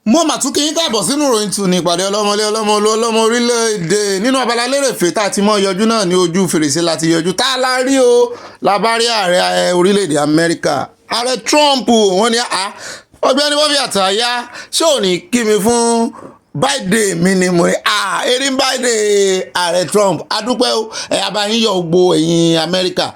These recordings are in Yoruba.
mo mà tún kí yín káàbọ̀ sínú ìròyìn tù ní ìpàdé ọlọ́mọlé ọlọ́mọ orílẹ̀-èdè nínú abala lérèfé tá a ti mọ́ yọjú náà ní ojú fèrèsé láti yọjú tá a la rí o la bá rí ààrẹ orílẹ̀-èdè Amẹ́ríkà ààrẹ Trump wọ́n ní Ọ̀gbẹ́ni Bobby Àtàyà ṣé ò ní kí mi fún báyìí mi ni mo ní erin báyìí ààrẹ Trump adúpẹ́ o abayín yọ gbogbo ẹ̀yin Amẹ́ríkà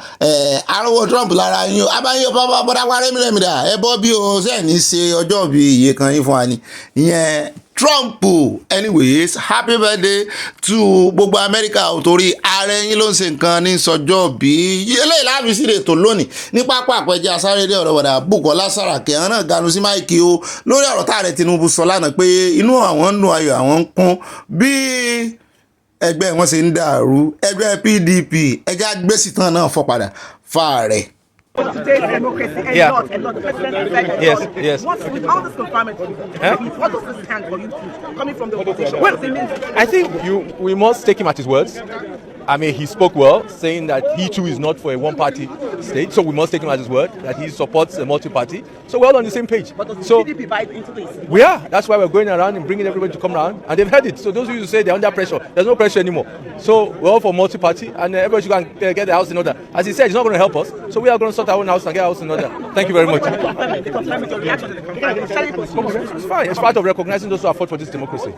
arọ́wọ́ Trump lára yín o abayín yọ bọ́dápá rẹ́mìrẹ́mìdà ẹ bọ́ bí o ṣe ní ṣe ọjọ́ bí iye kan yín fún wa ni ìyẹn Trump anyways happy birthday to gbogbo Amẹ́ríkà ò torí ààrẹ yín ló ń ṣe nǹkan ní sọjọ́ bí eléyìí láàbí sí ètò lónìí ní pápá àpẹjẹ asáré dé ọ̀rọ̀ wọ̀dà Bùkọ́lá Sàràkí àwọn náà ganu sí máìkì o lórí ọ̀rọ̀ táàrẹ Tinubu sọ lánàá pé inú àwọn ń dùn ayọ̀ àwọn ń kún bí ẹgbẹ́ wọn ṣe ń dàrú ẹgbẹ́ PDP ẹjá gbèsè tán náà fọ́ padà fáàrẹ̀. Today's democracy, a lot. The president said a lot. Yes. With all this confinement, what does this stand for you coming from the opposition? What does it mean? I think we must take him at his words. I mean, he spoke well, saying that he too is not for a one-party state, so we must take him at his word, that he supports a multi-party. So we're all on the same page. But does so the PDP buy into this? We are. That's why we're going around and bringing everybody to come around, and they've heard it. So those of you who say they're under pressure, there's no pressure anymore. So we're all for multi-party, and everybody should go and get the house in order. As he said, he's not going to help us, so we are going to sort our own house and get our house in order. Thank you very much. It's fine. It's part of recognizing those who have fought for this democracy.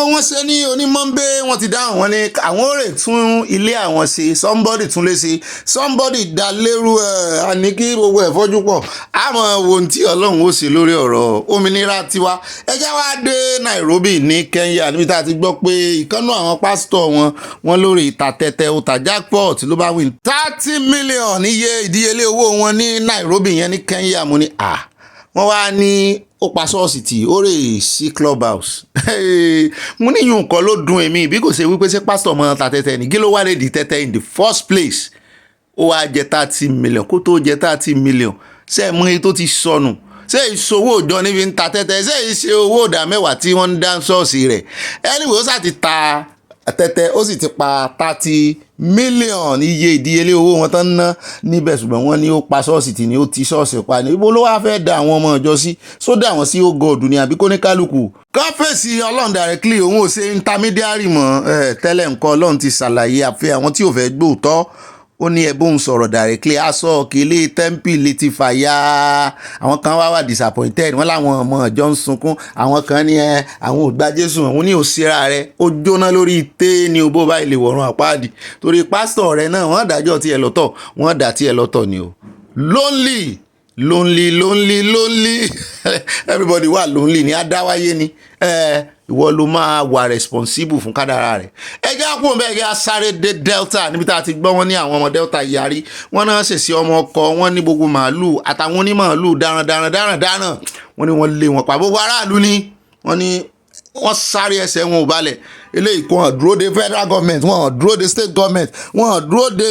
Wọ́n ṣe ní onímọ̀nbé wọ́n ti dáhùn wọn ní àwọn ò rè tún ilé àwọn ṣe somebody tún lè ṣe somebody dá lérú àní kí gbogbo ẹ̀ fọ́jú pọ̀ àmọ́ wo tí Ọlọ́run ó ṣe lórí ọ̀rọ̀ òmìnira tiwa ẹjẹ́ wá dé Nairobi ní Kenya níbi tá a ti gbọ́ pé ìkànnù àwọn pásítọ̀ wọn lórí ìta tẹ́tẹ́ ó ta jackpot ló bá win 30 million iye ìdíyelé owó wọn ní Nairobi yẹn ní Kenya mo ní wọ́n wá ní ó pa ṣọ́ọ̀ṣì tí ó rè sí clubhouse mo ní yùn kan ló dùn èmi bí kò ṣe wípé ṣé pásítọ̀ mọ́ ta tẹ́tẹ́ ní kí ló wá lè di tẹ́tẹ́ in the first place ó wá jẹ 30 million kó tó jẹ 30 million ṣé mú èyí tó ti sọnù ṣé ìṣòwò òjọ níbi ń ta tẹ́tẹ́ ṣé ìṣe owó ìdá mẹ́wàá tí wọ́n ń dá ṣọ́ọ̀ṣì rẹ̀ anyway ó sá ti ta tẹ́tẹ́ ó sì ti pa 30 million iye ìdíyelé owó wọn tán ná níbẹ̀ ṣùgbọ́n wọ́n ní ó pa ṣọ́ọ̀ṣì tí ni ó ti ṣọ́ọ̀ṣì pa ní ibo ló wá fẹ́ da àwọn ọmọ ìjọ sí sódà wọn sí ogóòdù ni àbí kó ní kálukú kọ́fẹ̀sì Ọlọ́run directly òun ò ṣe intermediary mọ́ tẹ́lẹ̀ nǹkan Ọlọ́run ti ṣàlàyé àfẹ́ àwọn tí ò fẹ́ gbóòótọ́ ó ní ẹbùn sọ̀rọ̀ directly aṣọ òkèlè tẹ́ḿpìlì ti fàyà àwọn kan wá disappointed wọ́n láwọn ọmọ ìjọ ń sunkún àwọn kan ní àwọn ò gba Jésù òun ní òṣèrà rẹ̀ ó jóná lórí té ní obó báyìí lè wọ̀run àpáàdì torí pásítọ̀ rẹ̀ náà wọ́n dájọ́ tiẹ̀ lọ́tọ̀ wọ́n dá tiẹ̀ lọ́tọ̀ ni o lonely everybody wà lonely ní adáwáyé ni ìwọ ló máa wà responsible fún kádàrá rẹ̀ ẹjẹ́ àpò mẹ́gẹ́ asáré dé Delta níbi tá a ti gbọ́ wọn ní àwọn ọmọ Delta yarí wọ́n náà ṣèṣì ọmọ ọkọ wọn ní gbogbo màálù àtàwọn onímàálù darandaran wọ́n ní wọ́n lé wọn pa gbogbo aráàlú ni wọ́n sáré ẹsẹ̀ wọn ò balẹ̀ eléyìí kan dúró de federal government wọn dúró de state government wọn dúró de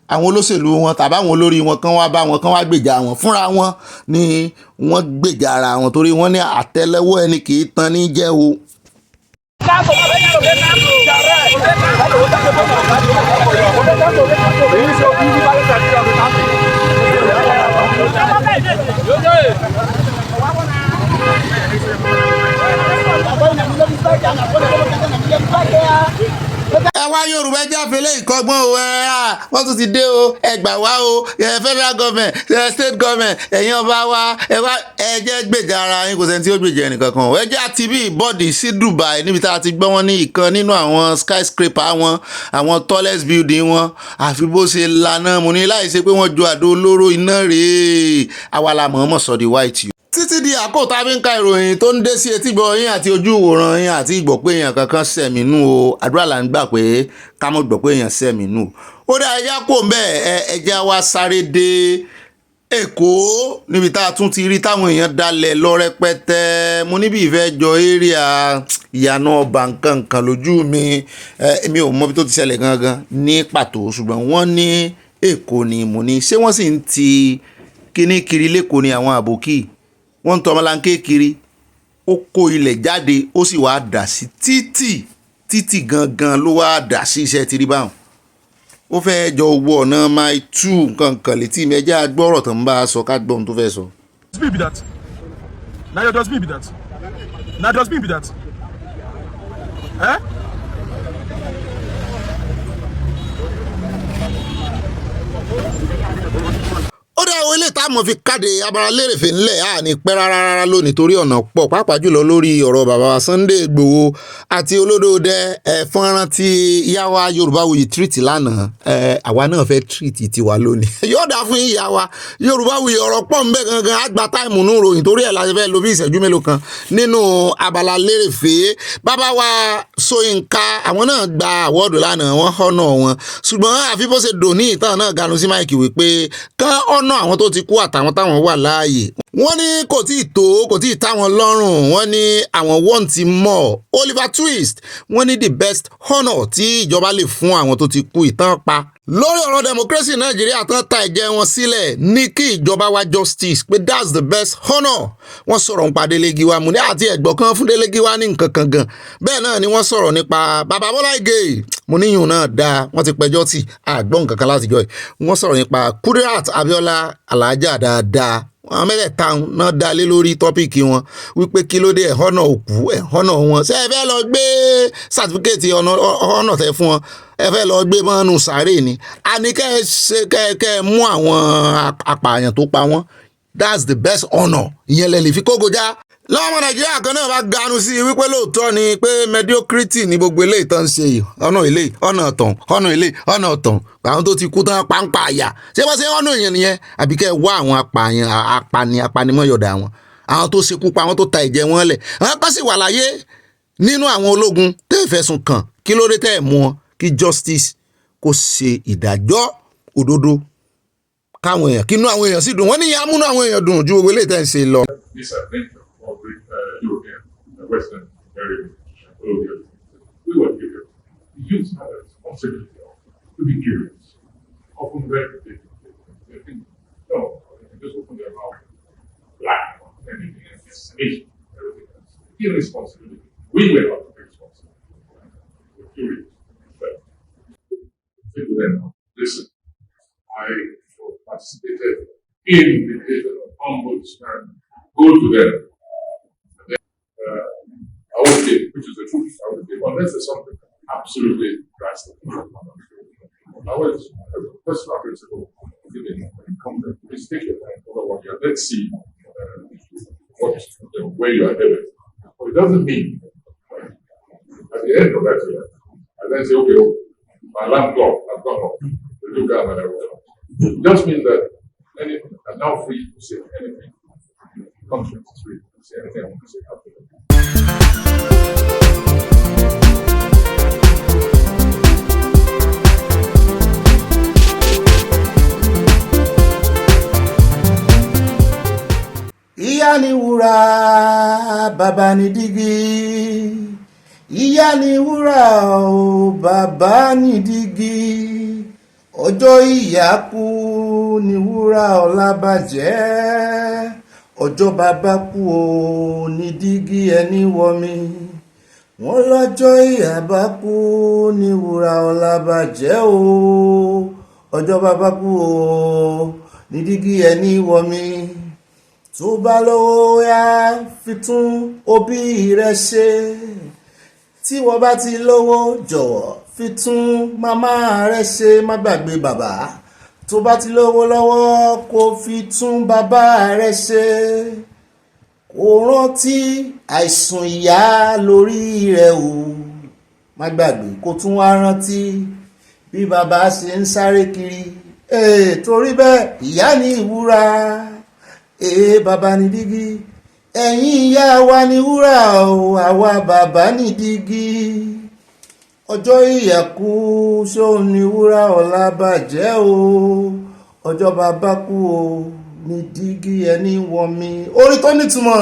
àwọn olóṣèlú wọn tàbí àwọn olórí wọn kan wá bá wọn kan wá gbèjà wọn fúnra wọn ni wọ́n gbèjà ara wọn torí wọ́n ní àtẹ́lẹwọ́ ẹni kì í tan ní jẹ́ o. Àwa Yorùbá jáfe lé ìkọgbọ́n o wọ́n tún ti dé o ẹgbà wá o federal government state government ẹ̀yin ọba wa ẹ jẹ́ gbèjà ara yín kò sẹ́ni tí ó gbèjà ẹnìkan kan ẹ jẹ́ àti bí ìbọ́dì sí Dubai níbi tá a ti gbọ́ wọn ní ìkan nínú àwọn skyscraper wọn àwọn tallest building wọn àfi bó ṣe lànà mo ní láì ṣe pé wọ́n ju àdó olóró iná rèé àwa la mọ̀ọ́mọ̀ sọ di white títí di àkókò tá a fi ń ka ìròyìn tó ń dé sí etígbọ̀ yín àti ojú ìwòran yín àti ìgbọ̀ pé èèyàn kankan sẹ̀mínú o àdúrà là ń gbà pé ká mọ̀ gbọ̀ pé èèyàn sẹ̀mínú ó dá ẹja kó ń bẹ́ẹ̀ ẹja wa sáré dé Èkó níbi tá a tún ti rí táwọn èèyàn dalẹ̀ lọ rẹpẹtẹ mo níbi ìfẹ́ jọ area ìyànà ọba nǹkan lójú mi èmi ò mọ bí tó ti ṣẹlẹ̀ gangan ní pàtó ṣùgbọ́n wọ́n ní Èkó ni mo ní ṣé wọ́n sì ń ti kíní kiri lẹ́kọ̀ọ́ ni àwọn àbòkí wọ́n ń tọ́ ọmọlanké kiri ó kó ilẹ̀ jáde ó sì wá dà sí títì gangan ló wá dà sí iṣẹ́ tìrí báwọn ó fẹ́ jọ owó ọ̀nà máì tú nǹkan kan létí mẹ́jà gbọ́rọ̀ tó ń bá a sọ ká gbọ́ ohun tó fẹ́ sọ. Does me be that? Now does me be that? Now just be that. Eh? ó dá àwọn ilé táwọn fi káde abara lérèfé ńlẹ̀ á ní pẹ́ rárá lónìí torí ọ̀nà pọ̀ pàápàá jùlọ lórí ọ̀rọ̀ bàbá wa Sunday Igboho àti olódòdẹ fọ́nrán tí ìyá wa Yorubawuyi tírìtì lánàá àwa náà fẹ́ tírìtì tiwa lónìí yóò dá fún ìyá wa Yorubawuyi ọ̀rọ̀ pọ̀ ń bẹ gangan àgbà táìmù nù ròyìn torí ẹ̀ láti fẹ́ lo bí ìṣẹ́jú mélòó kan nínú abala lérèfé bàbá wa Ṣóyínká àwọn náà gba àwọ́ọ̀dù lánàá wọ́n họ́nà wọn ṣùgbọ́n àfi bó ṣe dò ní ìtàn náà ganu sí máìkì wípé kán ọ̀nà àwọn tó ti kú àtàwọn táwọn wà láàyè wọ́n ní kò tí ì tó kò tí ì táwọn lọ́rùn wọ́n ní àwọn want more Oliver Twist wọ́n ní the best honour tí ìjọba lè fún àwọn tó ti kú ìtàn pa lórí ọ̀rọ̀ democracy Nàìjíríà tán ta ẹ̀jẹ̀ wọn sílẹ̀ ní kí ìjọba wá justice pé that's the best honour wọ́n sọ̀rọ̀ nípa Delegiwa mú ní àti ẹ̀gbọ́n kan fún Delegiwa ní nǹkan kan gan bẹ́ẹ̀ náà ni wọ́n sọ̀rọ̀ nípa bàbá Bọ́lá Ìgè mo níyùn náà dáa wọ́n ti pẹjọ́ tì àgbọ̀n nǹkan kan láti jọ ẹ̀ wọ́n sọ̀rọ̀ nípa Kudirat Abiola Alhaja dáadáa àwọn mẹ́tẹ̀ẹ̀ta náà dá lé lórí tọ́pìkì wọn wípé kí ló dé ẹ̀họ́nà òkú ẹ̀họ́nà wọn ṣé ẹ fẹ́ lọ gbé sàtífíkẹ́ẹ̀tì ọ̀nà tẹ fún wọn ẹ fẹ́ lọ gbé mọ́nú sàárè ni a ní kẹ́ ẹ mú àwọn apààyàn tó pa wọ́n that's the best honour ìyẹn lè fi kógo já lọ́wọ́ ọmọ Nàìjíríà kan náà bá ganu sí wípé lóòótọ́ ni pé mediocrity ní gbogbo eléyìí tán ń ṣe yìí ọ̀nà ilé ọ̀nà ọ̀tàn ọ̀nà ilé ọ̀nà ọ̀tàn àwọn tó ti kú tán pàǹpà àyà ṣé wọ́n ṣe ọ̀nà èèyàn nìyẹn àbí kẹ́ ẹ wá àwọn apààyàn apanimọ̀yọ̀dà wọn àwọn tó ṣekú pa àwọn tó ta ẹ̀jẹ̀ wọn lẹ̀ àwọn kan sì wà láyé nínú àwọn ológun tẹ́ ẹ fẹ̀sùn kàn kí ló dé tẹ́ ẹ mú wọn kí justice kó ṣe ìdájọ́ òdodo káwọn èèyàn kínú àwọn èèyàn sì dùn wọ́n ní ìyá múnú àwọn èèyàn dùn ju gbogbo eléyìí tẹ́ ẹ ń ṣe lọ. European, Western area, we were curious. Youth have a responsibility to be curious. Often they think, no, they just open their mouth, black, anything, everything else. Irresponsibility. We were not responsible. We're curious. But say to them, listen, I participated in the creation of ombudsman. Go to them. I would say, which is the truth, I would say, unless there's something absolutely drastic. I was, as a personal principle, giving comfort, please take your time over what you're, let's see where you are headed. But it doesn't mean, at the end of that year, I then say, okay, my lamp clock, I've gone off, the new guy, and I will. It just means that I'm now free to say anything. Conscience is free to say anything I want to say after that. Ìyá ni wúrà bàbá ni dígí ìyá ni wúrà o bàbá ni dígí ọjọ́ ìyá kú ni wúrà ọ̀la bàjẹ́ ọjọ́ bàbá kú o ni dígí ẹni wọmi wọ́n lọ́jọ́ ìyá bá kú ni wúrà ọ̀la bàjẹ́ o ọjọ́ bàbá kú o ni dígí ẹni wọmi tó bá lówó yá fi tún òbí rẹ ṣe tí wọ́n bá ti lówó jọ̀wọ́ fi tún màmá rẹ ṣe má gbàgbé bàbá tó bá ti lówó lọ́wọ́ kó fi tún bàbá rẹ ṣe kó rántí àìsàn ìyá lórí rẹ o má gbàgbé kó tún wá rántí bí bàbá ṣe ń sáré kiri torí bẹ́ẹ̀ ìyá ní ìwúrà bàbá ní dígí ẹ̀yin ìyá wa ní wúrà o àwa bàbá ní dígí ọjọ́ ìyàkú ṣó ní wúrà ọ̀la bàjẹ́ o ọjọ́ bàbá kú o ní dígí ẹni wọmi orí tó nítumọ̀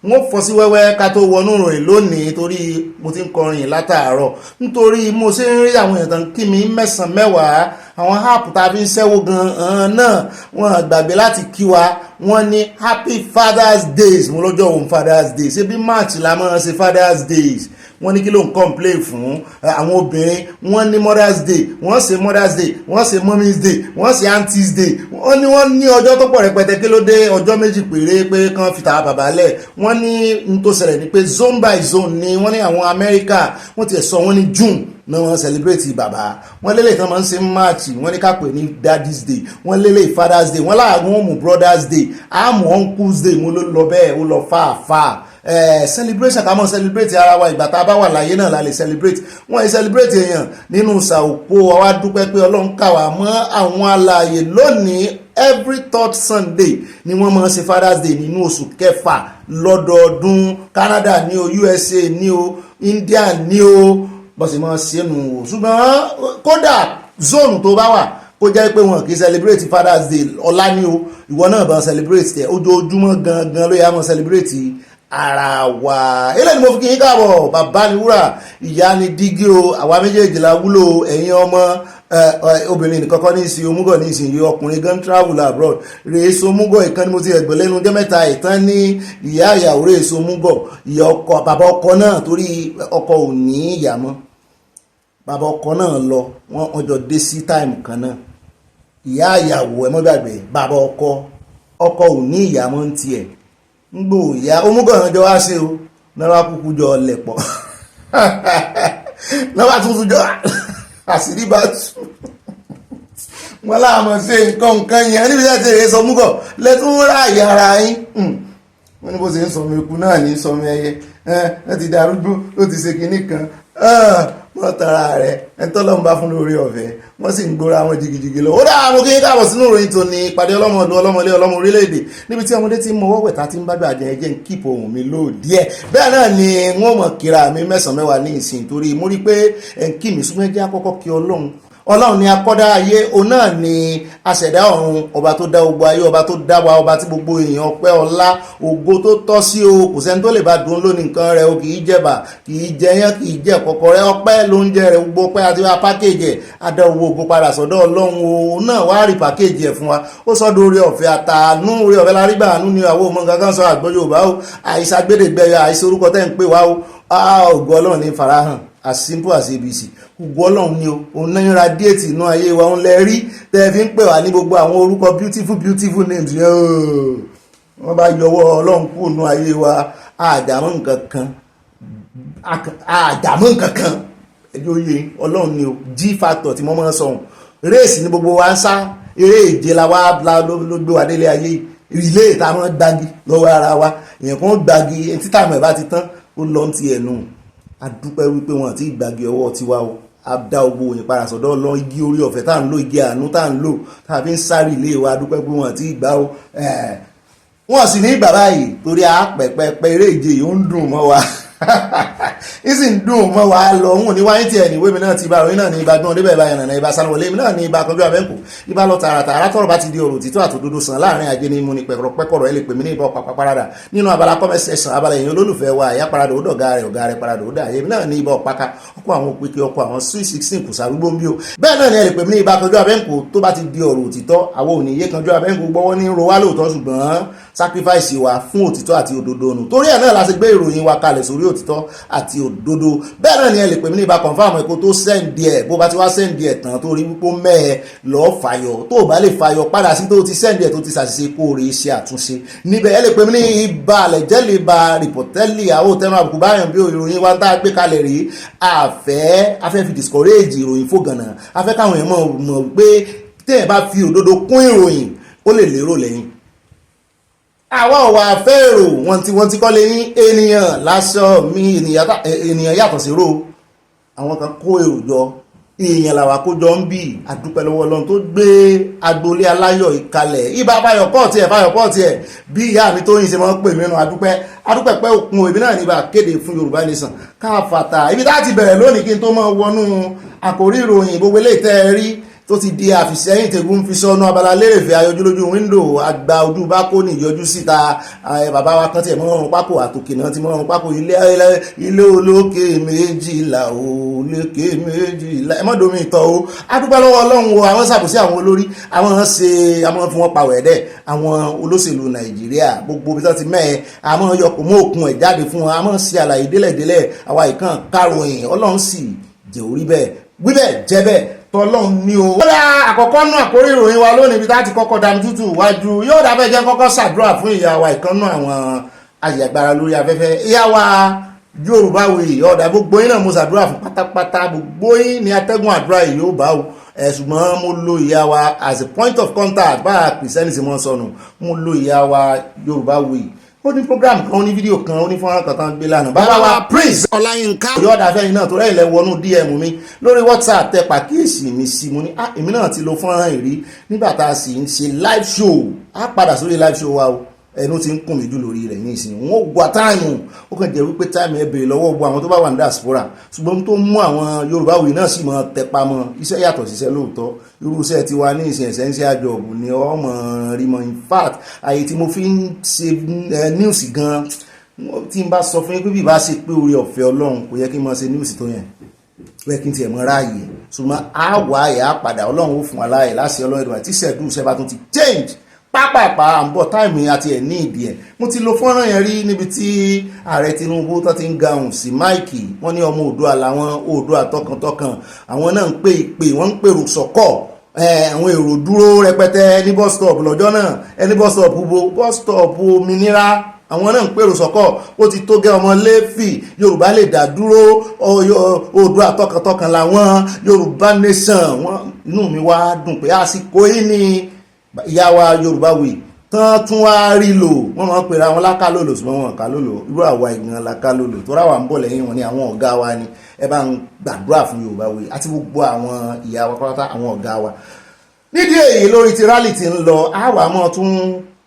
wọ́n fọ́ sí wẹ́wẹ́ ká tó wọnú ròyìn lónìí torí mo ti ń kọrin látàárọ̀ nítorí mo ṣe ń rí àwọn èèyàn kí mi mẹ́sàn-án mẹ́wàá àwọn áàpù tá a fi ń ṣẹ́wó gan-an náà wọ́n gbàgbé láti kí wa wọ́n ní happy Father's Days mo lọ́jọ́ òun Father's Day ṣé bí March la máa ṣe Father's Days wọ́n ní kí ló ń complain fún àwọn obìnrin, wọ́n ní Mother's Day, wọ́n ṣe Mother's Day, wọ́n ṣe Mommy's Day, wọ́n ṣe Auntie's Day, wọ́n ní ọjọ́ tó pọ̀ rẹpẹtẹ, kí ló dé ọjọ́ méjì péré pé kán fi tàwa bàbá lẹ̀. Wọ́n ní n tó ṣẹlẹ̀ ni pé zone by zone ni wọ́n ní àwọn Amẹ́ríkà wọ́n ti sọ wọ́n ní June náà wọ́n celebrate bàbá, wọ́n lélẹ̀ tán máa ń ṣe March, wọ́n ní ká pè ní Daddy's Day, wọ́n lélẹ̀ Father's Day, wọ́n láàgùn mú Brother's Day, àmú Uncle's Day, mo ló lọ bẹ́ẹ̀ ó lọ fàáfàá. Celebration ká mọ́ celebrate ara wa ìgbà tá a bá wà láyé náà la lè celebrate. Wọ́n yẹ celebrate èèyàn nínú sàòpó, àwa dúpẹ́ pé Ọlọ́run kà wá mọ́ àwọn alààyè lónìí. Every third Sunday ni wọ́n máa ń ṣe Father's Day nínú oṣù kẹfà lọ́dọọdún. Canada ní o, USA ní o, India ní o, bọ́sì máa ṣe nù. Ṣùgbọ́n kódà zone tó bá wà kó jẹ́ pé wọn kì í celebrate Father's Day ọ̀la ní o, ìwọ náà bá celebrate tẹ̀ ojoojúmọ́ gangan ló yá mọ́ celebrate ara wa. Eléyìí mo fi kí yín káàbọ̀, bàbá ni wúrà, ìyá ni dígí o, àwa méjèèjì la wúlò. Ẹ̀yin ọmọ obìnrin nìkan kọ́ ní ìsìn omúgọ̀ ní ìsìn yìí, ọkùnrin gan travel abroad rèé so omúgọ̀. Ìkan ni mo ti ẹ̀gbọ́n lẹ́nu ọjọ́ mẹ́ta ìtàn ní ìyá ìyàwó rèé so omúgọ̀, ìyá ọkọ bàbá ọkọ náà, torí ọkọ ò ní ìyá mọ́, bàbá ọkọ náà lọ, wọ́n jọ dé sí táìmù kan náà. Ìyá ìyàwó ẹ mọ́ gbàgbé, bàbá ọkọ ò ní ìyá mọ́ ń tiẹ̀, ń gbò ìyá omúgọ̀ náà jọ wá sí o, náà wá kúkú jọ lẹ̀pọ̀ náà wá tuntun jọ àṣírí bá tú wọ́n láàmọ̀ sí nǹkan yẹn níbi tí ẹ sọ múgọ̀ lẹ́tún ráàyè ara yín. Wọ́n ní bó ṣe ń sọmọ eku náà ní sọmọ ẹyẹ, ẹ ti darúgbó ó ti ṣe kinní kan, wọ́n tara rẹ̀ ẹ tọ́lọ́mù bá fún lórí ọ̀fẹ́, wọ́n sì ń gbóra wọn jìgìjìgì lọ. Ó dáa mo kí n káàbọ̀ sínú ìròyìn tó ní ìpàdé ọlọ́mọ ọdún ọlọ́mọlé ọlọ́mọ orílẹ̀-èdè, níbi tí ọmọdé ti ń mọ ọwọ́ wẹ̀ta tí ń bá gbà jẹ́ ẹjẹ́ ń kíìpù ohun mi lò díẹ̀. Bẹ́ẹ̀ náà ni wọ́n mọ̀ kíra mi mẹ́sàn-án mẹ́wàá ní ìsìn, torí mo rí pé ẹ̀ ń kí mi súnmọ́ ẹjẹ́ àkọ́kọ́ kí Ọlọ́run ni akọ́dá ayé, òun náà ni aṣẹ̀dá ọ̀run, ọba tó dá gbogbo ayé, ọba tó dá wa, ọba tí gbogbo èèyàn ọpẹ́ ọlá ògo tó tọ́ sí o. Kò sẹ́ni tó lè bá dùn lónìí nǹkan rẹ̀ o, kì í jẹ̀bà, kì í jẹyán, kì í jẹ kọ̀kọ̀rẹ́, ọpẹ́ ló ń jẹ rẹ̀ gbogbo ọpẹ́ àti wá pákéjì ẹ̀, adá owó ògo padà sọ́dọ̀ Ọlọ́run o náà wá rí pákéjì ẹ̀ fún wa. Ó sọ́dọ̀ orí ọ̀fẹ́ àtàánú, orí ọ̀fẹ́ lárígbà àánú ni àwọn ọmọ gangan sọ àgbọ̀ Yorùbá o, àìsàgbédègbẹ̀yà àìsí orúkọ tẹ́ ń pè wá o. Ògo Ọlọ́run ní farahàn as simple as ABC. Ògo Ọlọ́run ni o, òun náà ń radiate inú ayé wa, òun lẹ rí tẹ́ fi ń pè wá ní gbogbo àwọn orúkọ beautiful names yẹn o. Wọ́n bá yọwọ́ Ọlọ́run kúrò nínú ayé wa, àjàmọ́ nǹkan kan ẹjọ́ oyè Ọlọ́run ni o. G factor tí mo máa ń sọ̀hún, race ní gbogbo wa ń sá, eré ìje la wá ló gbé wa délé ayé, ilé ìta máa ń gbági lọ́wọ́ ara wa, èèyàn kan gbági títà mọ̀ ẹ̀ bá ti tán ó lọ́n ti ẹ̀ nù. Adúpẹ́ wípé wọn àti ìgbàgbé ọwọ́ tiwa o, abdá owó òyìn padà sọ́dọ̀ Ọlọ́run. Igi orí ọ̀fẹ́ tá à ń lò, igi àánú tá à ń lò, tá a fi ń sáré ilé wa, adúpẹ́ pé wọn àti ìgbà o. Wọ́n sì ní ìgbà báyìí torí àpẹ̀pẹ̀pẹ̀ eré ìje yìí ó ń dùn mọ́ wa ìsì ń dùn mọ́ wa lọ. Òun ní wáyé tí ẹni wémi náà ti bá ròyìn náà ní ibà gbọ́n débẹ̀ ìbá ìrànà ìbá sanwó-olé mi náà ní ibà kanjú abẹ́ǹkù ibà lọ tààràtààrà tọ́rọ̀ bá ti di ọ̀rọ̀ òtítọ́ àtòdodo sàn láàrin ajé ní múni pẹ̀kọ̀rọ̀ ẹ lè pè mí ní ibà ọ̀pá parada nínú abala kọ́mẹ́sẹ̀sán abala èèyàn olólùfẹ́ wa àyà parada ó dọ̀gá rẹ̀ parada ó dà èmi náà ní ibà ọ̀páka ọkọ̀ àwọn òpèké ọkọ̀ àwọn sweet 16 kù sàrúgbó ń bí o. Bẹ́ẹ̀ náà ni ẹ lè pè mí ní ibà kanjú abẹ́ǹkù tó bá ti di ọ̀rọ̀ òtítọ́ àwọn òníyé kanjú abẹ́ǹkù gbọ́wọ́ ní ro wá lóòótọ́ ṣùgbọ́n sacrifice wa fún òtítọ́ àti òdodo nù. Torí ẹ̀ náà la ṣe gbé ìròyìn wa kalẹ̀ sórí òtítọ́ àti òdodo. Bẹ́ẹ̀ náà ni ẹ lè pè mí ní ibà confirm ẹ̀kọ́ tó sẹ́ǹdì ẹ̀ bó bá ti wá sẹ́ǹdì ẹ̀ tán tó rí wípé mẹ́ẹ̀ lọ́ọ́ fàyọ̀ tó bá lè fàyọ̀ padà sí tó ti sẹ́ǹdì ẹ̀ tó ti ṣàṣìṣe kó rí ṣe àtúnṣe níbẹ̀. Ẹ lè pè mí ní ibà àlẹ̀jẹ́lẹ̀ ibà rìpọ̀tẹ́lì àwọn òtẹ́nu àbùkù báyọ̀ bí ìròyìn wa tá a gbé kalẹ̀ rí afẹ́ fi discourage ìròyìn fògànà, afẹ́ káwọn èèyàn mọ̀ pé tẹ́ ẹ bá fi òdodo kún ìròyìn ó lè lérò lẹ́yìn. Àwa ò wá fẹ́ èrò wọ́n ti kọ́ lẹ́yìn ènìyàn lásán mi ènìyàn yàtọ̀ sí ró. Àwọn kan kó èrò jọ èèyàn làwà kó jọ ń bì. Àdúpẹ́ lọ́wọ́ Ọlọ́run tó gbé agboolé aláyọ̀ ìkalẹ̀ ibà fayọ̀ pọ́ọ̀tì ẹ̀ bí ìyá mi tó yìn ṣe máa ń pè mí nù. Adúpẹ́ pé òkun òbí náà níbà kéde fún Yorùbá Nation káfàtà ibi tá ti bẹ̀rẹ̀ lónìí kí n tó máa wọnú àkórí ìròyìn gbogbo eléyìí tẹ́ ẹ rí tó ti di àfìsẹ́yìn tẹ̀gún fi sọ́nù abala lérèfé ayọjúlójú wíńdò àgbà ojú bákó ní ìyọjú síta bàbá wa kan tiẹ̀ mọ́rùn pákó àtòkè náà ti mọ́rùn pákó ilé olókè méjìlá olókè méjìlá ẹmọ́dọ̀mí ìtọ́ o adúpẹ́ lọ́wọ́ ọlọ́run o àwọn ṣàbòsí àwọn olórí àwọn fún wọn pàwọ̀ ẹ̀dẹ́ àwọn olóṣèlú nàìjíríà gbogbo bí wọ́n ti mẹ́ẹ̀ àwọn yọkùn mọ́ òkun ẹ̀ jáde fún wọn àwọn ṣe àlàyé délẹ̀délẹ̀ àwa ìkàn káròyìn ọlọ́run sì jẹ́ orí bẹ́ẹ̀ wíbẹ̀ jẹ́ bẹ́ẹ̀ tọ́lọ́run ní o. ó dá àkọ́kọ́ náà àkórí ìròyìn wa lónìí bí láti kọ́kọ́ dami tútù wájú yóò dábẹ́ jẹ́ kọ́kọ́ ṣàdúrà fún ìyá wa ìkànnà àwọn àjàgbára lórí afẹ́fẹ́ ìyá wa Yorùbáwuyi ọ̀dà gbogbo yín náà mo ṣàdúrà fún pátápátá gbogbo yín ní atẹ́gùn àdúrà yìí yóò bá o ṣùgbọ́n mo lo ìyá wa as a point of contact bá a kìrìsìtẹ́nì sí mọ́ sọnù mo lo ìyá wa Yorùbáwuyi ó ní program kan ó ní fídíò kan ó ní fọ́nrán kan tán gbé lánàá bàbá wa Prince Ọláyínká yọ̀ọ̀dà fẹ́yìn náà tó rẹ̀ ilẹ̀ wọnú DM mi lórí WhatsApp tẹ pàkíyèsí mi sí mo ní èmi náà ti lo fọ́nrán ìrí nígbà tá a sì ń ṣe live show á padà sórí live show wa o ẹnu ti ń kùn mí jù lórí rẹ̀ ní ìsìn wọn ò gba táìmù ó kàn jẹ́ wípé táìmù ẹ bèrè lọ́wọ́ gbogbo àwọn tó bá wà ní diaspora ṣùgbọ́n tó mú àwọn Yorùbáwuyi náà sì mọ́ tẹpa mọ́ iṣẹ́ yàtọ̀ síṣẹ́ lóòótọ́ irú iṣẹ́ ti wá ní ìsìn essential job ni ọmọ rí mọ́ in fact àyè tí mo fi ń ṣe news gan tí n bá sọ fún yín pé bí bá ṣe pé orí ọ̀fẹ́ Ọlọ́run kò yẹ kí n máa ṣe news tó yẹn pé kí n tiẹ̀ mọ́ ráàyè ṣùgbọ́n á wà á padà Ọlọ́run ó fún wa láàyè láti Ọlọ́run tí ṣẹ̀dú iṣẹ́ bá tún ti change pápápá àǹbọ̀ táìmù àti ẹ̀ ní ìdí ẹ̀ mo ti lo fọ́nrán yẹn rí níbi tí ààrẹ Tinubu tó ti ń gahùn sí máìkì wọ́n ní ọmọ Oòduà làwọn Oòduà tọkàntọkàn àwọn náà ń pè ìpè wọ́n ń pèrò sọ́kọ̀ àwọn èrò dúró rẹpẹtẹ ní bus stop lọ́jọ́ náà ẹni bus stop bus stop Òmìnira àwọn náà ń pèrò sọ́kọ̀ ó ti tó gẹ́ ọmọ lẹ́fì Yorùbá lè dá dúró Oòduà tọkàntọkàn làwọn Yorùbá nation wọn inú mi wá dùn pé àsìkò yìí ni ìyá wa Yorùbáwuyi tán tún wá rí lò wọ́n máa ń pèrè àwọn lákàlòlò ṣùgbọ́n wọn kàlòlò irú àwa ìgbìmọ̀ lákàlòlò tó ráwà ń bọ̀ lẹ́yìn wọn ni àwọn ọ̀gá wa ni ẹ bá ń gbàdúrà fún Yorùbáwuyi àti gbogbo àwọn ìyá wa pátá àwọn ọ̀gá wa nídìí èyí lórí ti rálì ti ń lọ àwa mọ́ tún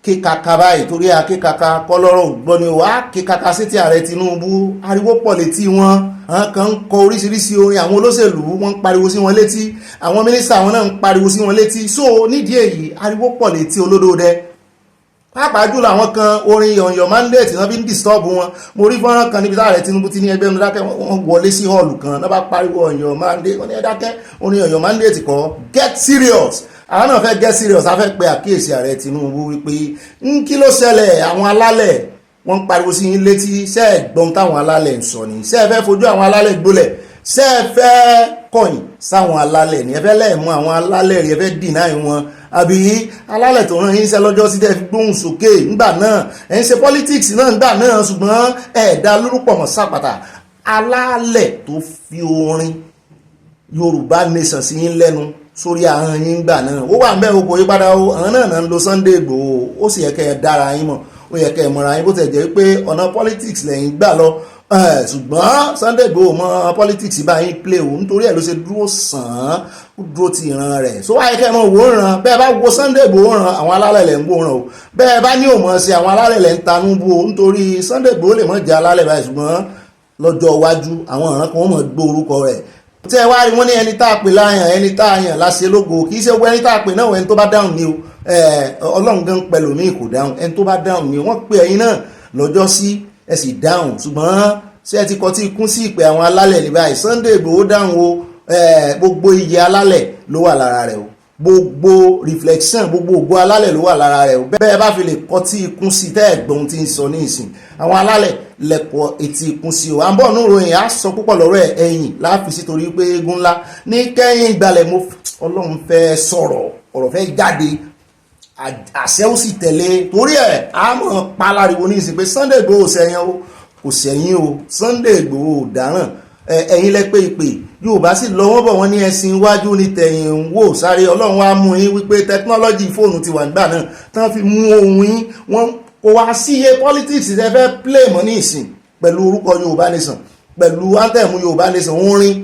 kíkaka báyìí torí akíkaka kọlọ́rọ̀ gbọ́ ni wá kíkaka sí ti ààrẹ Tinubu ariwo pọ̀ létí wọn àwọn kan ń kọ oríṣiríṣi orin àwọn olóṣèlú wọn ń pariwo sí wọn létí àwọn mínísítà wọn náà ń pariwo sí wọn létí so nídìí èyí ariwo pọ̀ létí olódódẹ pàápàá jùlọ àwọn kan orin your mandate náà fi ń disturb wọn mo rí fọ́nrán kan níbi tí ààrẹ Tinubu ti ní ẹgbẹ́ mi dákẹ́ wọ́n wọlé sí hall kan náà bá pariwo your mandate wọ́n ní ẹ dákẹ́ orin your mandate kọ́ get serious àwọn náà fẹ́ get serious a fẹ́ pe àkíyèsí ààrẹ Tinubu wípé kí ló ṣẹlẹ̀ àwọn alálẹ̀ wọ́n ń pariwo sí yín létí ṣé ẹ gbọ́n táwọn alálẹ̀ ń sọ ni ṣé ẹ fẹ́ fojú àwọn alálẹ̀ gbólẹ̀ ṣé ẹ fẹ́ kọ̀yìn sáwọn alálẹ̀ ni ẹ fẹ́ lẹ́ẹ̀mú àwọn alálẹ̀ rí ẹ fẹ́ deny wọn àbí alálẹ̀ tó rán yín iṣẹ́ lọ́jọ́ sí tẹ́ fi gbóhùn sókè nígbà náà ẹ̀ ń ṣe politics náà nígbà náà ṣùgbọ́n ẹ̀ẹ̀dá lórúkọ mọ̀ sápàtà alálẹ̀ tó fi orin Yorùbá nation sí yín lẹ́nu sórí ahọ́n yín gbà náà ó wà ń bẹ́ẹ̀ oko yípadà ó àwọn náà ń lo Sunday Igboho ó sì yẹ kẹ́ ẹ dára yín mọ̀ ó yẹ kẹ́ ẹ mọ̀ra yín bó tẹ̀ jẹ́ pé ọ̀nà politics lẹ́yìn gbà lọ ṣùgbọ́n Sunday Igboho mọ politics bá yín play o nítorí ẹ̀ ló ṣe dúró sàn án ó dúró ti ìran rẹ̀ so wáyé kẹ́ ẹ mọ̀ wò ó ràn bẹ́ẹ̀ bá wo Sunday Igboho ràn àwọn alálẹ̀ lẹ̀ ń wò ràn o bẹ́ẹ̀ bá ní òmọ̀ sí àwọn alálẹ̀ lẹ̀ ń tanú bò ó nítorí Sunday Igboho lè mọ̀ jẹ́ alálẹ̀ báyìí ṣùgbọ́n lọ́jọ́ iwájú àwọn ọ̀ràn kan wọ́n mọ̀ gbọ́ orúkọ rẹ̀ tẹ́ wá rí wọ́n ní ẹni tá a pè láyàn ẹni tá a yàn láṣẹ lógo kì í ṣe gbogbo ẹni tá a pè náà ẹni tó bá dáhùn ni o Ọlọ́run gan pẹ̀lú mi kò dáhùn ẹni tó bá dáhùn ni wọ́n pe ẹ̀yin náà lọ́jọ́ sí ẹ sì dáhùn ṣùgbọ́n ṣé ẹ ti kọ́ tí ikún sí ìpè àwọn alálẹ̀ ní báyìí Sunday Igboho dáhùn o gbogbo iye alálẹ̀ ló wà lára rẹ̀ o gbogbo reflection gbogbo ògo alálẹ̀ ló wà lára rẹ̀ o bẹ́ẹ̀ bá fi lè kọ́ tí ikún sí tẹ́ ẹ̀gbọ́n tí ń sọ ní ìsìn àwọn alálẹ̀ lẹ́kọ̀ọ́ etí ikún sí o à ń bọ̀ nínú ìròyìn á sọ púpọ̀ lọ́rọ̀ ẹ̀yìn láàfin sí torí pé eégún ńlá ní kẹ́yìn ìgbàlẹ̀ mo Ọlọ́run fẹ́ sọ̀rọ̀ ọ̀rọ̀ fẹ́ jáde àṣẹ ó sì tẹ̀lé torí ẹ̀ á mọ̀ palariwo ní ìsìn pé Sunday Igboho sẹ́yìn o kò sẹ́yìn o Sunday Igboho dáràn ẹ̀yin lẹ́pẹ́ ìpè Yorùbá sì lọ́wọ́ bọ̀ wọ́n ní ẹ̀sìn iwájú ní tẹ̀yìn ń wò sáré Ọlọ́run á mú yín wípé tẹkinọ́lọ́jì fóònù ti wà nígbà náà tán fi mú ohun yín wọ́n kò wá sí iye politics tẹ́ fẹ́ play mọ́ ní ìsìn pẹ̀lú orúkọ Yorùbá nation pẹ̀lú anthem Yorùbá nation orin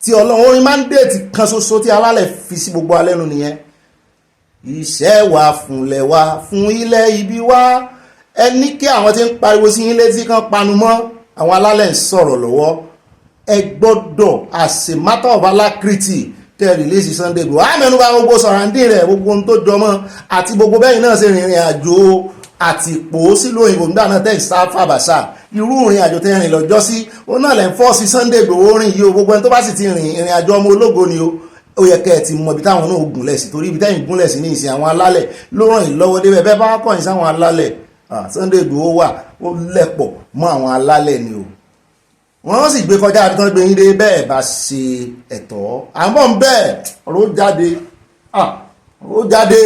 tí Ọlọ́run orin mandate kan ṣoṣo tí alálẹ̀ fi sí gbogbo alẹ́nu nìyẹn iṣẹ́ wa fúnlẹ̀ wa fún ilẹ̀ ibi wa ẹni kí àwọn tí ń pariwo sí yín létí kan panu mọ́ àwọn alálẹ̀ ń sọ̀rọ̀ lọ́wọ́ ẹ gbọ́dọ̀ as a matter of alacrity kẹ́ rìlíìsì Sunday Igboho àmẹ́nubà gbogbo sọ̀ràǹdì rẹ̀ gbogbo ohun tó jọmọ́ àti gbogbo bẹ́yìn náà ṣe rìnrìn àjò àtìpó sílùú òyìnbó nígbà náà tẹ̀ sáfà Abacha irú ìrìn àjò tẹ́ rìn lọ́jọ́ sí ó náà lẹ́ ń fọ́ sí Sunday Igboho rìn yìí o gbogbo ẹni tó bá sì ti rìn ìrìn àjò ọmọ ológo ni o ó yẹ kẹ́ ẹ ti mọ ibi táwọn náà gúnlẹ̀ sí torí ibi táyìn gúnlẹ̀ sí ní ìsìn àwọn alálẹ̀ ló ràn yín lọ́wọ́ débẹ̀ bẹ́ẹ̀ bá kọ̀yìn sáwọn alálẹ̀ Sunday Igboho wà ó lẹ̀pọ̀ mọ́ àwọn alálẹ̀ ni o wọ́n sì gbé kọjá àbí tán gbé yín dé bẹ́ẹ̀ bá ṣe ẹ̀tọ́ àmọ́ ń bẹ́ẹ̀ ọ̀rọ̀ jáde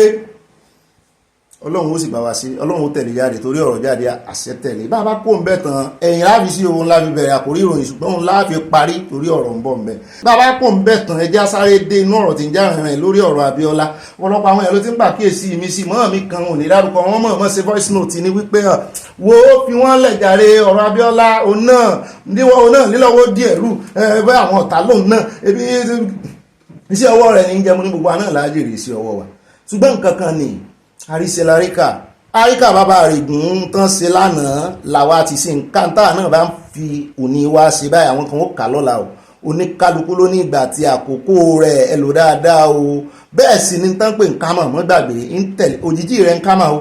ọlọ́run ó sì bá wa sí ọlọ́run ó tẹ̀lé Jare torí ọ̀rọ̀ jáde àṣẹ tẹ̀lé bá bá kó ń bẹ̀ tán ẹ̀yìn láàfi sí ohun láfi bẹ̀rẹ̀ àkórí ìròyìn ṣùgbọ́n òun láàfi parí torí ọ̀rọ̀ ń bọ̀ ń bẹ̀ bá bá kó ń bẹ̀ tán ẹjá sáré dé inú ọ̀rọ̀ tí ń já rìnrìn lórí ọ̀rọ̀ Abiola ọ̀pọ̀lọpọ̀ àwọn èèyàn ló ti ń pàkíyèsí mi sí mọ́ mi kan ò ní dárúkọ wọn mọ̀ ṣe voice note ní wípé wo fi wọ́n lẹ̀ Jare ọ̀rọ̀ Abiola òun náà nílọ́wọ́ díẹ̀ rú ẹgbẹ́ àwọn ọ̀tá lóun náà ebi iṣẹ́ ọwọ́ rẹ̀ ní jẹmu ní gbogbo àná láàjèrè iṣẹ́ ọwọ́ wa ṣùgbọ́n nǹkan kan ni àríṣẹ́ láríkà bàbá àrègùn tán ṣe lánàá làwa ti ṣe nǹkan táà náà bá ń fi òní wá ṣe báyìí àwọn kan ó kà lọ́la o oníkálukú ló ní ìgbà àti àkókò rẹ̀ ẹ lò dáadáa o bẹ́ẹ̀ sì ni tán pé nǹkan mọ̀ mọ́ gbàgbé ń tẹ̀lé òjijì rẹ̀ ń ká mọ̀ o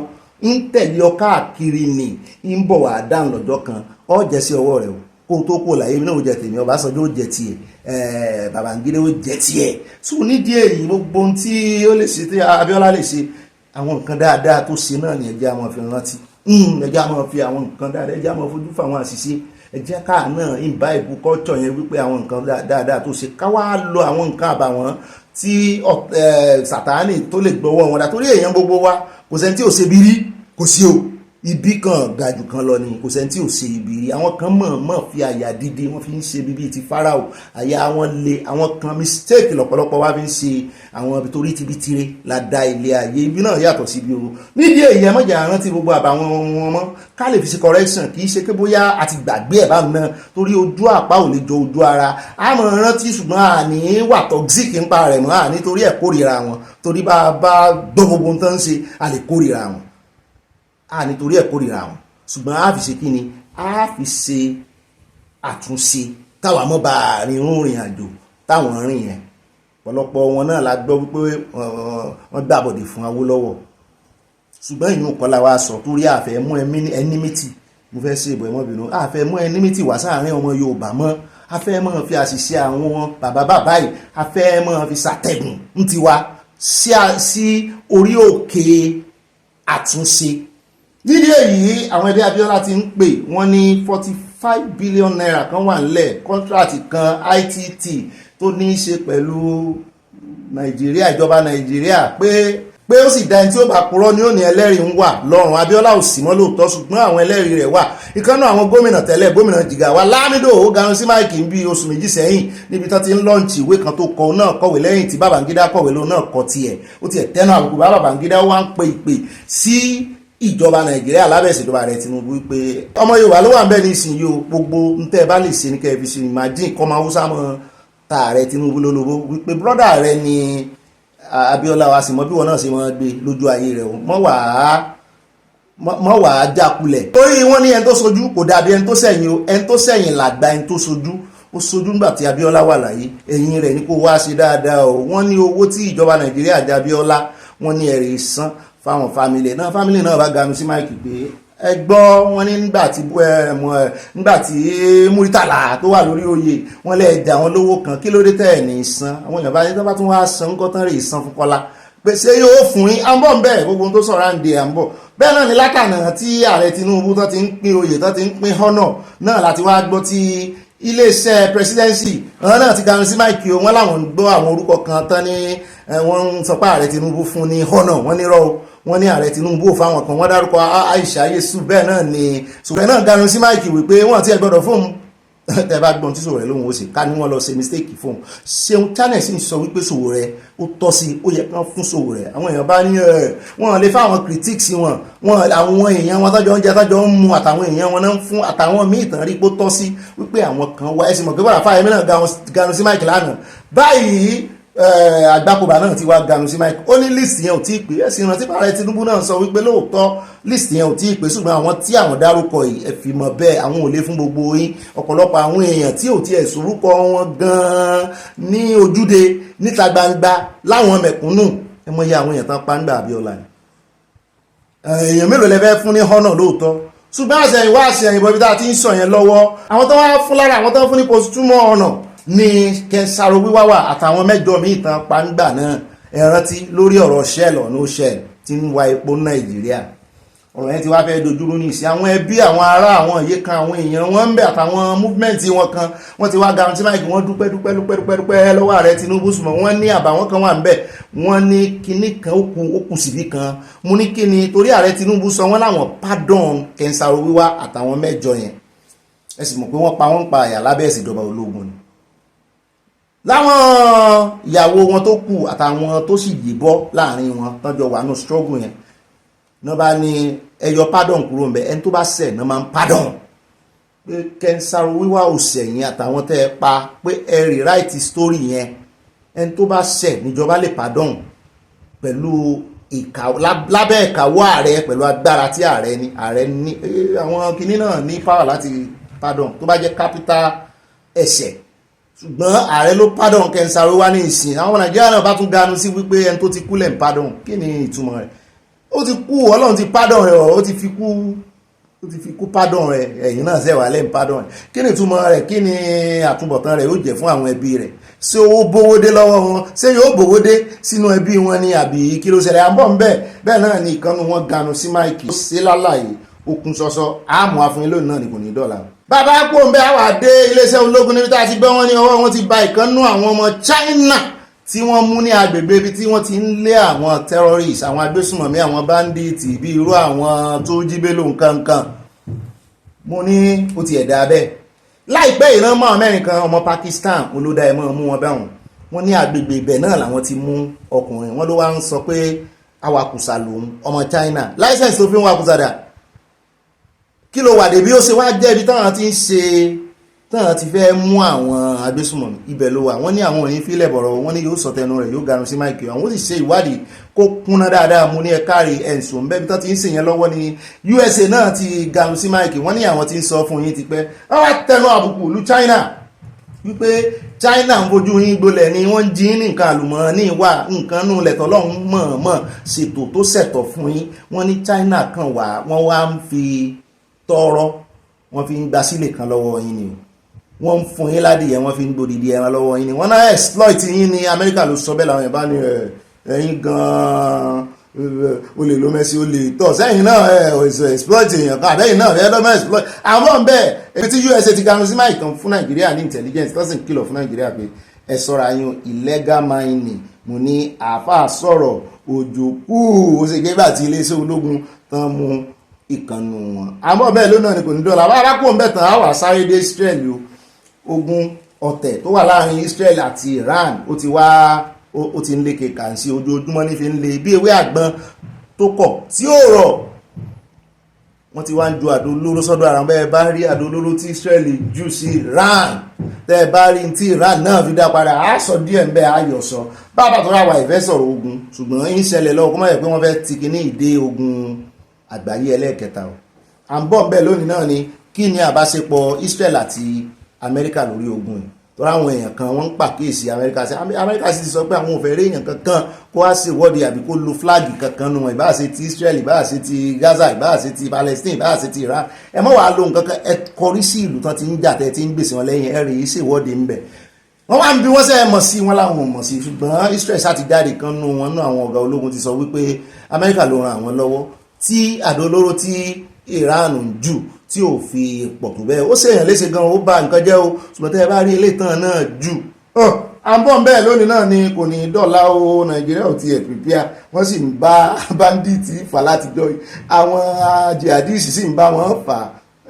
ń tẹ̀lé ọ káàkiri ni ń bọ̀ wá dáhùn lọ́jọ́ kan ọ jẹ́ sí ọwọ́ rẹ̀ o kó tó kó láyé mi náà ó jẹ tèmi Ọbásanjọ́ ó jẹ tiẹ̀ Babangida ó jẹ tiẹ̀ tún nídìí èyí gbogbo ohun tí ó lè ṣe tí Abiola lè ṣe àwọn nǹkan dáadáa tó ṣe náà ni ẹjẹ́ àwọn fi rántí ẹjẹ́ àwọn fi àwọn nǹkan dáadáa ẹjẹ́ àwọn fojú fún àwọn àṣìṣe ẹjẹ́ káà náà ìbá ìbú kọ́tọ̀ yẹn wípé àwọn nǹkan dáadáa tó ṣe káwá lo àwọn nǹkan àbàwọ́n tí Sàtánì tó lè gbọ́wọ́ wọn dá torí èèyàn gbogbo wa kò sẹ́ni tí ò ṣe bí rí kò sí o ibi kan gajù kan lọ ni kò sẹ́ni tí ò ṣe ibi rí àwọn kan mọ̀ fi àyà dídí wọ́n fi ń ṣe bíbí ti Fáráò àyà wọn le àwọn kan mistake lọ́pọ̀lọpọ̀ wá fi ń ṣe àwọn ibi torí ti bí tiré la da ilé ayé ibi náà yàtọ̀ sí ibi o nídìí èyí ẹ mọ̀jà rántí gbogbo àbàwọn wọn mọ́ ká lè fi ṣe correction kì í ṣe pé bóyá a ti gbàgbé ẹ̀ bá mi náà torí ojú àpá ò lè jọ ojú ara a mọ̀ rántí ṣùgbọ́n àní wà toxic ń pa rẹ̀ mọ́ àní torí ẹ̀ kórìíra wọn torí bá gbọ́ gbogbo nǹkan ń ṣe a lè kórìíra wọn nítorí ẹ̀ kórìíra wọn ṣùgbọ́n a fi ṣe kí ni a fi ṣe àtúnṣe táwa mọ́ bá rìnrìn àjò táwọn rìn yẹn ọ̀pọ̀lọpọ̀ wọn náà la gbọ́ wípé wọ́n gbàbọ̀dè fún Awólọ́wọ̀ ṣùgbọ́n ìyún kọ́lá wa sọ torí àfẹ́ mú ẹnímítì mo fẹ́ ṣe ìbọ̀ ẹmọ́bìnú àfẹ́ mú ẹnímítì wá sáàrin ọmọ Yorùbá mọ́ afẹ́ mọ́ fi àṣìṣe àwọn bàbá yìí afẹ́ mọ́ fi ṣàtẹ̀gùn ń tiwa sí orí òkè àtúnṣe nídìí èyí àwọn ẹbí Abiola ti ń pè wọ́n ní 45 naira kan wà nílẹ̀ kọ́ńtrátì kan ITT tó ní í ṣe pẹ̀lú Nàìjíríà ìjọba Nàìjíríà pé ó sì dá ẹni tí ó bá purọ́ ní òní ẹlẹ́rìí ń wà lọ́rùn Abiola ò sì mọ́ lóòótọ́ ṣùgbọ́n àwọn ẹlẹ́rìí rẹ̀ wà ìkànnì àwọn gómìnà tẹ́lẹ̀ gómìnà Jigawa Lamido ó garun sí máìkì ń bí oṣù méjì sẹ́yìn níbi tán ti ń lọ́ǹchì ìwé kan tó kọ náà kọ̀wé lẹ́yìn tí Babangida kọ̀wé lóun náà kọ tiẹ̀ ó tiẹ̀ tẹ́nu àbùkù bá Babangida wá ń pe ìpè sí ìjọba Nàìjíríà lábẹ́ ìṣèjọba rẹ̀ Tinubu wípé ọmọ Yorùbá ló wà ń bẹ ní ìsìn yìí o gbogbo ntẹ́ bá lè ṣe ní kẹfì sí imagine kọ́ máa Hausa mọ́ ta ààrẹ Tinubu lólobó wípé brọ́dà rẹ ni Abiola wa sì mọ bí wọn náà ṣe máa gbé lójú ayé rẹ o mọ́ wàá jákulẹ̀ torí wọ́n ní ẹni tó sojú kò dàbí ẹni tó sẹ̀yìn o ẹni tó sẹ̀yìn làgbà ẹni tó sojú ó sojú nígbà tí Abiola wà láyé ẹ̀yìn rẹ̀ ní kó wá ṣe dáadáa o wọ́n ní owó tí ìjọba Nàìjíríà jẹ Abiola wọ́n ní ẹ̀rẹ̀ san fáwọn fámílì náà bá ganu sí máìkì pé ẹ gbọ́ wọn ní nígbà tí Muritala tó wà lórí oyè wọn lè jà wọn lówó kan kí ló dé tẹ̀ ní san àwọn èèyàn bá ní tó bá tún wá san nǹkan tán rè san fún Kọ́lá pèsè yóò fún yín à ń bọ̀ ń bẹ̀ gbogbo tó sọ̀rọ̀ à ń de à ń bọ̀ bẹ́ẹ̀ náà ni látànà tí ààrẹ Tinubu tó ti ń pín oyè tó ti ń pín honor náà láti wá gbọ́ tí iléeṣẹ́ presidency àwọn náà ti ganu sí máìkì wọn láwọn gbọ́ àwọn orúkọ kan tán ní wọ́n ń sọ pé ààrẹ Tinubu fún ní honor wọ́n ní rọ́ wọ́n ní ààrẹ Tinubu fáwọn kan wọ́n dárúkọ Aisha Yesu bẹ́ẹ̀ náà ni Sowore náà ganu sí máìkì wípé wọ́n ti ẹ̀ gbọ́dọ̀ fóun tẹ́ bá gbọ́n tí Sowore lóhun ó sì ká ní wọ́n lọ ṣe mistake fóun ṣeun channel sì ń sọ wípé Sowore ó tọ́ sí ó yẹ kán fún Sowore àwọn èèyàn bá ní wọ́n lè fáwọn critics wọn àwọn èèyàn wọn tọ́jọ́ ń jẹ tọ́jọ́ ń mu àtàwọn èèyàn wọn náà ń fún àtàwọn míì tán rí pé ó tọ́ sí wípé àwọn kan wá ẹ̀sìn mọ̀ pé bọ́dà Fáyẹmí náà ganu sí máìkì lánàá báyìí Agbakoba náà ti wá ganu sí Mike ó ní list yẹn ò tí ì pé ẹ̀sìn ìrántí ààrẹ Tinubu náà sọ wípé lóòótọ́ list yẹn ò tí ì pé ṣùgbọ́n àwọn tí àwọn dárúkọ yìí ẹ fi mọ̀ bẹ́ẹ̀ àwọn ò lè fún gbogbo yín ọ̀pọ̀lọpọ̀ àwọn èèyàn tí ò tiẹ̀ sorúkọ wọn gan-an ní ojúde níta gbangba láwọn mẹ̀kúnnù ẹ mọ̀ iye àwọn èèyàn tán pa nígbà Abiola ni èèyàn mélòó lẹ fẹ́ fún ní họ́nà lóòótọ́ ṣùgbọ́n àṣẹyìn wá àṣẹyìn bọ́ ibi tá a ti ń sọ yẹn lọ́wọ́ àwọn tó wá fún lára àwọn tó fún ní posthumous honor ní kẹsàrò wíwáwà àtàwọn mẹ́jọ míì tán pàǹgbà náà ẹ rántí lórí ọ̀rọ̀ Shell or no Shell tí ń wa epo Nàìjíríà ọ̀rọ̀ yẹn ti wá fẹ́ dojúrú ní ìsìn àwọn ẹbí àwọn ará àwọn ìyé kan àwọn èèyàn wọn ń bẹ àtàwọn movement wọn kan wọ́n ti wá garanti máìkì wọ́n dúpẹ́ lọ́wọ́ ààrẹ Tinubu sùnmọ́ wọ́n ní àbàwọ́n kan wà ń bẹ wọ́n ní kinní kan ó kù síbí kan mo ní kíni torí ààrẹ Tinubu sọ wọ́n láwọn pardon kẹsàrò wíwá àtàwọn mẹ́jọ yẹn ẹ sì mọ̀ pé wọ́n pa àyà lábẹ́ ìṣèjọba ológun ni láwọn ìyàwó wọn tó kù àtàwọn tó sì yìnbọ́ láàrin wọn tọ́jọ́ wà ní struggle yẹn náà bá ní ẹyọ pardon kúrò ń bẹ ẹni tó bá ṣẹ̀ náà máa ń pardon pé kẹsàrò wíwá òsèyìn àtàwọn tẹ́ ẹ pa pé ẹ rewrite story yẹn ẹni tó bá ṣẹ̀ níjọba lè pardon pẹ̀lú lábẹ́ ìkàwọ́ ààrẹ pẹ̀lú agbára tí ààrẹ ní àwọn kinní náà ní power láti pardon tó bá jẹ́ capital ẹ̀ṣẹ̀ ṣùgbọ́n ààrẹ ló pardon kẹsàrò wá ní ìsìn àwọn Nàìjíríà náà bá tún ganu sí wípé ẹni tó ti kú lẹ̀ ń pardon kí ni ìtumọ̀ rẹ̀ ó ti kú Ọlọ́run ti pardon rẹ̀ ó ti fi kú pardon rẹ̀ ẹ̀yìn náà sẹ́wà lẹ́ ń pardon rẹ̀ kí ni ìtumọ̀ rẹ̀ kí ni àtúbọ̀tán rẹ̀ ó jẹ́ fún àwọn ẹbí rẹ̀ ṣé owó bówó dé lọ́wọ́ wọn ṣé yóò bówó dé sínú ẹbí wọn ni àbí kí ló ṣẹlẹ̀ à ń bọ̀ ń bẹ́ẹ̀ náà ni ìkànnì wọn ganu sí máìkì ṣé lálàyé okun ṣọṣọ àmọ́ àfúnilé lónìí náà ni kò ní dọ́là bàbá kó ń bẹ àwà dé iléeṣẹ́ ológun níbi tá a ti gbọ́ wọn ní ọwọ́ wọn ti ba ìkànnú àwọn ọmọ China tí wọ́n mú ní agbègbè ibi tí wọ́n ti ń lé àwọn terrorists àwọn agbésùnmọ̀mí àwọn bandits bí irú àwọn tó jí Bello nǹkankan mo ní ó ti ẹ̀dá bẹ́ẹ̀ láìpẹ́ ìran mọ́ mẹ́rin kan ọmọ Pakistan olódà ẹ̀mọ́ mú wọn báwọn wọ́n ní agbègbè ibẹ̀ náà làwọn ti mú ọkùnrin wọn ló wá ń sọ pé awakùsà lòun ọmọ China láìsẹ̀nsì tó fi ń wakùsà dà kí ló wà débi ó ṣe wá jẹ́ ibi táwọn ti ń ṣe táwọn ti fẹ́ mú àwọn agbésùnmọ̀mí ibẹ̀ ló wà wọ́n ní àwọn òyìn fílẹ̀ bọ̀rọ̀ wọ́n ní yóò sọ tẹnu rẹ̀ yóò ganu sí máìkì àwọn ó sì ṣe ìwádìí kó kúnná dáadáa mú ní ẹ̀kárí ẹ̀sùn ń bẹ́ẹ̀ bí tán ti ń ṣèyẹn lọ́wọ́ ní USA náà ti ganu sí máìkì wọ́n ní àwọn ti ń sọ fún yín ti pẹ́ wọ́n wá tẹnu àbùkù ìlú China wípé China ń fojú yín gbolẹ̀ ni wọ́n ń jí ní nǹkan àlùmọ́ọ́nì wà nǹkan nù lẹ̀tọ́ lọ́hún mọ̀ọ́mọ̀ ṣètò tó ṣẹ̀tọ̀ fún yín wọ́n ní China kan wà wọ́n wá ń fi tọrọ wọ́n fi ń gba sílẹ̀ kan lọ́wọ́ yín ni wọ́n ń fún yín ládìyẹ wọ́n fi ń gbòdìdì ẹran lọ́wọ́ yín ni wọ́n náà exploit yín ní Amẹ́ríkà ló sọ bẹ́ẹ̀ làwọn yẹn bá ní ẹ̀yin gan-an olè ló mẹ́sí olè tọ̀ sẹ́yìn náà exploit èèyàn kan àbẹ́yìn náà ẹ̀ẹ́dọ́ mẹ́ exploit àwọn bẹ́ẹ̀ èyí tí USA ti ganu sí máì kan fún Nàìjíríà ní intelligence tó sì ń kìlọ̀ fún Nàìjíríà pé ẹ ṣọ́ra yín illegal mining mo ní àáfàá sọ̀rọ̀ òjò kú ó sì gé bá ti iléeṣẹ́ ológun tán mú ìkànnù wọn àmọ́ bẹ́ẹ̀ lónà ni kò ní dọ́là bá arákùn ń bẹ̀tàn àwà sáré dé Israel ogun ọ̀tẹ̀ tó wà láàrin Israel àti Iran ó ti ń lékè kàǹsí ojoojúmọ́ ní fi ń le bí ewé àgbọn tó kọ̀ tí ó rọ̀ wọ́n ti wá ń ju àdó olóró sọ́dọ̀ ara bẹ́ẹ̀ bá rí àdó olóró tí Israel jù sí Iran tẹ́ bá rí tí Iran náà fi dá padà á sọ díẹ̀ ń bẹ́ ayọ̀ sọ bàbá tó ráwà ìfẹ́ sọ̀rọ̀ ogun ṣùgbọ́n ń ṣẹlẹ̀ lọ́wọ́ kó má yẹ pé wọ́n fẹ́ ti kíní ìdé ogun àgbáyé ẹlẹ́ẹ̀kẹta o à ń bọ̀ bẹ́ẹ̀ lónìí náà ni kí ni àbáṣepọ̀ Israel àti Amẹ́ríkà lórí ogun yìí tọ́ra àwọn èèyàn kan wọ́n ń pàkíyèsí Amẹ́ríkà sì ti sọ pé àwọn ò fẹ́ rí èèyàn kankan kó wá sí ìwọ́de àbí kó lo fúláàgì kankan nù wọn ìbáà ṣe ti Israel ìbáà ṣe ti Gaza ìbáà ṣe ti Palestine ìbáà ṣe ti Iran ẹ mọ́ wàá lo nǹkan kan ẹ kọrí sí ìlú tán ti ń jà tẹ́ ti ń gbèsè wọn lẹ́yìn ẹ rí sí ìwọ́de ń bẹ̀ wọ́n wá ń bí wọ́n sẹ́ mọ̀ sí wọn láwọn mọ̀ sí ṣùgbọ́n Israel sá ti jáde kan nù wọn nù àwọn ọ̀gá ológun ti sọ wípé Amẹ́ríkà ló ran àwọn lọ́wọ́ tí àdó olóró tí Iran ń jù tí ò fi pọ̀ tó bẹ́ẹ̀ ó ṣèyàn léṣe gan ó bà nǹkan jẹ́ o ṣùgbọ́n tẹ́ ẹ bá rí ilé ìtàn náà jù àbọ̀ bẹ́ẹ̀ lónìí náà ni kò ní dọ́là o Nàìjíríà ò ti ẹ̀ pìpìà wọ́n sì ń bá bandits fà láti jọ àwọn jihadists sì ń bá wọn fà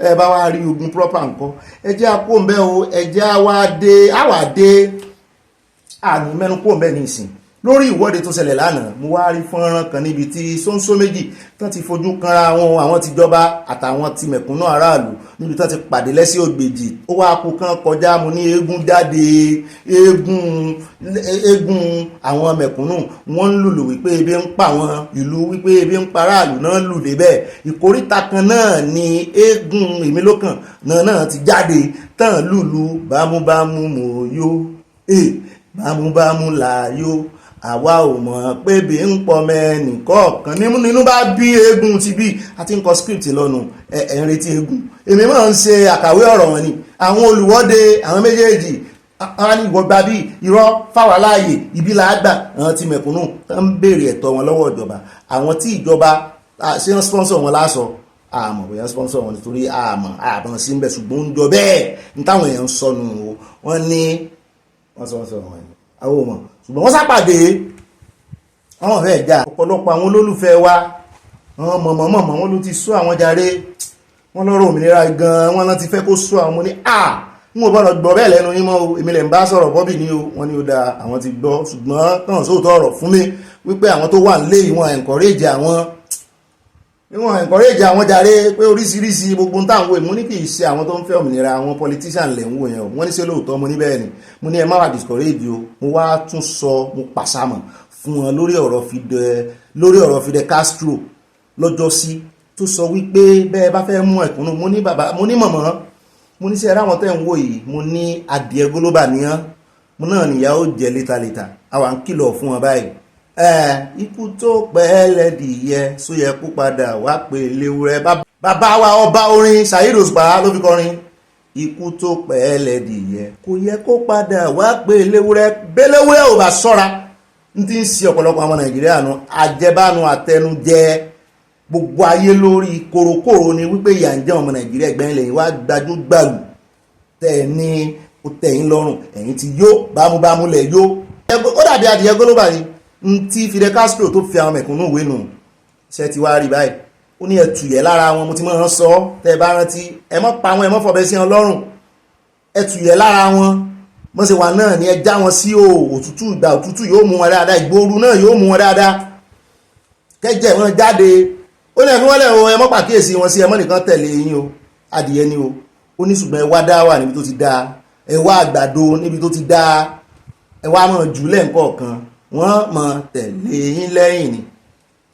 ẹ bá wá rí ogun proper nǹkan ẹ jẹ́ àpò ńbẹ́ o ẹ jẹ́ àwa dé àní mẹ́nu kó ńbẹ́ ní ìsìn lórí ìwọ́de tó ṣẹlẹ̀ lánàá mo wá rí fọ́nrán kan níbi tí sóńsó méjì tán ti fojú kanra àwọn tìjọba àtàwọn ti mẹ̀kúnnù aráàlú níbi tán ti pàdé lẹ́sí ògbèjì ó wá kú kán kọjá mo ní eégún jáde eégún àwọn mẹ̀kúnnù wọ́n ń lùlù wípé ebi ń pa àwọn ìlú wípé ebi ń pa aráàlú náà lù débẹ̀ ìkóríta kan náà ni eégún èmi lókàn náà ti jáde tán lùlù bámúbámú mòóyó bámúbámú làáyó àwa ò mọ̀ pé bí ń pọ̀ mẹ́ẹ̀nì kọ̀ọ̀kan nínú bá bí eégún ti bí àti ń kọ script lọ́nu ẹ̀ ń retí eégún èmi máa ń ṣe àkàwé ọ̀rọ̀ wọn ni àwọn olùwọ́de àwọn méjèèjì àwọn ní ìwọ̀gbà bíi irọ́ fáwọn láàyè ibi làágbà àwọn tí mẹ̀kúnnù ń béèrè ẹ̀tọ́ wọn lọ́wọ́ ìjọba àwọn tí ìjọba ṣe ń sponsor wọn lásọ àmọ́ bóyá sponsor wọn nítorí àbọ̀n sí ń bẹ̀ ṣùgbọ́n ń jọ bẹ́ẹ̀ ní táwọn èèyàn ń sọnù wọn ní wọ́n sponsor wọn ni àwọn ọmọ ṣùgbọ́n wọ́n sápàdé àwọn ọ̀fẹ́ ẹ̀já ọ̀pọ̀lọpọ̀ àwọn olólùfẹ́ wa àwọn mọ̀mọ̀mọ̀ wọn ló ti sú àwọn Jare wọn lọ́rọ̀ òmìnira gan wọn láti fẹ́ kó sú àwọn mo ní n ò bọ́dọ̀ gbọ́ bẹ́ẹ̀ lẹ́nu yín mọ́ o èmi lè ń bá sọ̀rọ̀ bọ́bì ní o wọ́n ní ó da àwọn ti gbọ́ ṣùgbọ́n náà sóòótọ́ ọ̀rọ̀ fún mi wípé àwọn tó wà nílé ìwọ̀n encourage àwọn Jare pé oríṣiríṣi gbogbo táwọn wo mo ní kì í ṣe àwọn tó ń fẹ́ òmìnira àwọn politician lẹ̀ ń wò yẹn o wọ́n ní ṣe lóòótọ́ mo ní bẹ́ẹ̀ ni mo ní ẹ má wà discourage o mo wá tún sọ mo pàṣàmọ̀ fún wọn lórí ọ̀rọ̀ Fidel Castro lọ́jọ́sí tó sọ wípé bẹ́ẹ̀ bá fẹ́ mú ẹ̀kúnnú mo ní bàbá mo ní mọ̀mọ́ mo ní sí ẹ̀rọ àwọn tẹ́ ń wò yìí mo ní adìẹ gólóbà níyàn mo náà nìyà ó jẹ létaléta àwa ń kìlọ̀ fún wọn báyìí ikú tó pẹ́ lẹ́dìyẹ só yẹ kó padà wá pé léwúrẹ́ bàbá wa ọba orin Saheed Òṣùpá ló fi kọrin ikú tó pẹ́ lẹ́dìyẹ kò yẹ kó padà wá pé léwúrẹ́ bẹ́lẹ́wúrẹ́ ò bá sọ́ra ń ti ń ṣe ọ̀pọ̀lọpọ̀ àwọn Nàìjíríà nu àjẹbánu àtẹnujẹ gbogbo ayé lórí korokoro ni wípé ìyà ń jẹ ọmọ Nàìjíríà ẹgbẹ́rin lẹ́yìn wá gbajúgbàlù tẹ̀ ní ó tẹ̀yìn lọ́rùn ẹ̀yìn ti yó bámúbámú lẹ̀ yó ó dàbí adìyẹ gólóbà ni ń tí Fidel Castro tó fi àwọn mẹ̀kúnnù wé nù ṣe ti wá rí báyìí ó ní ẹtùyẹ lára wọn mo ti máa ń sọ tẹ́ bá rántí ẹ mọ́ pa wọn ẹ mọ́ fọ̀bẹ sí wọn lọ́rùn ẹtùyẹ lára wọn mọ́ ṣe wà náà ni ẹ já wọn sí òtútù ìgbà òtútù yóò mú wọn dáadáa ìgbóoru náà yóò mú wọn dáadáa kẹjẹ wọn jáde ó ní ẹ̀fí wọ́n lẹ̀ ẹ mọ́ pàkíyèsí wọn sí ẹ mọ́ nìkan tẹ̀lé yín o adìyẹ ni o ó ní ṣùgbọ́n ẹ wá dá wà níbi tó ti dá ẹ wá àgbàdo níbi tó ti dá ẹ wá mọ̀ jùlẹ̀ nǹkan wọ́n mọ̀ tẹ̀lé yín lẹ́yìn ni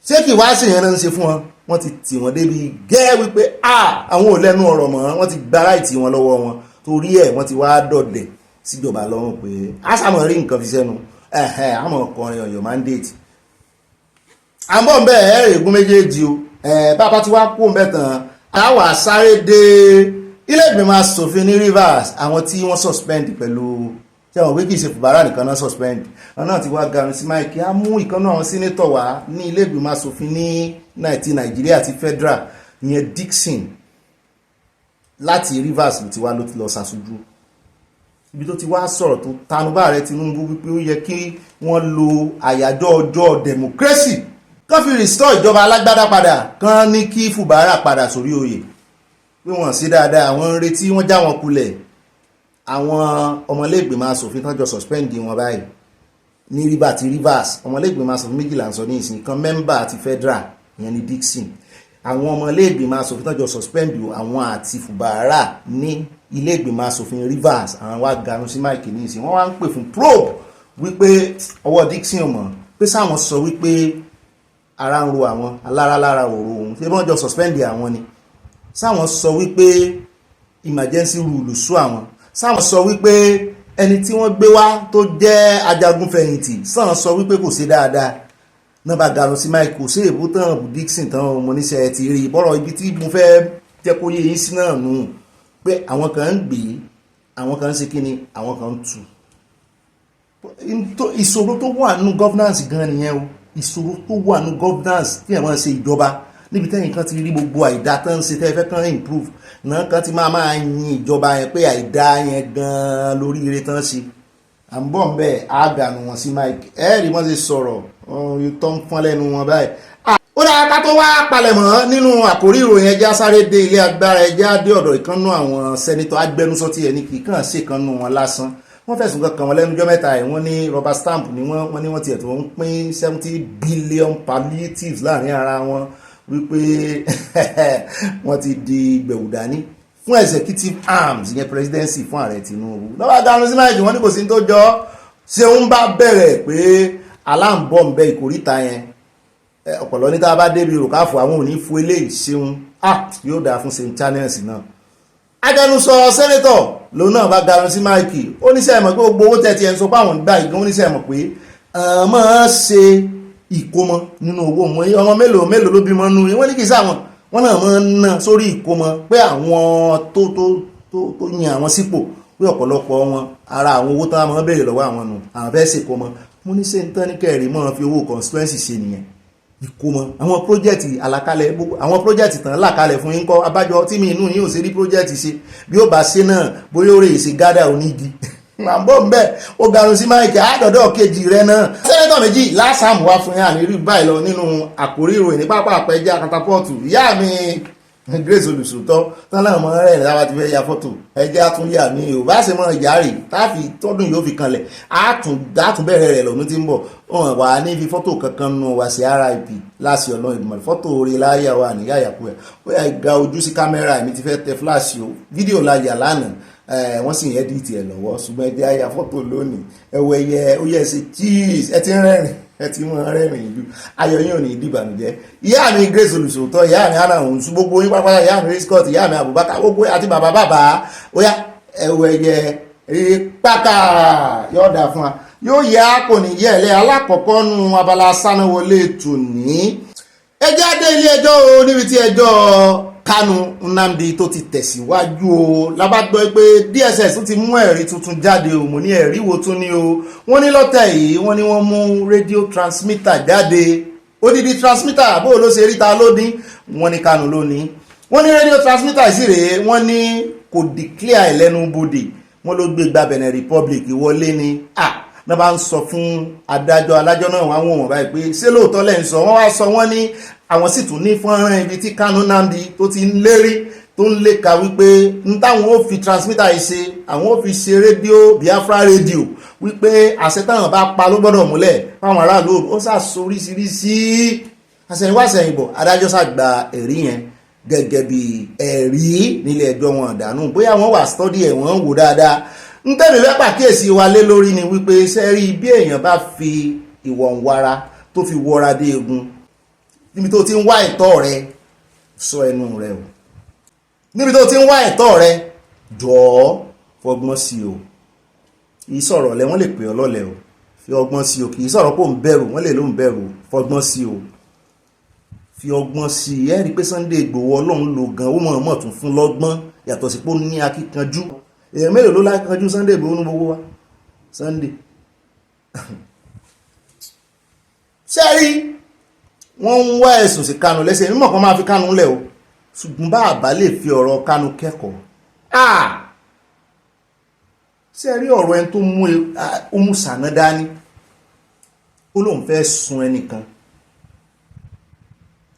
ṣé kì wá sí ìyẹn náà ń ṣe fún wọn wọ́n ti tì wọ́n débi gẹ́ wípé àwọn ò lẹ́nu ọ̀rọ̀ mọ́ wọ́n ti gba ráìtì wọn lọ́wọ́ wọn torí ẹ̀ wọ́n ti wá dọ̀dẹ̀ síjọba lọ́rùn pé àṣàmọ̀ rí nǹkan fi sẹ́nu àmọ̀ ọkùnrin ọ̀yọ́ mandate àmọ́ bẹ́ẹ̀ ẹ̀rẹ̀ ègún méjèèjì o bàbá tí wàá kó mbẹ́ tán àwa sáré dé ilé ìgbìmọ̀ asòfin ní Rivers àwọn tí wọ́n suspend pẹ̀lú tí àwọn òwe kì í ṣe Fubara nìkan náà suspend wọn náà ti wá garun sí Mike á mú ìkànnà àwọn sínétọ̀ wá ní ilé ìgbìmọ̀ asòfin ní Nàìjíríà àti federal ìyẹn Dixon láti Rivers ló ti wá ló ti lọ ṣàṣojú ibi tó ti wá sọ̀rọ̀ tó tanubá rẹ̀ Tinubu wípé ó yẹ kí wọ́n lo àyájọ́ ọjọ́ democracy kán fi restore ìjọba alágbádá padà kán ní kí Fubara padà sórí oyè pé wọ́n sí dáadáa àwọn ń retí wọ́n já wọn kulẹ̀ àwọn ọmọlẹ́gbẹ̀mọ asòfin tán jọ suspend wọn báyìí ní Rivers ọmọlẹ́gbẹ̀mọ asòfin méjìlá ń sọ ní ìsìn kan mẹ́mbà àti federal ìyẹn ní Dixon àwọn ọmọlẹ́gbẹ̀mọ asòfin tán jọ suspend àwọn àti Fubara ní ilé ìgbìmọ̀ asòfin Rivers àwọn wá ganu sí Mike ní ìsìn wọ́n wá ń pè fún probe wípé ọwọ́ Dixon mọ̀ pé sáwọn sọ wípé ara ń ro àwọn alára lára òru òun ṣé wọ́n jọ suspend àwọn ni sáwọn sọ wípé emergency rule sú àwọn sáwọn sọ wípé ẹni tí wọ́n gbé wá tó jẹ́ ajagun fẹ̀yìntì sáwọn sọ wípé kò ṣe dáadáa náà bá ganu sí Mike kò sí èbú tán Dixon tán ọmọ oníṣẹ́ ti rí bọ́rọ̀ ibi tí mo fẹ́ jẹ́ kó yé yín sí náà nù pé àwọn kan ń gbé àwọn kan ń ṣe kíni àwọn kan ń tù ìṣòro tó wà nínú governance gan nìyẹn o ìṣòro tó wà nínú governance tí ẹ̀ máa ṣe ìjọba níbi tẹ́yìn kan ti rí gbogbo àìdá tán ṣe tẹ́ fẹ́ kán improve náà kan ti máa yin ìjọba yẹn pé àìdá yẹn gan lórí ire tán ṣe à ń bọ̀ ń bẹ́ẹ̀ àgànù wọn sí Mike ẹ̀ẹ́rì wọ́n ti sọ̀rọ̀ tó ń fọ́n lẹ́nu wọn báyìí. ó dáa ká tó wá palẹ̀mọ́ nínú àkórí ìròyìn ẹja sáré dé ilé agbára ẹja dé ọ̀dọ̀ ìkànnú àwọn sẹ́nitọ̀ agbẹnusọ tí ẹni kì í kàn ṣe ìkànnú wọn lásán wọ́n fẹ̀sùn kankan wọn lẹ́nu ọjọ́ mẹ́ta ẹ̀ wọ́n ní rubber stamp ni wọ́n ní wọ́n tiẹ̀ tó ń pín 70 billion palliatives láàrin ara wọn wípé wọ́n ti di gbẹ̀wù dání fún executive arms ìyẹn presidency fún ààrẹ Tinubu lọ́wọ́ ganu sí máìkì wọ́n ní kò sí tó jọ ṣé ń bá bẹ̀rẹ̀ pé aláǹbọ̀ ń bẹ ìkórìtà yẹn ọ̀pọ̀lọ́ ní tá a bá débi òrùkáfọ̀ àwọn ò ní fún eléyìí ṣeun yóò dáa fún st channels náà. agbẹnusọ sẹ́nẹ́tọ̀ lòun náà bá ganu sí máìkì ó ní sẹ́yìn mọ̀ pé gbogbo owó tẹ̀tí ẹ̀ ń sọ pé àwọn gbà ìgbọ́n ó ní sẹ́yìn mọ̀ pé máa ṣe ìkómọ nínú owó wọn ọmọ mélòó ló bímọ nù wọ́n ní kì í sáwọn wọ́n náà máa ń ná sórí ìkómọ pé àwọn tó yan àwọn sípò pé ọ̀pọ̀lọpọ̀ wọn ara àwọn owó tó máa ń béèrè lọ́wọ́ àwọn nù àwọn fẹ́ ṣèkómọ mo ní ṣe ń tán ní kẹrì mọ́ fi owó constituency ṣe nìyẹn ìkómọ àwọn pírójẹ́tì àlàkalẹ̀ gbogbo àwọn pírójẹ́tì tán làkalẹ̀ fún yín kọ́ abájọ tí mi inú yín ò ṣe rí pírójẹ́tì ṣe bí ó bá ṣe náà bóyá ó rè é ṣe gádà onígi àbọ̀ ń bẹ̀ ó garun sí máìkì àádọ́dọ̀ kejì rẹ náà sẹ́nẹ́tọ̀ méjì lásàmù wá fún yín àníírí báyìí lọ nínú àkórí ìròyìn ní pápá àpẹjẹ katapọ́ọ̀tù ìyá mi Grace olùsòótọ́ tán náà mọ rẹ̀ láwa ti fẹ́ ya fọ́tò ẹjẹ́ àtúnyà ní o bá ṣe mọ ìyárì táàfì tọ́dún yóò fi kanlẹ̀ àtúnbẹ̀rẹ̀ rẹ̀ lọ́dún tí ń bọ̀ wọn wà ní fi fọ́tò kankan nù wá sí RIP láti ọlọ́run ìgbìmọ̀ fọ́tò orí láyà wà ní yàyàkú ẹ̀ ó yà ga ojú sí kámẹ́rà mi ti fẹ́ tẹ fíláàsì o fídíò láyà lánàá wọ́n sì ń ẹ́díìtì ẹ̀ lọ́wọ́ ṣùgbọ́n ẹjẹ́ àyà fọ́tò lónìí ẹ̀wọ̀ ẹ̀yẹ ó yẹ ṣe cheese ẹ ti ń rẹ́rìn ẹ ti mọ rẹ́rìn ìlú ayọ̀ yín ò ní ìdìbànújẹ́ ìyá mi Grace olùsòótọ́ ìyá mi hannah òun sún gbogbo yín pápá ìyá mi Scott ìyá mi Abubakar gbogbo àti bàbá ó yá ẹ̀wọ̀ ẹ̀yẹ pátá yóò dà fún wa yóò yá kò ní yẹ ẹ̀lẹ́ alákọ̀ọ́kọ́ nu abala sánáwọlé tòní ẹjẹ́ adé ilé ẹjọ́ o níbi tí ẹjọ́ Kanu Nnamdi tó ti tẹ̀síwájú o lábàgbọ́ pé DSS ti mú ẹ̀rí tuntun jáde o mo ní ẹ̀rí wo tún ní o wọ́n ní lọ́tẹ̀ yìí wọ́n ní wọ́n mú rédíò transmitter jáde odidi transmitter bó ló ṣe ríta lódín wọ́n ní Kanu lónìí wọ́n ní rédíò transmitter sí rèé wọ́n ní kò declare ẹlẹ́nu bodè wọ́n ló gbé gba Benin Republic wọlé ni náà bá ń sọ fún adájọ́ náà wọ́n wọ́n báyìí pé ṣé lóòótọ́ lẹ́ ń sọ wọ́n wá sọ wọ́n ní àwọn sì tún ní fọ́nrán ibi tí Kanu Nnamdi tó ti ń lérí tó ń léka wípé ń táwọn ó fi transmitter yìí ṣe àwọn ó fi ṣe rédíò Biafra rédíò wípé àṣẹ táwọn bá pa ló gbọ́dọ̀ múlẹ̀ fáwọn aráàlú ó ṣàṣọ oríṣiríṣi àṣẹyìnwáṣẹyìnbọ̀ adájọ́ ṣàgbà ẹ̀rí yẹn gẹ́gẹ́ bí ẹ̀rí nílé ẹjọ́ wọn dànù bóyá wọ́n wà stọ́dí ẹ̀ wọ́n wò dáadáa ń tẹ́lẹ̀ fẹ́ pàkíyèsí wa lé lórí ni wípé sẹ́rí bí èèyàn bá fi ìwọ̀nwara tó fi wọra dé egun níbi tó ti ń wá ẹ̀tọ́ rẹ sọ ẹnu rẹ o níbi tó ti ń wá ẹ̀tọ́ rẹ jọ̀ọ́ fọgbọ́n sí o kì í sọ̀rọ̀ lẹ wọ́n lè pè ọ́ lọ́lẹ̀ o fi ọgbọ́n sí o kì í sọ̀rọ̀ pò ń bẹ̀rù wọ́n lè ló ń bẹ̀rù fọgbọ́n sí o fi ọgbọ́n sí i ẹ rí i pé Sunday Igboho Ọlọ́run lò gan ó mọ̀ tún fún lọ́gbọ́n yàtọ̀ sí pé ó ní akíkanjú èèyàn mélòó ló lákanjú Sunday Igboho ní gbogbo wa Sunday sẹ́rí wọ́n ń wá ẹ̀sùn sí Kanu lẹ́sẹ̀ mímọ̀ kan máa fi Kanu lẹ̀ o ṣùgbọ́n bá àbá lè fi ọ̀rọ̀ Kanu kẹ́kọ̀ọ́ sẹ́rí ọ̀rọ̀ ẹni tó mú sànà dání ó lóun fẹ́ sun ẹnìkan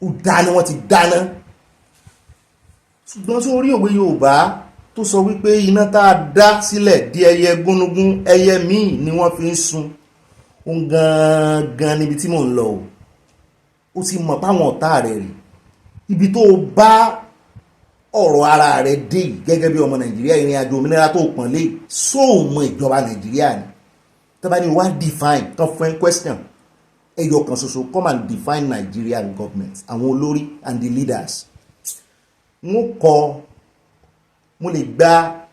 ó dáná wọ́n ti dáná ṣùgbọ́n sórí òwe Yorùbá tó sọ wípé iná tá a dá sílẹ̀ di ẹyẹ gúnugún ẹyẹ míì ni wọ́n fi ń sun òun gangan níbi tí mò ń lọ o ó ti mọ̀ páwọn ọ̀tá rẹ̀ rí ibi tó bá ọ̀rọ̀ ara rẹ̀ dé yìí gẹ́gẹ́ bí ọmọ Nàìjíríà ìrìn àjò òmìnira tó pọ̀n lé sóòmọ̀ ìjọba Nàìjíríà ni tó bá ní wá define tó fún question ẹyọ kan ṣoṣo come and define Nigerian government àwọn olórí and the leaders mo lè gba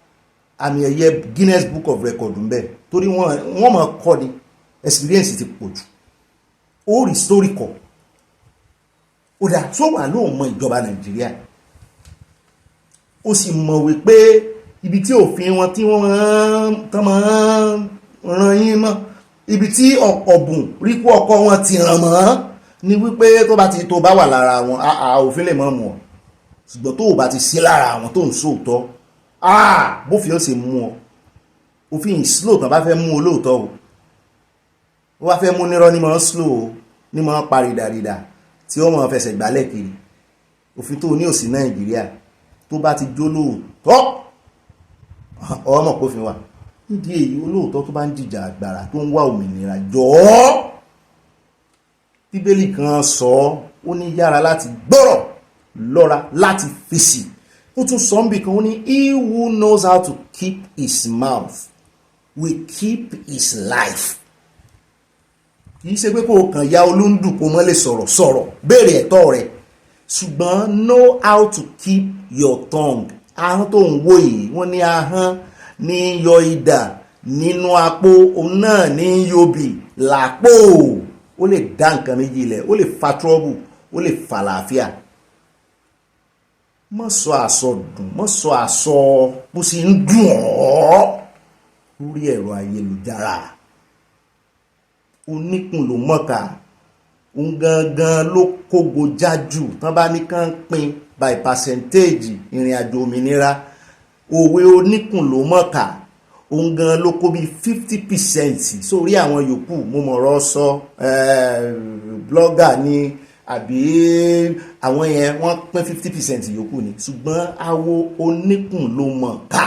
àmì ẹ̀yẹ Guinness Book of Record ń bẹ̀ torí wọ́n mọ̀ kọ́ ni experience ti pọ̀ jù ó historical ó dà tó wà lóun mọ ìjọba Nàìjíríà ó sì mọ̀ wípé ibi tí òfin wọn tí wọ́n tán máa ń ran yín mọ́ ibi tí ọ̀bùn ríkú ọkọ wọn ti ràn mọ́ ni wípé tó bá wà lára wọn òfin lè mọ́ mọ́ ọ ṣùgbọ́n tó bá ti sí lára àwọn tó ń sóòótọ́ bófin ó sì mú ọ òfin slow tán bá fẹ́ mú olóòótọ́ o ó bá fẹ́ mú nírọ́ ní mọ́ slow o ní mọ́ paridàridà tí ó mọ̀ fẹsẹ̀ gbálẹ̀ kiri òfin tó ní òsì Nàìjíríà tó bá ti jó lóòótọ́ ọmọ kófin wà nídìí èyí olóòótọ́ tó bá ń jìjà agbára tó ń wá òmìnira jọ̀ọ́ bíbélì kan sọ ó ní yára láti gbọ́rọ̀ lọ́ra láti fèsì ó tún sọ níbi kan ó ní he who knows how to keep his mouth will keep his life. kìí ṣe pé kó o kàn ya olúndùn kó mọ́ lè sọ̀rọ̀ béèrè ẹ̀tọ́ rẹ̀ ṣùgbọ́n know how to keep your tongue. ahọ́n tó ń wò yìí wọ́n ní ahọ́n ní yọ idà nínú apó òun náà ní yọbì làpò ó lè dá nǹkan méjì ilẹ̀ ó lè fa trouble ó lè fa àlàáfíà. mọ́ sọ àsọdùn mọ́ sọ àsọ bó ṣe ń dùn ọ́ lórí ẹ̀rọ ayélujára. oníkun ló mọ̀ọ́ká òun gangan ló kógo jájù tán bá ní kán pín by percentage ìrìn àjò òmìnira. òwe oníkun ló mọ̀ọ́ká òun gan ló kó bí 50% sórí àwọn yòókù mo mọ̀rọ̀ sọ blogger ni àbí àwọn yẹn wọ́n pín 50% yòókù ni ṣùgbọ́n awo oníkun ló mọ̀ọ́ká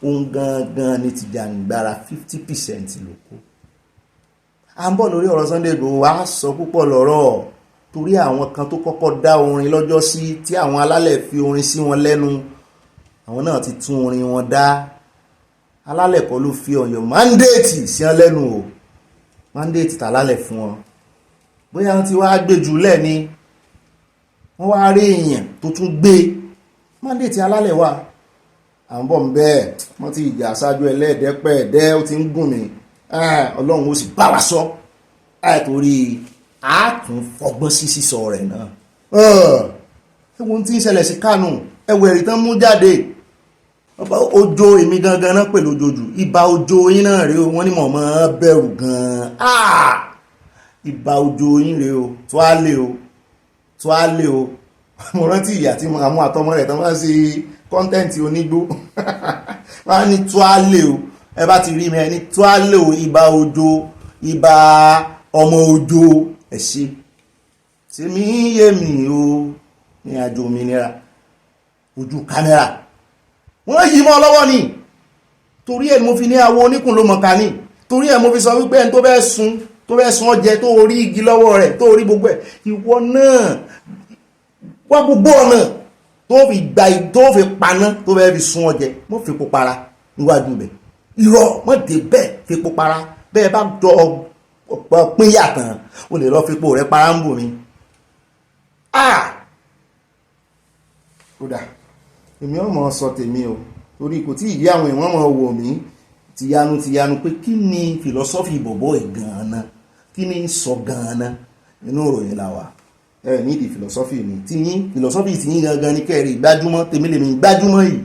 òun gangan ní ti jàǹgbára 50% ló kó. à ń bọ̀ lórí ọ̀rọ̀ Sunday Igboho wá sọ púpọ̀ lọ́rọ̀ torí àwọn kan tó kọ́kọ́ dá orin lọ́jọ́ sí tí àwọn alálẹ̀ fi orin sí wọn lẹ́nu àwọn náà ti tún orin wọn dá. alálẹ̀ kọ́ ló fi ọ̀yọ̀ mandate sí wọn lẹ́nu o mandate tàlálẹ̀ fún wọn bóyá wọ́n ti wá gbé jùlẹ̀ ni wọ́n wá rí èèyàn tó tún gbé mandate alálẹ̀ wà. à ń bọ̀ ń bẹ́ẹ̀ wọ́n ti ìjà aṣáájú ẹlẹ́ẹ̀dẹ́pẹ̀ẹ́dẹ́ ó ti ń gùn mí ọlọ́run ó sì bá wa sọ àìtorí àátún fọgbọ́n sí sísọ rẹ̀ náà. ẹ̀wọ̀n tí ń ṣẹlẹ̀ sí Kánò ẹ̀wọ̀ ẹ̀rí tán mú jáde ojo èmi gangan náà pẹ̀lú ojoojú ibà ojo yín náà rèé o wọ́n ní mọ̀mọ́ bẹ̀rù gan-an ibà ojo yín rèé o tó á lé o mo rántí ìyá tí àwọn àtọmọ rẹ̀ tán máa ń ṣe kọ́ńtẹ́ǹtì onígbó wọ́n á ní tó á lé o ẹ bá ti rí mi ẹni tó á lé o ibà ojo ibà ọmọ ojo ẹ̀ ṣe tèmi yé mi o ní àjò òmìnira ojú kámẹ́rà wọ́n yí mọ́ lọ́wọ́ ni torí ẹ̀ mo fi ní àwọ oníkùn ló mọ̀ká ní torí ẹ̀ mo fi sọ wípé ẹni tó bẹ́ẹ̀ sun ọjẹ́ tó rí igi lọ́wọ́ rẹ̀ tó rí gbogbo ẹ̀ ìwọ náà wá gbogbo ọ̀nà tó fi paná tó bẹ́ẹ̀ fi sun ọjẹ́ mo fi po para níwájú bẹ̀ irọ́ mọ́ dé bẹ́ẹ̀ fi po para bẹ́ẹ̀ bá jọ pín yàtàn o lè lọ fi po rẹ̀ para ń bò mí. kódà èmi ọmọ sọ tèmi o torí kò tí ìyá àwọn ìwọ̀n mọ̀ wò mí tìyanu pé kí ni philosophy bọ̀bọ̀ ẹ̀ gan-an kí ni sọ gan-an nínú ìròyìn la wà nídìí philosophy ni philosophy ti yín gangan ní kẹrì gbájúmọ́ tèmi lèmi gbájúmọ́ yìí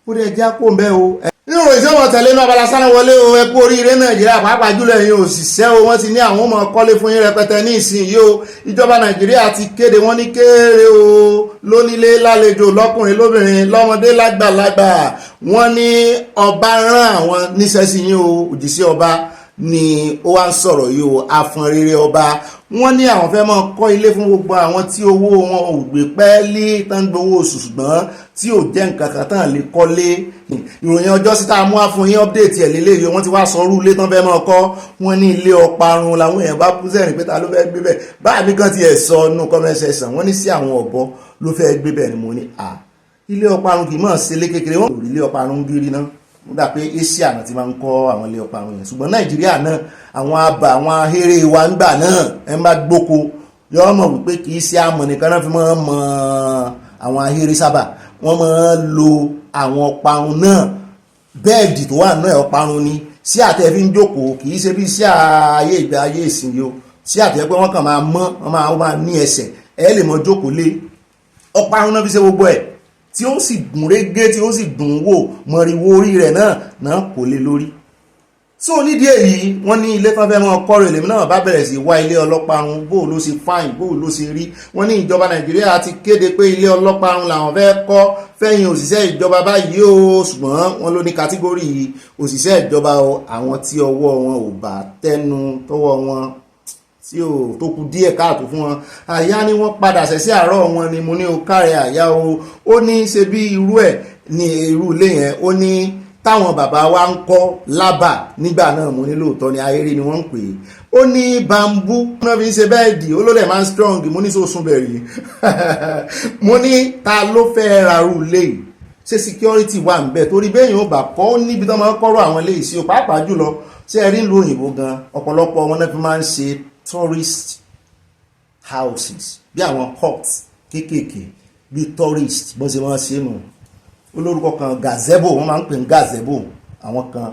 ó dẹ̀ já kó ń bẹ́ o. nínú ìròyìn tí wọ́n tẹ̀lé inú abala sáná wọlé o ẹ kú oríire Nàìjíríà pàápàá jùlọ ẹ̀yin òṣìṣẹ́ o wọ́n ti ní àwọn ọmọ kọ́lé fún yín rẹpẹtẹ ní ìsinyìí o ìjọba Nàìjíríà ti kéde wọ́n ní kéré o lónílé lálejò lọ́kùnrin lóbìnrin lọ́mọdé lágbàlagbà wọ́n ní ọba rán àwọn níṣẹ́ sí yín o òjìṣẹ́ ọba ni ó wá ń sọ̀rọ̀ yìí o afọn rere ọba wọ́n ní àwọn fẹ́ máa kọ́ ilé fún gbogbo àwọn tí owó wọn ò gbé pẹ́ẹ́lí tán gbowó oṣù ṣùgbọ́n tí ò jẹ́ nǹkan kan tán lè kọ́lé. ìròyìn ọjọ́ síta mú wá fún yín ọ́pdéètì ẹ̀ lélẹ́yìí wọ́n ti wá sọ orú ilé tán fẹ́ máa kọ́ wọ́n ní ilé ọparun làwọn èèyàn bá bú sẹ́rìn pé ta ló fẹ́ gbé bẹ́ẹ̀ báàbí kan ti ẹ̀ sọ nù kọ́mẹ́sẹ̀sàn wọ́n ní sí àwọn ọ̀bọ ló fẹ́ gbé bẹ́ẹ̀ ni mo ní ilé ọparun kì í mọ̀ sí ilé kékeré wọn ò rí ilé ọparun gírí náà ó dà pé Asia náà ti máa ń kọ́ àwọn ilé ọparun yẹn ṣùgbọ́n Nàìjíríà náà àwọn àbà àwọn ahéré wa ń gbà náà ẹ má gbóko yọ mọ̀ wípé kì í ṣe àmọ̀ nìkan náà fi máa ń mọ àwọn ahéré sábà wọ́n máa ń lo àwọn ọparun náà bẹ́ẹ̀dì tó wà náà ọparun ni sí àtẹ fi ń jókòó kì í ṣe bí sí ayé ìgbà ayé ìsìn yìí o sí àtẹ pé wọ́n kàn máa mọ́ wọ́n máa ní ẹsẹ̀ ẹ lè mọ jókòó lé ọparun náà fi ṣe gbogbo ẹ̀ tí ó sì gùn régé tí ó sì dùn wò mọ̀rìwò orí rẹ̀ náà kò lè lórí. so nídìí èyí wọ́n ní ilé tán fẹ́ mọ́ kọ́rọ̀ èlèmí náà bá bẹ̀rẹ̀ sí wá ilé ọlọ́parun bó ló ṣe fáìn bó ló ṣe rí wọ́n ní ìjọba Nàìjíríà ti kéde pé ilé ọlọ́parun làwọn fẹ́ kọ́ fẹ́yìn òṣìṣẹ́ ìjọba báyìí o ṣùgbọ́n wọ́n ló ní kátígórì òṣìṣẹ́ ìjọba àwọn tí ọwọ́ wọn ò bá tẹnu tọwọ́ wọn tí ò tó kù díẹ̀ káàtó fún wọn àyà ni wọ́n padà ṣẹ̀ṣẹ̀ àárọ̀ wọn ni mo ní o kárẹ̀ àyà o ó ní ṣe bí irú ẹ̀ ní irú ilé yẹn ó ní táwọn bàbá wa ń kọ́ lábà nígbà náà mo ní lóòótọ́ ni ayéré ni wọ́n ń pè é ó ní bambú náà fi ń ṣe bẹ́ẹ̀dì ó ló lẹ̀ máa ń strong mo ní sósun bẹ̀rẹ̀ mo ní ta ló fẹ́ rarú léyìí ṣé security wà ń bẹ torí bẹ́yìn ó bà kọ́ níbi tó máa ń kọ́rọ̀ àwọn léyìí sí o pàápàá jùlọ ṣé ẹ rí ìlú òyìnbó gan ọ̀pọ̀lọpọ̀ wọn náà fi máa ń ṣe tourist houses bí àwọn hut kéékèèké bí tourist bó ṣe máa ń ṣe nù olórúkọ kan gazebo wọ́n máa ń pè ní gazebo àwọn kan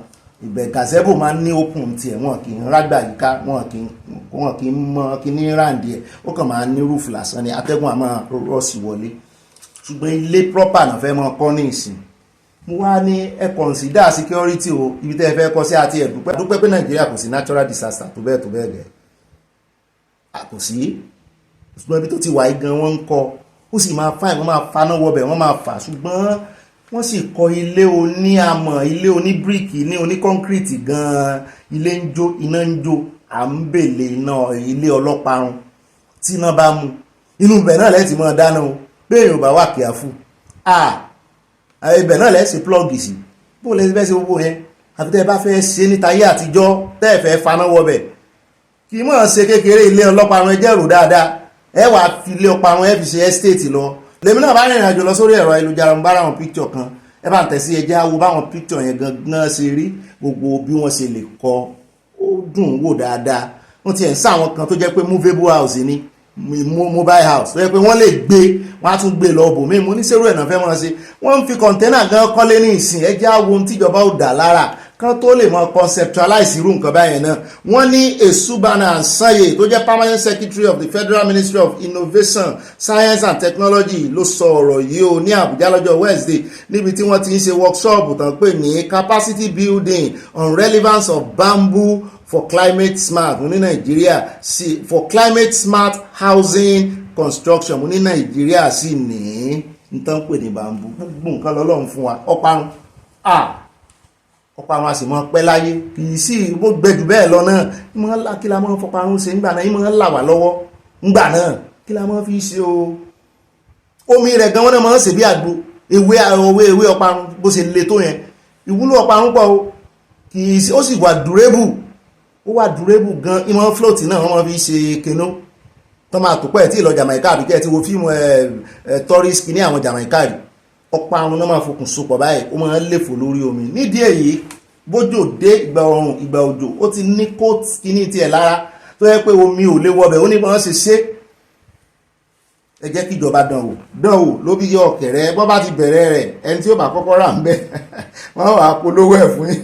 ibẹ̀ gazebo máa ń ní open tiẹ̀ wọn kì í rágbà yíká wọn kì í mọ kí ní ráǹdì ẹ̀ ó kàn máa ní roof lásán ni atẹ́gùn àmọ́ rọ́ọ̀sì wọlé ṣùgbọ́n ilé proper náà fẹ́ mọ́ kọ́ ní ìsìn mo wá ní ẹ consider security o ibi tẹ́ ẹ fẹ́ kọ́ sí àti ẹ̀dúpẹ́ pé Nàìjíríà kò sí natural disaster tó bẹ́ẹ̀ gẹ̀ kò sí ṣùgbọ́n ibi tó ti wà gan wọ́n ń kọ́ ó sì máa fáìn wọ́n máa faná wọbẹ̀ wọ́n máa fà ṣùgbọ́n wọ́n sì kọ́ ilé oní amọ̀ ilé oní bíríkì ní oní kọ́ńkírìtì gan-an ilé ń jó iná ń jó à ń bèlè iná ilé ọlọ́parun tí iná bá mu inú ibẹ̀ náà lẹ́ẹ̀tì mọ́ dáná o pé èèyàn bá wà kíáfù ibẹ̀ náà lẹ́ẹ̀sì plọ́ọ̀gì sí bó lẹ́sí fẹ́ ṣe gbogbo yẹn àfi tẹ́ ẹ bá fẹ́ ṣe níta ayé àtijọ́ tẹ́ ẹ fẹ́ faná wọbẹ̀ kì í mọ̀ ṣe kékeré ilé ọlọ́parun ẹ jẹ́rò dáadáa ẹ wàá fi ilé ọparun ẹ fi ṣe ẹ́stéètì lọ lèmi náà bá rìnrìn àjò lọ sórí ẹ̀rọ ayélujára ń bára àwọn píkítọ̀ kan ẹ bá ń tẹ̀sí ẹjẹ́ àwo báwọn píkítọ̀ yẹn gangan ṣe rí gbogbo bí wọ́n ṣe lè kọ́ ó dùn wò dáadáa wọ́n ti ẹ̀ ń sá àwọn kan tó jẹ́ pé movable house ni mobile house tó jẹ́ pé wọ́n lè gbé wọ́n á tún gbé lọ bò mí mo ní sẹ́rù ẹ̀nà fẹ́ mọ́ ṣe wọ́n ń fi kọ̀ǹtẹ́nà gan kọ́lé ní ìsìn ẹjẹ́ àwo ohun tíjọba ò dà lára kan tó lè mọ conceptualize irú nǹkan báyẹn náà wọ́n ní Esubana Ansanye tó jẹ́ permanent secretary of the Federal Ministry of Innovation Science and Technology ló sọ ọ̀rọ̀ yìí o ní Àbújá lọ́jọ́ Wednesday níbi tí wọ́n ti ń ṣe workshop tán pé ní capacity building on relevance of bamboo for climate smart ní Nàìjíríà for climate smart housing construction ní Nàìjíríà sì ní nǹkan pè ní bamboo gbogbo nǹkan lọ́lọ́run fún wa ọparun ọparun a sì mọ pẹ́ láyé kì í sí bó gbẹjù bẹ́ẹ̀ lọ náà ìmọ̀ kí la mọ́ fọparun ṣe ńgbà náà ìmọ̀ là wà lọ́wọ́ ńgbà náà kí la mọ́ fi ṣe o omi rẹ̀ gan wọ́n náà mọ́ ṣe bí àgbo ewé ọparun bó ṣe le tó yẹn ìwúlò ọparun pọ̀ o kì í sí ó sì wà durable ó wà durable gan ìmọ̀ float náà wọ́n mọ́ fi ṣe kenó tó máa tó pẹ́ tí ìlọ Jamaica àbíkẹ́ tí wo fíìmù tourist kì ní àwọn Jamaica rí ọparun náà máa fokùn sopọ̀ báyìí ó máa ń léfò lórí omi nídìí èyí bójò dé ìgbà ọrùn ìgbà òjò ó ti ní coat kíní tiẹ̀ lára tó yẹ pé omi ò lè wọbẹ̀ ó ní bọ́n ṣe ẹ jẹ́ kí ìjọba dánwò ló bí yọ ọ̀kẹ́rẹ́ bọ́ bá ti bẹ̀rẹ̀ rẹ̀ ẹni tí ó bá kọ́kọ́ rà ń bẹ̀ wọ́n wà á polówó ẹ̀ fún yín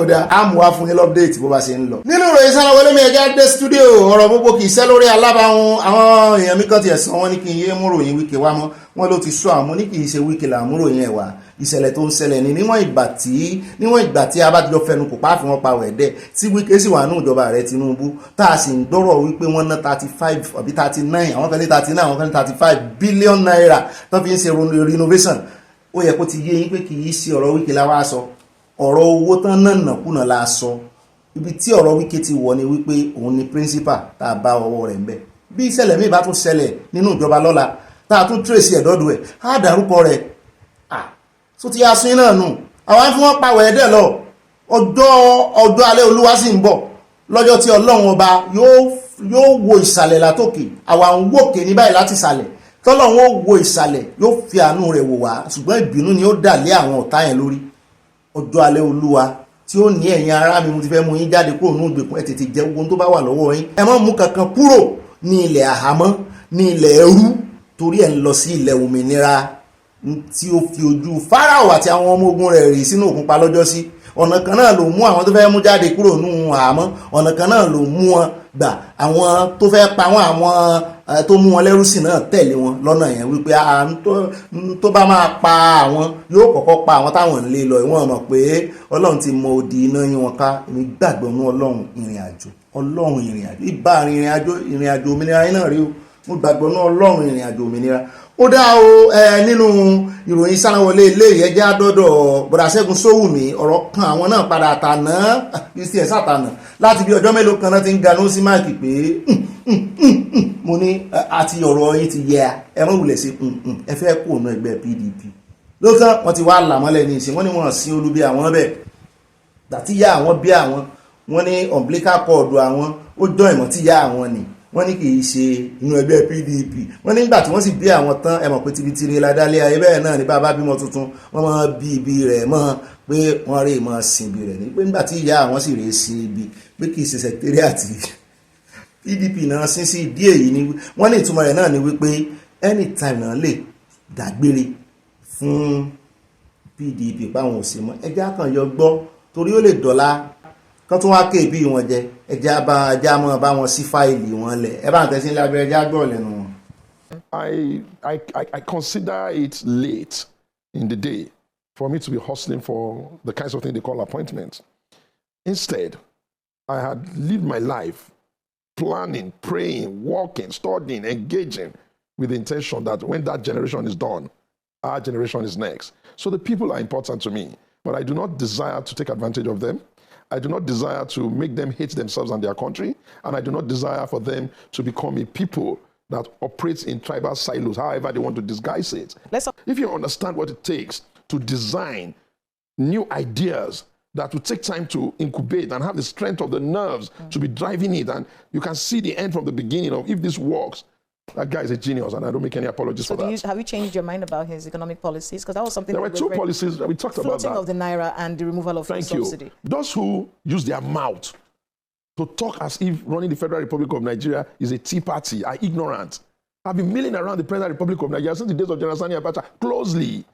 ọ̀dà àmúwá fún yín lọ́pdéètì bó bá ṣe ń lọ. nínú ìròyìn sára wọlé mi ẹja dé stúdíò ọ̀rọ̀ gbogbo kì í ṣẹ́ lórí alábàáhùn àwọn èèyàn mi kan ti ẹ̀sán wọn ní kí n yé múròyìn Wike wá mọ́ wọn ló ti sọ àwọn ní kì í ṣe Wike là múròyìn ẹ̀ wá ìṣẹ̀lẹ̀ tó ń ṣẹlẹ̀ ní níwọ̀n ìgbà tí a bá ti jọ fẹnu kò pa àfihàn pa wẹ̀dẹ̀ tí Wike sì wà ní ìjọba rẹ̀ Tinubu tá a sì ń gbọ́rọ̀ wípé wọ́n ná 35 àbí 39 àwọn kan ní 39 àwọn kan ní 35 billion naira tó fi ń ṣe renovation ó yẹ kó ti yé yín pé kì í ṣe ọ̀rọ̀ Wike la wá sọ ọ̀rọ̀ owó tán náà nàkúnà la sọ ibi tí ọ̀rọ̀ Wike ti wọ̀ ni wípé òun ni principal tá a bá ọwọ́ rẹ̀ ń bẹ̀ bí ìṣẹ̀lẹ̀ míì bá tún ṣẹlẹ̀ nínú ìjọba lọ́la tá a tún trace ẹ̀dọ́dù ẹ̀ á dárúkọ rẹ̀ tó ti asun náà nù àwọn fún wọn pàwọ̀ ẹ̀dẹ̀ lọ ọjọ́ alẹ́ Olúwa sì ń bọ̀ lọ́jọ́ tí Ọlọ́run ọba yóò wo ìsàlẹ̀ látòkè àwa ń wòkè ní báyìí láti ìsàlẹ̀ tọ́lọ́run ó wo ìsàlẹ̀ yóò fi àánú rẹ̀ wò wá ṣùgbọ́n ìbínú ni ó dà lé àwọn ọ̀tá yẹn lórí ọjọ́ alẹ́ Olúwa tí ó ní ẹ̀yin ará mi mo ti fẹ́ mú yín jáde kúrò ní ìgbèkùn ẹ tètè jẹ ogun tó bá wà lọ́wọ́ yín ẹ má mú kankan kúrò ní ilẹ̀ àhámọ́ ní ilẹ̀ ẹrú torí ẹ̀ ń lọ sí ilẹ̀ òmìnira tí ó fi ojú Fáráò àti àwọn ọmọ ogun rẹ̀ rì sínú òkun pa lọ́jọ́ sí ọ̀nà kan náà ló mú àwọn tó fẹ́ mú jáde kúrò nínú àhámọ́ ọ̀nà kan náà ló mú wọn gbà àwọn tó fẹ́ pa wọn àwọn tó mú wọn lẹ́rú sí náà tẹ̀lé wọn lọ́nà yẹn wípé tó bá máa pa àwọn yóò kọ́kọ́ pa àwọn táwọn ń lé lọ ìwọ̀n mọ̀ pé Ọlọ́run ti mọ odi iná yín wọn ká èmi gbàgbọ́ nú Ọlọ́run ìrìn àjò ìbá ìrìn àjò òmìnira yín náà rí o mo gbàgbọ́ nú Ọlọ́run ìrìn àjò òmìnira ó dá o nínú ìròyìn sánáwọlé ilé ìyẹjẹ́ àdọ́dọ̀ bọ̀dà Ṣẹ́gun Sówùmí ọ̀rọ̀ kan àwọn náà padà àtàná kristian sátànà láti bí ọjọ́ mélòó kan náà ti ń ganú sí máàkì pé mo ní àti ọ̀rọ̀ yìí ti yẹ ẹ mọ̀ wulẹ̀ sí ẹ fẹ́ kó ònà ẹgbẹ́ PDP lóòótọ́ wọ́n ti wá làmọ́lẹ̀ ní ìsìn wọ́n ní wọ́n sin olúbi àwọn bẹ́ẹ̀ dàtí yá àwọn bí àwọn wọ́n ní umbilical cord àwọn ó jọ ìmọ̀ tí yá àwọn ni wọ́n ní kì í ṣe inú ẹgbẹ́ PDP wọ́n nígbà tí wọ́n sì bí àwọn tán ẹ mọ̀ pé tibitiri ládálẹ́ ayé bẹ́ẹ̀ náà ní bàbá bímọ tuntun wọ́n máa bí ibi rẹ̀ mọ́ pé wọ́n rí mọ́ sin ibi rẹ̀ ní pé nígbà tí ìyá àwọn sì rèé sí ibi pé kì í ṣe secretariat PDP náà sí sí ìdí èyí ni wọ́n ní ìtumọ̀ rẹ̀ náà ni wípé anytime náà lè dágbére fún PDP páwọn òsì mọ́ ẹjá kan yọ gbọ́ torí ó lè dọ̀la kan tún wá ké bí wọn jẹ ẹjá mọ́ bá wọn sí fáìlì wọn lẹ̀ ẹ bá ń tẹ́sí lábẹ́ ẹjá gbọ́ lẹ́nu wọn. I consider it late in the day for me to be hustling for the kinds of things they call appointments. Instead, I had lived my life planning, praying, working, studying, engaging with the intention that when that generation is done, our generation is next. So the people are important to me, but I do not desire to take advantage of them. I do not desire to make them hate themselves and their country, and I do not desire for them to become a people that operates in tribal silos, however they want to disguise it. If you understand what it takes to design new ideas that will take time to incubate and have the strength of the nerves to be driving it, and you can see the end from the beginning of if this works, that guy is a genius, and I don't make any apologies for that. Have you changed your mind about his economic policies? Because that was something there were two policies that we talked about. Floating of the naira and the removal of the subsidy. You. Those who use their mouth to talk as if running the Federal Republic of Nigeria is a tea party are ignorant. I've been milling around the Federal Republic of Nigeria since the days of General Sani Abacha closely.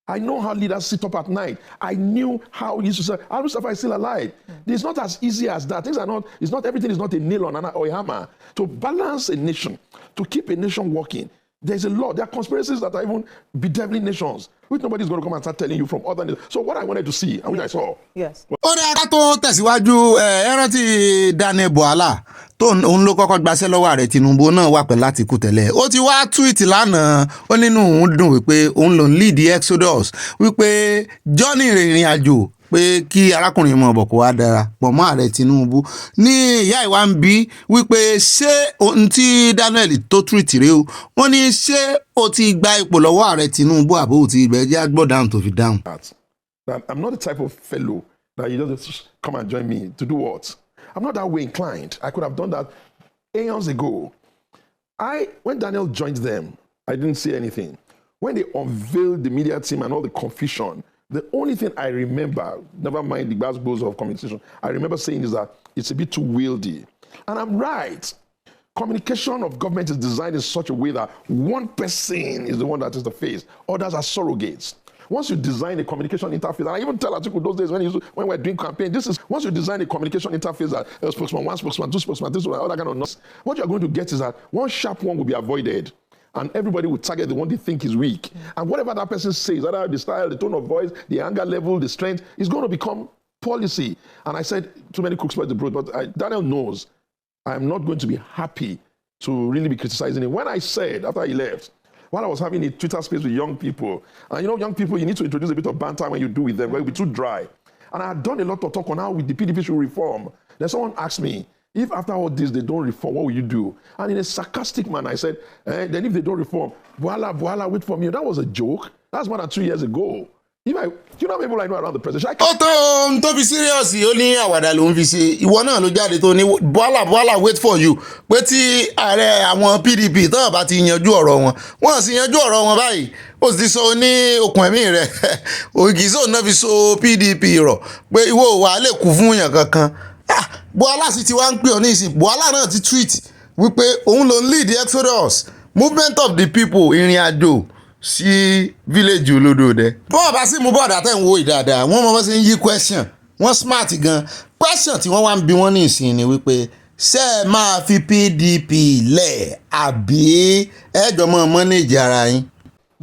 I know how leaders sit up at night. I knew how he used to say, Al-Mustafa is still alive. It's not as easy as that. Everything is not a nail or a hammer. To balance a nation, to keep a nation working, there's a lot. There are conspiracies that are even bedeviling nations, which nobody's going to come and start telling you from other nations. So what I wanted to see, and which I saw. Yes. Ó ní aká tó tẹ̀síwájú ẹran tí Daniel Buhala tó òun ló kọ́kọ́ gbaṣẹ́ lọ́wọ́ ààrẹ Tinubu náà wà pẹ̀lú láti kú tẹ́lẹ̀ ó ti wá túwìtì lánàá ó nínú òun dùn wípé òun lòún lead the exodus wípé johnny ìrìn àjò pé kí arákùnrin mọ̀ bọ̀ kó wá dára pọ̀ mọ́ ààrẹ Tinubu ní ìyá ìwà ń bí wípé ṣé ohun tí Daniel tó túwìtì rèé o wọ́n ní ṣé o ti gba ipò lọ́wọ́ ààrẹ Tinubu àbó ti gbẹ jẹ́ àgbọ̀ down to fi down. I'm not the type of fellow that you just come and join me to do what? I'm not that way inclined. I could have done that aeons ago. When Daniel joined them, I didn't say anything. When they unveiled the media team and all the confusion, the only thing I remember, never mind the gbas of communication, I remember saying is that it's a bit too wieldy. And I'm right. Communication of government is designed in such a way that one person is the one that is the face. Others are surrogates. Once you design a communication interface, and I even tell Atiku those days when we're doing campaign, once you design a communication interface that a spokesman, one spokesman, two spokesman, this one, all that kind of nonsense, what you're going to get is that one sharp one will be avoided. And everybody will target the one they think is weak. And whatever that person says, whether the style, the tone of voice, the anger level, the strength, is going to become policy. And I said, too many cooks spoil the broth, but Daniel knows I'm not going to be happy to really be criticizing him. When I said, after he left, while I was having a Twitter space with young people, and young people, you need to introduce a bit of banter when you do with them, where it'll be too dry. And I had done a lot of talk on how the PDP should reform. Then someone asked me, if after all this they don't reform, what will you do? And in a sarcastic manner, I said, then if they don't reform, voila, wait for me. That was a joke. That's more than 2 years ago. You know people I know around the president. Ó tó ń tóbi serious ó ní àwàdà ló ń fi ṣe ìwọ náà ló jáde tó ní voila wait for you pé tí ààrẹ àwọn PDP tó bá ti yanjú ọ̀rọ̀ wọn sì yanjú ọ̀rọ̀ wọn báyìí ó sì ti sọ ní okùn ẹ̀mí rẹ̀ ògìsó náà fi so PDP rọ̀ pé ìwọ wà lè kú fún yàn kankan Buhala sì ti wá ń pè ọ́ ní ìsìn Buhala náà ti tweet wípé òun ló ń lead the exodus movement of the people ìrìn àjò sí village olódòdẹ. bọ́ọ̀ bá sì mú bọ́ọ̀dà tẹ̀ ń wo ìdáadáa wọ́n mọ̀ bá ṣe ń yí question wọ́n smart gan question tí wọ́n wá ń bi wọ́n ní ìsìn ni wípé ṣé ẹ máa fi PDP lẹ̀ àbí ẹ̀jọ̀ mọ́ manage ara yín.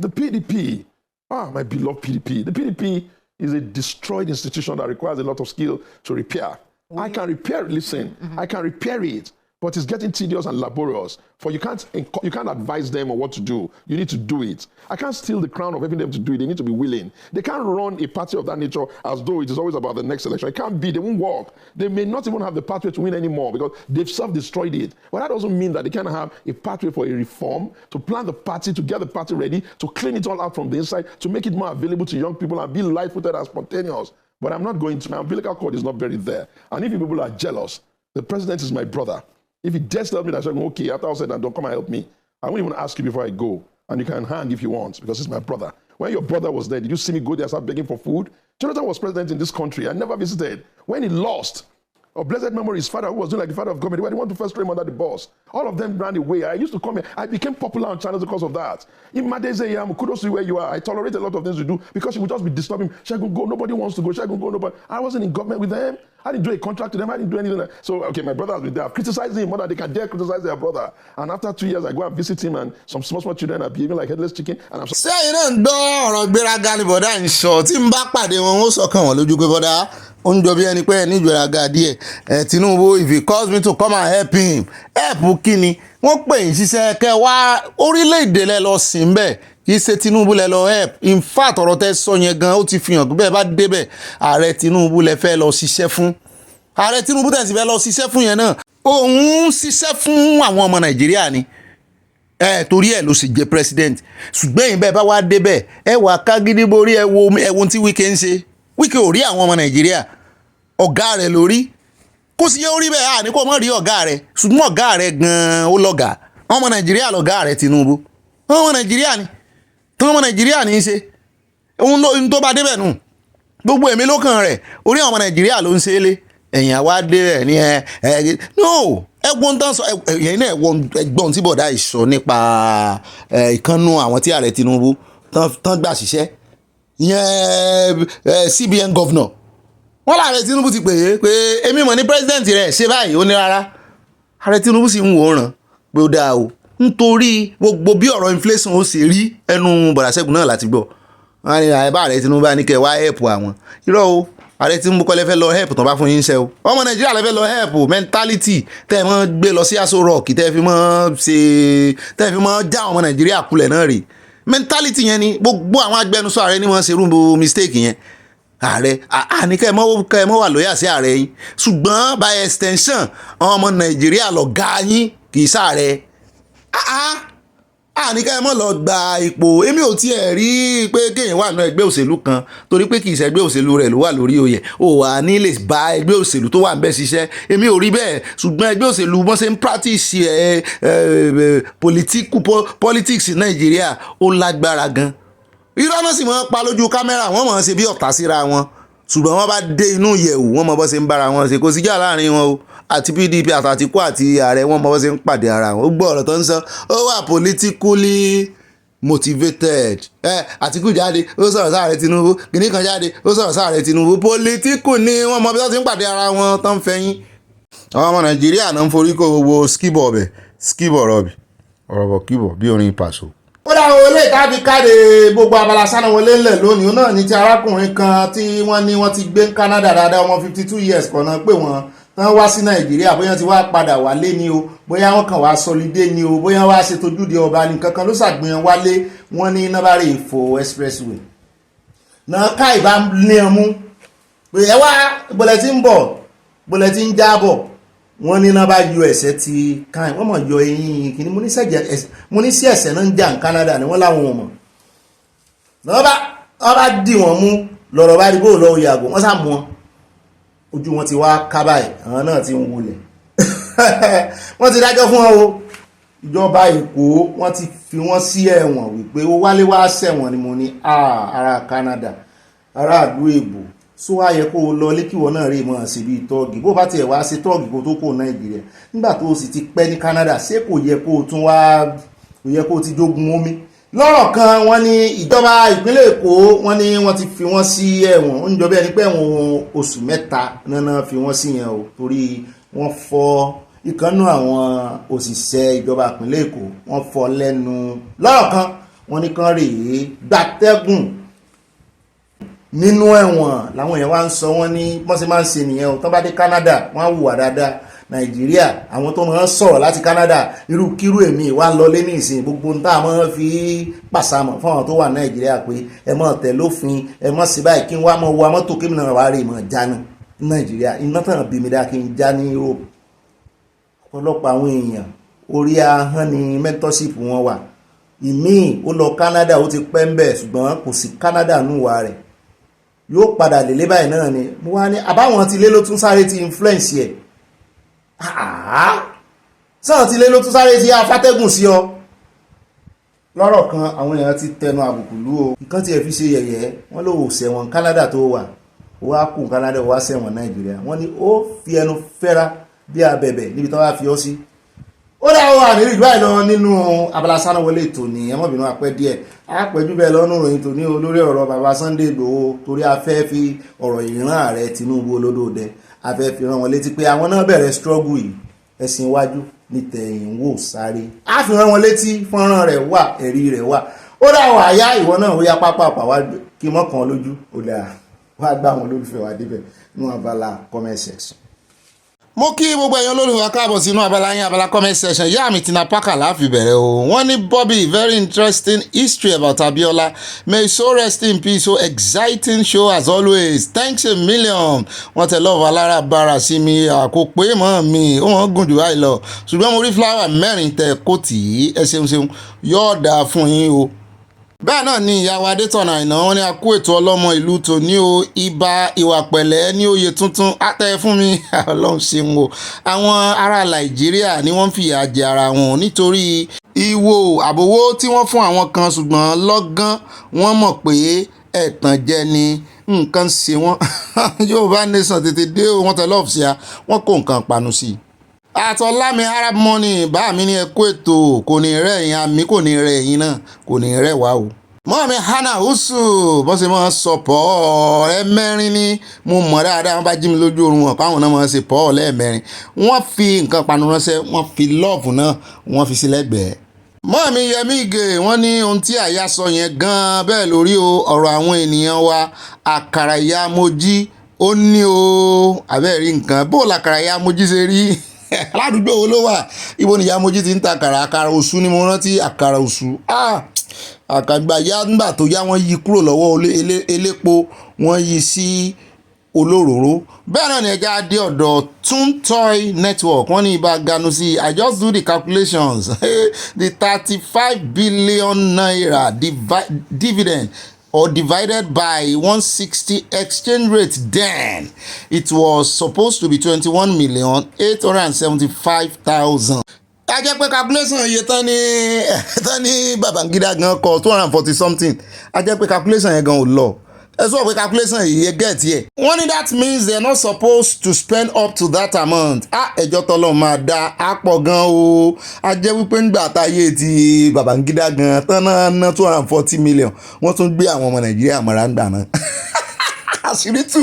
The PDP, my beloved PDP. The PDP is a destroyed institution that requires a lot of skill to repair. I can repair it, listen, I can repair it. but it's getting tedious and laborious. For you can't advise them on what to do. You need to do it. I can't steal the crown of having them to do it. They need to be willing. They can't run a party of that nature as though it is always about the next election. It can't be. They won't work. They may not even have the pathway to win anymore because they've self-destroyed it. But that doesn't mean that they can't have a pathway for a reform, to plan the party, to get the party ready, to clean it all out from the inside, to make it more available to young people and be light-footed and spontaneous. But I'm not going to. My umbilical cord is not buried there. And if you people are jealous, the president is my brother. If he just tells me that, okay, after I said that, don't come and help me, I won't even ask you before I go. And you can hang if you want, because it's my brother. When your brother was there, did you see me go there and start begging for food? Jonathan was president in this country. I never visited. When he lost, of blessed memory, his father, who was doing like the father of government, when he wanted to first throw him under the bus, all of them ran away. I used to come here. I became popular on channels because of that. In Madezeyam, kudos to where you are. I tolerate a lot of things you do because you would just be disturbing. Shagun go, nobody wants to go. Shagun go, nobody. I wasn't in government with them. I didn't do a contract to them. I didn't do anything. So, okay, my brother has been there. I've criticized him more than they can dare criticize their brother. And after 2 years, I go and visit him, and some small children are behaving like headless chicken. And I'm ṣé ẹ̀yin náà ń gbọ́ ọ̀rọ̀ gbéraga ni bọ̀dá ń sọ tí ń bá pàdé wọn ó sọkàn wọn lójú pé bọ̀dá ó ń jọ bí ẹni pé ní ìgbéraga díẹ̀ Tinubu, if he calls me to come and help him, help kí ni wọ́n pè yín ṣiṣẹ́ kẹ́ wá orílẹ̀-èdè lẹ lọ sìn bẹ́ẹ̀ kì í ṣe Tinubu lẹ lọ help. In fact ọ̀rọ̀ tẹ́ sọ yẹn gan ó ti fi hàn pé bẹ́ẹ̀ bá débẹ̀ ààrẹ Tinubu lẹ fẹ́ lọ ṣiṣẹ́ fún. Ààrẹ Tinubu tẹ̀sí fẹ́ lọ ṣiṣẹ́ fún yẹn náà òun ṣiṣẹ́ fún àwọn ọmọ Nàìjíríà ni torí ẹ̀ ló sì jẹ́ president. Ṣùgbọ́n yìí bẹ́ẹ̀ bá wá débẹ̀ ẹ wà kágídí borí ẹ wo tí Wike ń ṣe. Wike ò rí àwọn ọmọ Nàìjíríà, ọ̀gá rẹ̀ lórí. Kó sì yẹ orí bẹ́ẹ̀ ní kó mọ̀ rí ọ̀gá rẹ̀, ṣùgbọ́n ọ̀gá rẹ̀ gan-an ó lọ́gàá. Ọmọ Nàìjíríà lọ̀gá rẹ̀ Tinubu. Ọmọ Nàìjíríà ni ọmọ Nàìjíríà ní í ṣe ohun tó bá débẹ̀ nù. Gbogbo èmi lókàn rẹ̀ orí ọmọ Nàìjíríà ló ń ṣe é lé. Ẹ̀yìn àwa dé rẹ̀ ní no ẹgbọ́n tán sọ ẹ̀yìn náà ẹgbọ́n tí bọ̀dá ìsọ nípa ìkànnù àwọn tí ààrẹ Tinubu tán gbà ṣiṣẹ́ ìyẹn CBN governor. Wọ́n láàrẹ Tinubu ti pè é pé èmi mọ̀ ní president rẹ̀ ṣe báyìí ó ní rárá. Ààrẹ Tinubu sì ń wòran pé ó dáa o nítorí gbogbo bí ọ̀rọ̀ inflation ó sì rí ẹnu bọ̀dá Ṣẹ́gun náà láti gbọ́. Wọ́n ní ààrẹ bá ààrẹ Tinubu bá ní kẹ́ wá help àwọn irọ́ o. Ààrẹ Tinubu kọ́ lẹ fẹ́ lọ help tán bá fún yín ṣe o. Ọmọ Nàìjíríà lẹ fẹ́ lọ help mentality tẹ́ ẹ mọ́ gbé lọ sí Aso Rock tẹ́ ẹ fi mọ́ já ọmọ Nàìjíríà kulẹ̀ náà rè. Mentality yẹn ni gbogbo àwọn agbẹnusọ ààrẹ ni wọ́n ṣe rúbo mistake yẹn. Ààrẹ àní kẹ́ ẹ mọ́ wà lóyà sí ààrẹ yín, ṣùgbọ́n by extension ọmọ Nàìjíríà lọ̀gá yín kì í sáàrẹ. Àní kẹ́ ẹ mọ́ lọ gba ipò. Èmi ò tiẹ̀ rí pé kéèyàn wà ní ẹgbẹ́ òṣèlú kan torí pé kì í ṣe ẹgbẹ́ òṣèlú rẹ̀ ló wà lórí oyè ó wà ní lè bá ẹgbẹ́ òṣèlú tó wà ń bẹ́ ṣiṣẹ́. Èmi ò rí bẹ́ẹ̀, ṣùgbọ́n ẹgbẹ́ òṣèlú wọ́n ṣe ń practice politics Nàìjíríà ó lágbára gan. Irọ́ náà sì mọ́ pa lójú kámẹ́rà wọ́n mọ̀ ṣe bí ọ̀tá síra wọn, ṣùgbọ́n wọ́n bá dé inú ìyẹ̀wù wọ́n mọ̀ bọ́ ṣe ń bára wọn ṣe. Kò sí jà láàrin wọn o, àti PDP àtàtìkú àti ààrẹ wọ́n mọ̀ bọ́ ṣe ń pàdé ara wọn. Ó gbọ́ ọ̀rọ̀ tó ń sọ ó wà politically motivated. Àtìkú jáde ó sọ̀rọ̀ sáàrẹ Tinubu, kìnní kan jáde ó sọ̀rọ̀ sáàrẹ Tinubu. Political ni wọ́n mọ̀ bí wọ́n ti ń pàdé ara wọn tán fẹ́yìn. Àwọn ọmọ Nàìjíríà náà ń forí kó gbogbo skibọ̀ ọ̀bẹ̀ skibọ̀ rọ̀bì ọ̀rọ̀bọ̀ kíbọ̀ bí orin Pàṣọ. Ó dá owó ilé ìtàbí káde gbogbo abala sáná wọlé ńlẹ̀ lónìí náà ní ti arákùnrin kan tí wọ́n ti gbé Canada dáadáa ọmọ 52 years kan náà pé wọ́n wá sí Nàìjíríà bóyá ti wá padà wálé ni o bóyá wọ́n kàn wá sọlidé ni o bóyá wá ṣe tójúde ọba ní kankan ló ṣàgbìyàn wálé wọ́n ní nọ́bàárẹ̀ Ìfọ̀ expressway náà ká ìbá lé ọmú pé ẹ wá bọ̀lẹ̀ tí ń bọ̀ bọ̀lẹ̀ tí ń jábọ̀ wọ́n ní náà bá yọ ẹ̀sẹ̀ ti káyìn wọ́n mọ̀ yọ eyín kìíní mo ní sí ẹ̀sẹ̀ náà ń jà ní Canada ni wọ́n láwọn ọmọ náà bá dì wọ́n mú lọ́rọ̀ bá rí bóòlù lọ́wọ́ yàgò wọ́n sá mú wọn ojú wọn ti wá kábàáyì àwọn náà ti ń wulẹ̀ wọ́n ti dájọ́ fún wọn o. Ìjọba Èkó wọ́n ti fi wọ́n sí ẹ̀wọ̀n wípé ó wálé wá ṣẹ̀wọ̀n ni mo ní ará Canada ará àdúgbò Ègbò só wá yẹ kó o lọ lékìwọ náà rí mọ́ sí bí tọ́ọ̀gì bó bá tiẹ̀ wá ṣe tọ́ọ̀gì kó tó kó Nàìjíríà nígbà tó o sì ti pẹ́ ní Canada ṣé kò yẹ kó o tún wá kò yẹ kó o ti jogun omi. Lọ́rọ̀ kan wọ́n ní ìjọba ìpínlẹ̀ Èkó wọ́n ní wọ́n ti fi wọ́n sí ẹ̀wọ̀n ó ń jọ bí ẹni pé ẹ̀wọ̀n oṣù 3 náà fi wọ́n sí yẹn o torí wọ́n fọ́ ìkànnù àwọn òṣìṣẹ́ ìjọba ìpínlẹ̀ Èkó wọ́n fọ́ lẹ́nu. Lọ́rọ̀ kan wọ́n ní kán rèé gbatẹ́gùn nínú ẹ̀wọ̀n làwọn èèyàn wá ń sọ wọ́n ní wọ́n ṣe máa ń ṣe nìyẹn o tán bá dé Canada wọ́n á hùwà dáadáa Nàìjíríà àwọn tó máa ń sọ̀rọ̀ láti Canada irú kírú èmi wá lọlé ní ìsìn gbogbo ń tá a máa fi pàṣàmọ̀ fún àwọn tó wà Nàìjíríà pé ẹ má tẹ̀ lófin ẹ má sí báyìí kí n wá mọ́ wa mọ́tò kí mi náà wá rí ìmọ̀ jánu Nàìjíríà iná tàn bí mi dá kí n já ní Europe. Ọ̀pọ̀lọpọ̀ àwọn èèyàn orí ahọ́n ni mentorship wọn wà. Ìmíì ó lọ Canada ó ti pẹ́ ń bẹ̀ ṣùgbọ́n kò sí Canada núwà rẹ̀ yóò padà lélé báyìí náà ni mo wá ní àbáwọn ti lé ló tún sáré ti influence ẹ̀ sáwọn ti lé ló tún sáré ti afátẹ́gùn sí ọ. Lọ́rọ̀ kan àwọn èèyàn ti tẹnu àbùkù lù o nǹkan tí ẹ fi ṣe yẹ̀yẹ́ wọ́n ló wò sẹ́wọ̀n Canada tó wà ó wá kù Canada ó wá sẹ́wọ̀n Nàìjíríà wọ́n ní ó fi ẹnu fẹ́ra bí abẹ̀bẹ̀ níbi tó wá fi ọ́ sí. Ó dá wà ní ìgbà ìlọ nínú abala sánáwọlé ètò ní ẹmọ́bìnrin apẹ́ díẹ̀ àpẹ́jú bẹ́ẹ̀ lọ́nà ìròyìn tó ní olórí ọ̀rọ̀ bàbá Sunday Igboho torí afẹ́ fi ọ̀rọ̀ ìran ààrẹ Tinubu olódòdẹ afẹ́ fi rán wọn létí pé àwọn náà bẹ̀rẹ̀ struggle yìí ẹ̀sìn iwájú ní tẹ̀yìn wò sáré á fi rán wọn létí fọ́nrán rẹ̀ wà ẹ̀rí rẹ̀ wà. Ó dá wà yá ìwọ náà ó yá pápá wá kí mọ́kàn lójú ó dà wá gbá wọn lólùfẹ́ wá débẹ̀ nínú abala comment section. Mo kí gbogbo èèyàn olólùfẹ́ káàbọ̀ sínú abala comment section yá mi Tina Parker láfi bẹ̀rẹ̀ o wọ́n ní Bobby very interesting history about Abiola may so rest in peace so exciting show as always thanks a million wọ́n tẹ lọ́ọ̀fù alára bára sí mi àkópé mọ́ mi ó wọ́n gùn jù báyìí lọ ṣùgbọ́n mo rí fúláwà mẹ́rin tẹ kó tì í ẹ ṣeun yóò dáa fún yín o. Bẹ́ẹ̀ náà ni ìyàwó Adétọ̀nà Àìná wọn ní a kú ètò ọlọ́mọ ìlú tòní o ibà ìwà pẹ̀lẹ́ ní oyè tuntun àtẹ fún mi Ọlọ́run ṣeun o. Àwọn ará Nàìjíríà ni wọ́n fìyà jẹ ara wọn nítorí ìwò àbòwò tí wọ́n fún àwọn kan ṣùgbọ́n lọ́gán wọ́n mọ̀ pé ẹ̀tàn jẹ ni nǹkan ṣe wọ́n Yorùbá nation tètè dé o wọ́n tẹ lọ́ọ̀fù sí a wọ́n kó nǹkan panu sí i. Àtọ̀lámi Arab money bá mi ní ẹkú ètò kò ní rẹ̀ yín àmì kò ní rẹ̀ yín náà kò ní rẹ̀ wá o. Mọ́ mi hana usu bó ṣe máa sọ pọ̀ ẹ̀mẹ́rin ni mo mọ̀ dáadáa wọ́n bá jí mi lójú oorun wọn káwọn náà máa ṣe pọ̀ lẹ́ẹ̀mẹ́rin wọ́n fi nǹkan panu ránṣẹ́ wọ́n fi lọ́ọ̀fù náà wọ́n fi sí lẹ́gbẹ̀ẹ́. Mọ́ mi Yẹmí Ìgè wọ́n ní ohun tí àyà sọ yẹn gan-an bẹ́ẹ̀ lórí o ọ̀rọ̀ àwọn ènìyàn wa àkàrà ìyá mojí ó ní o àbẹ́ẹ̀rí nǹkan bó làkàrà ìyá mojí ṣe rí aládùúgbò wo ló wà ibo ni ìyá mojí ti ń ta àkàrà òṣù ni mo rántí àkàrà òṣù àkàgbà yá nígbà tó yá wọ́n yí kúrò lọ́wọ́ elépo wọ́n yí sí olóróró. Bẹ́ẹ̀ náà ni ẹja dé ọ̀dọ̀ Toy Network wọ́n ní ibà ganu sí I just do the calculations the 35 billion naira dividend or divided by 160 exchange rate then it was supposed to be 21,875,000. A jẹ́ pé calculation iye tán ní Babangida gan kọ 240 something a jẹ́ pé calculation yẹn gan ò lọ ẹ sọ pé calculation yìí get here wọ́n ní that means they are not supposed to spend up to that amount. Ẹjọ́ tọ́lọ́ máa dá a pọ̀ gan o a jẹ́ wípé ńgbà táyé ti Babangida gan tán náà ná 240 million wọ́n tún gbé àwọn ọmọ Nàìjíríà mọ́ra ń gbà náà àṣírí tú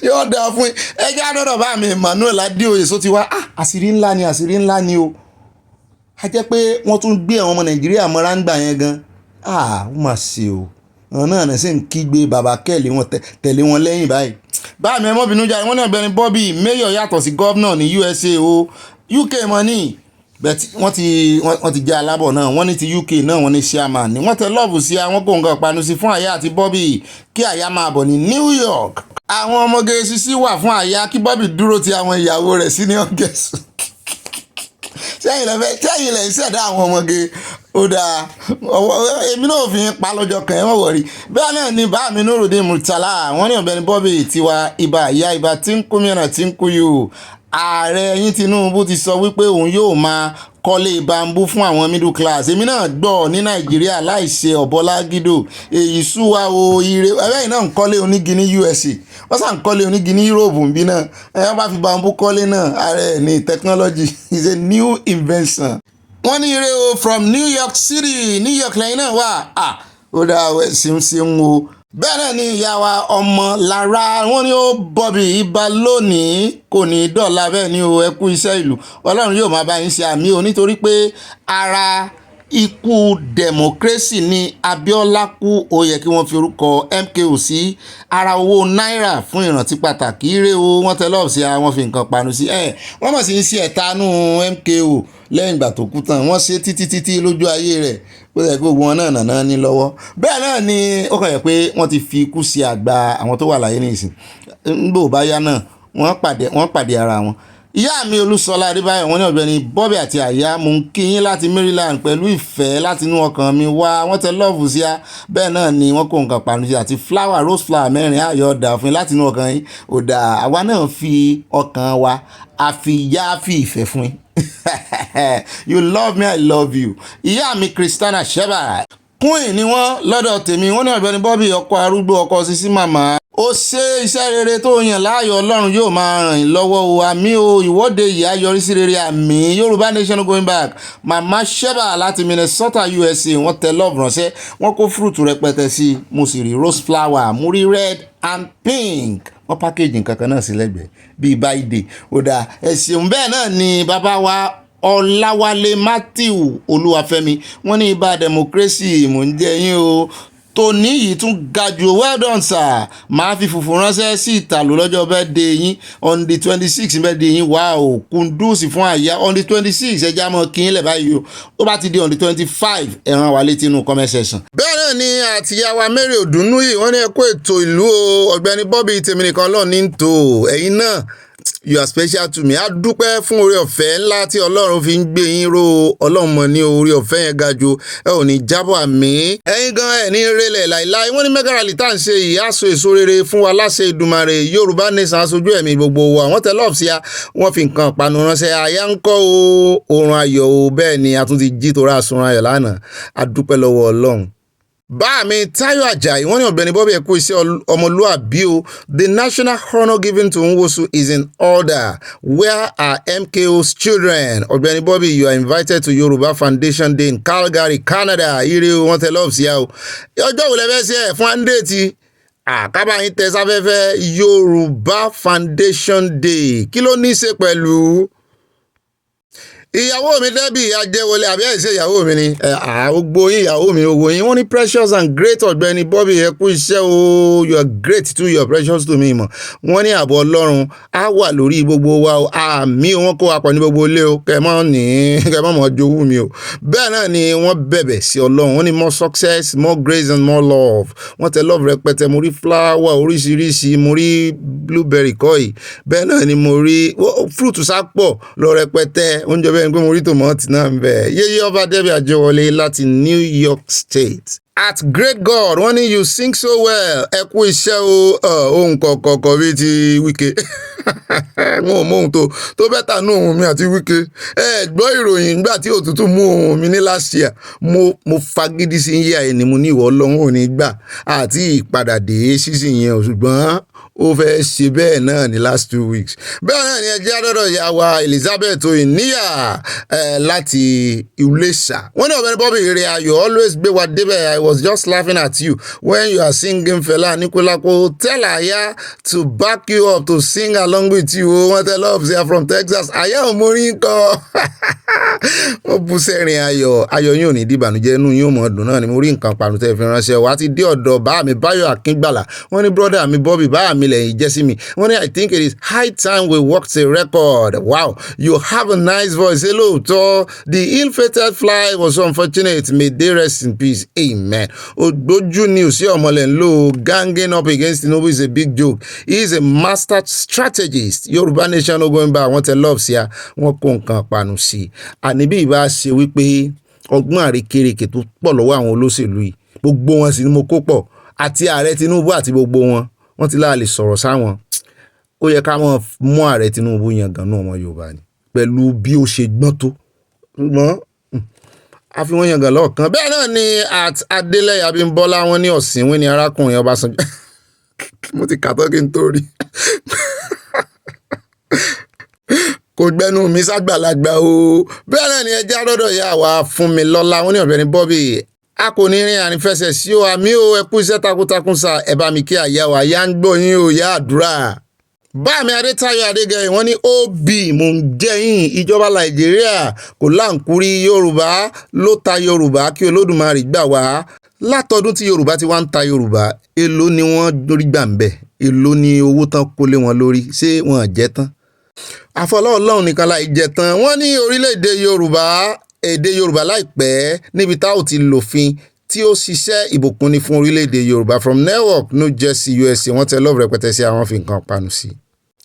yóò dáa fún ẹjẹ́ àdọ́dọ̀ bá mi Emmanuel Adéoyè só ti wá àṣírí ńlá ni o a jẹ́ pé wọ́n tún gbé àwọn ọmọ Nàìjíríà mọ́ra ń gbà yẹn gan wọ́n máa ṣe o àwọn náà sì ń kígbe bàbá kẹ́lẹ́ wọn tẹ̀lé wọn lẹ́yìn báyìí. Bá mi ẹmọ́bìnú Jare wọ́n ní Ọ̀gbẹ́ni Bobby mayor yàtọ̀ sí gọ́vnà ní USA o UK money wọ́n ti jẹ́ alábọ̀ náà wọ́n ní ti UK náà wọ́n ní chairman ni wọ́n tẹ lọ́ọ̀bù sí àwọn kò nǹkan panu sí fún Àyà àti Bobby kí Àyà máa bọ̀ ní New York. Àwọn ọmọge sisi wà fún Àyà kí Bobby dúró ti àwọn ìyàwó rẹ̀ sí ní August. sẹ́yìn lẹ̀ ń ṣẹ̀dá àwọn ọmọge ó dáa èmi náà fi ń pa lọ́jọ́ kan ẹ̀ wọ́n wọ̀rí. Bẹ́ẹ̀ náà ni bá mi Nurudeen Murtala wọ́n ní Ọ̀gbẹ́ni Bobby tiwa ibà ìyá ibà tí ń kú mìíràn tí ń kú yìí ààrẹ yín Tinubu ti sọ wípé òun yóò máa kọ́lé bambú fún àwọn middle class èmi náà gbọ́ ní Nàìjíríà láìṣe ọ̀bọ̀lágídò èyí súwa o ire ẹ̀rẹ́ náà ń kọ́lé onígi ní USA wọ́n sàn kọ́lé onígi ní Europe bí náà wọ́n bá fi bambú kọ́lé náà ààrẹ ní technology is a new invention. Wọ́n ní ire o from New York City New York lẹ́yìn náà wà ó dáa ṣeun o. Bẹ́ẹ̀ náà ni ìyá wa ọmọ Lára wọ́n ní ó Bobby ibà lónìí kò ní dọ̀la bẹ́ẹ̀ ni o ẹ kú iṣẹ́ ìlú Ọlọ́run yóò máa bá yín ṣe àmì o nítorí pé ara ikú democracy ní Abiola kú, ó yẹ kí wọ́n fi orúkọ MKO sí ara owó náírà fún ìrántí pàtàkì ire o, wọ́n tẹ lọ́ọ̀ sí àwọn fi nǹkan panu sí wọ́n mọ̀ sí ń ṣe ẹ̀tanú MKO lẹ́yìn ìgbà tó kú tán wọ́n ṣe títí lójú ayé rẹ̀ bó ṣe gbogbo wọn náà nàná ní lọ́wọ́ bẹ́ẹ̀ náà ni ó kàn yẹ pé wọ́n ti fi ikú sí àgbà àwọn tó wà láyé nísìn nígbò bá yá náà wọ́n pàdé ara wọn. Ìyá mi Olúṣọlá Adébáyọ̀ wọ́n ní Ọ̀gbẹ́ni Bobby àti àyà mo ń kí yín láti Maryland pẹ̀lú ìfẹ́ láti inú ọkàn mi wá wọ́n tẹ lọ́ọ̀fù sí a bẹ́ẹ̀ náà ni wọ́n kó nǹkan pàánù sí àti flower rose flower mẹ́rin ayọ̀ ọ̀dà fún yín láti inú ọkàn yín ọ̀dà àwa náà fi ọkàn wa àfi ìfẹ́ fún yín you love me I love you. Ìyá mi Christiana Sheba queen ni wọ́n lọ́dọ̀ tèmi wọ́n ní Ọ̀gbẹ́ni Bobby ọkọ arúgbó ọkọ sísí màmá ó ṣe iṣẹ́ rere tó yàn láàyò Ọlọ́run yóò máa ràn yín lọ́wọ́ o àmì o ìwọ́de yìí á yọrí sí rere àmì Yorùbá nation going back mama Sheba láti Minnesota USA wọ́n tẹ love ránṣẹ́ wọ́n kó fruit rẹpẹtẹ sí mo sì rí rose flower mo rí red and pink wọ́n package nǹkan kan náà sí lẹ́gbẹ̀ẹ́ bíi báyìí ó dáa ẹ ṣeun bẹ́ẹ̀ náà ni bàbá wa Ọláwálé Matthew Olúwafẹ́mi wọ́n ní ibà democracy mò ń jẹ yín o tòní yìí tún ga jù well done sir máa fi fùfú ránṣẹ́ sí ìtàlù lọ́jọ́ birthday yín on the 26 birthday yín wà ó kùndùsì fún àyà on the 26 ẹja mọ́ kí n lẹ̀ báyìí o ó bá ti di on the 25 ẹ̀ràn wà létí inú comment section. bẹ́ẹ̀ náà ni àtìyáwa Mary Odùnúyì wọ́n ní ẹ kó ètò ìlú o Ọ̀gbẹ́ni Bobby tèmi nìkan lọ́ọ̀ ní tò ẹ̀yin náà you are special to me. A dúpẹ́ fún oore ọ̀fẹ́ ńlá tí Ọlọ́run fi ń gbé yín ró Ọlọ́run mọ̀ ní oore ọ̀fẹ́ yẹn ga jù ẹ ò ní jábọ̀ àmì. ẹ̀yin gan ẹ̀ ní rẹlẹ̀ láìláì wọ́n ní mega rally tá à ń ṣe yìí aṣọ èso rere fún wa láṣẹ Ìdùmarè Yorùbá nation aṣojú ẹ̀mí gbogbo wa wọ́n tẹ lọ́ọ̀fù sí a wọ́n fi nǹkan panu ránṣẹ́ àyà ń kọ́ o oorun ayọ̀ o bẹ́ẹ̀ ni a tún ti jí torí àsunrun ayọ̀ lánàá a dúpẹ́ lọ́wọ́ Ọlọ́run. Bá mi Táyọ̀ Àjàyí wọ́n ní Ọ̀gbẹ́ni Bobby ẹ̀kú iṣẹ́ ọmọlúàbí o the national honour given to Nwosu is in order where are MKO's children Ọ̀gbẹ́ni Bobby you are invited to Yoruba Foundation Day in Calgary Canada ire o wọ́n tẹ lọ́ọ̀fù sí a o ọjọ́ wo lẹ́fẹ́ sí ẹ̀ fún àndéètì àkábà yín tẹ sáfẹ́fẹ́ Yoruba Foundation Day kí ló ní í ṣe pẹ̀lú ìyàwó mi Debbie Ajẹ́wọlé àbí ẹ̀ ṣe ìyàwó mi ni gbogbo yín ìyàwó mi gbogbo yín wọ́n ní precious and great Ọ̀gbẹ́ni Bobby ẹ kú iṣẹ́ o you are great too you are precious to me mọ̀ wọ́n ní ààbò Ọlọ́run á wà lórí gbogbo wa o àmì wọn kó wa pọ̀ ní gbogbo ilé o kẹ́mọ́ mọ́ jowú mi o bẹ́ẹ̀ náà ni wọ́n bẹ̀bẹ̀ sí Ọlọ́run wọ́n ní more success more grace and more love wọ́n tẹ love rẹpẹtẹ mo rí flower oríṣiríṣi mo rí blueberry kọ́ì bẹ́ẹ̀ náà ni mo rí fruit sápọ̀ lọ rẹpẹtẹ oúnjẹ bẹ́ẹ̀ ni pé mo rí tòmọ́tì náà ń bẹ̀ yéyé ọba Debbie Ajẹ́wọlé láti New York State. At Great God wọ́n ní you sing so well ẹ kú iṣẹ́ o ohun kọ̀ọ̀kọ̀ bíi ti Wike wọn ò mọ ohun tó bẹ́tà nú ohun mi àti Wike gbọ́ ìròyìn nígbà tí òtútù mú ohun mi ní last year mo fagídí sí yíyá ẹ̀ ni mo ní ìwọ Ọlọ́run ò ní gbà àti ìpadà dé sísìn yẹn ṣùgbọ́n ó fẹ́ ṣe bẹ́ẹ̀ náà ní last 2 weeks bẹ́ẹ̀ náà ni ẹjẹ́ àdọ́dọ̀ ìyá wa Elizabeth Oyiniya láti Iléṣà wọ́n ní Ọ̀gbẹ́ni Bobby ire ayọ̀ always gbé wa débẹ̀ I was just laughing at you when you are singing Fela Anikulapo tell Aya to back you up to sing along with you wọ́n tẹ love say from Texas Aya òmórí ńkọ́ wọ́n bú sẹ́rin ayọ̀ yóò ní dìbànújẹ́ inú yóò mọ̀ ọdún náà ni mo rí nǹkan pàrọ̀ tẹ́ fi ránṣẹ́ wá ti dé ọ̀dọ̀ bá mi Báyọ̀ Akíngbàlà wọ́n ní brother mi Bobby bá mi lẹ́yìn jẹ́ sí mi wọ́n ní I think it is high time we walked a record wow you have a nice voice hello to the ill-fated fly was unfortunate may they rest in peace amen Ogboju news sí ọmọlẹ̀ ń lò ganging up against Tinubu is a big joke he is a master strategist Yorùbá nation no going back wọ́n tẹ love sí a wọ́n kó nǹkan panu sí àníbí ìbá ṣe wípé ọgbọ́n àrékérekè tó pọ̀ lọ́wọ́ àwọn olóṣèlú yìí gbogbo wọn sì ni mo kó pọ̀ àti ààrẹ Tinubu àti gbogbo wọ́n ti láàlè sọ̀rọ̀ sáwọn ó yẹ ká mọ̀ mú ààrẹ Tinubu yan gan náà ọmọ Yorùbá ni pẹ̀lú bí ó ṣe gbọ́n tó ṣùgbọ́n a fi wọ́n yan gan lọ́ọ̀kan bẹ́ẹ̀ náà ni Adélẹ́yẹ Abímbọ́lá wọn ní ọ̀sìnwín ni arákùnrin Ọbásanjọ́ mo ti kàtọ́ kí n tó rí kò gbẹnu mi ságbàlagbà o bẹ́ẹ̀ náà ni ẹjẹ́ àdọ́dọ̀ ìyá wa Fúnmilọ́lá wọn ní Ọ̀gbẹ́ni Bobby a kò ní rin àrífẹsẹ̀ sí o àmì o ẹ kú iṣẹ́ takuntakun sa ẹ bá mi kí àyà wa yá ń gbọ́ yín o yá àdúrà Báàmí Adétáyọ̀ Adégẹyìn wọ́n ní OB mò ń jẹ́yìn ìjọba Nàìjíríà kò láǹkúrí Yorùbá ló ta Yorùbá kí Olódùmarè gbà wá látọdún tí Yorùbá ti wá ń ta Yorùbá èló ni wọ́n lórí gbà ń bẹ̀ èló ni owó tán kó lé wọn lórí ṣé wọn jẹ́ tán àfọlọ́ Ọlọ́run nìkan láì jẹ́ tán wọ́n ní orílẹ̀-èdè Yorùbá èdè Yorùbá láìpẹ́ níbi tá ò ti lòfin tí ó ṣiṣẹ́ ìbùkún ni fún orílẹ̀-èdè Yorùbá from Newark New Jersey USA wọ́n tẹ love rẹpẹtẹ sí àwọn fi nǹkan panu sí.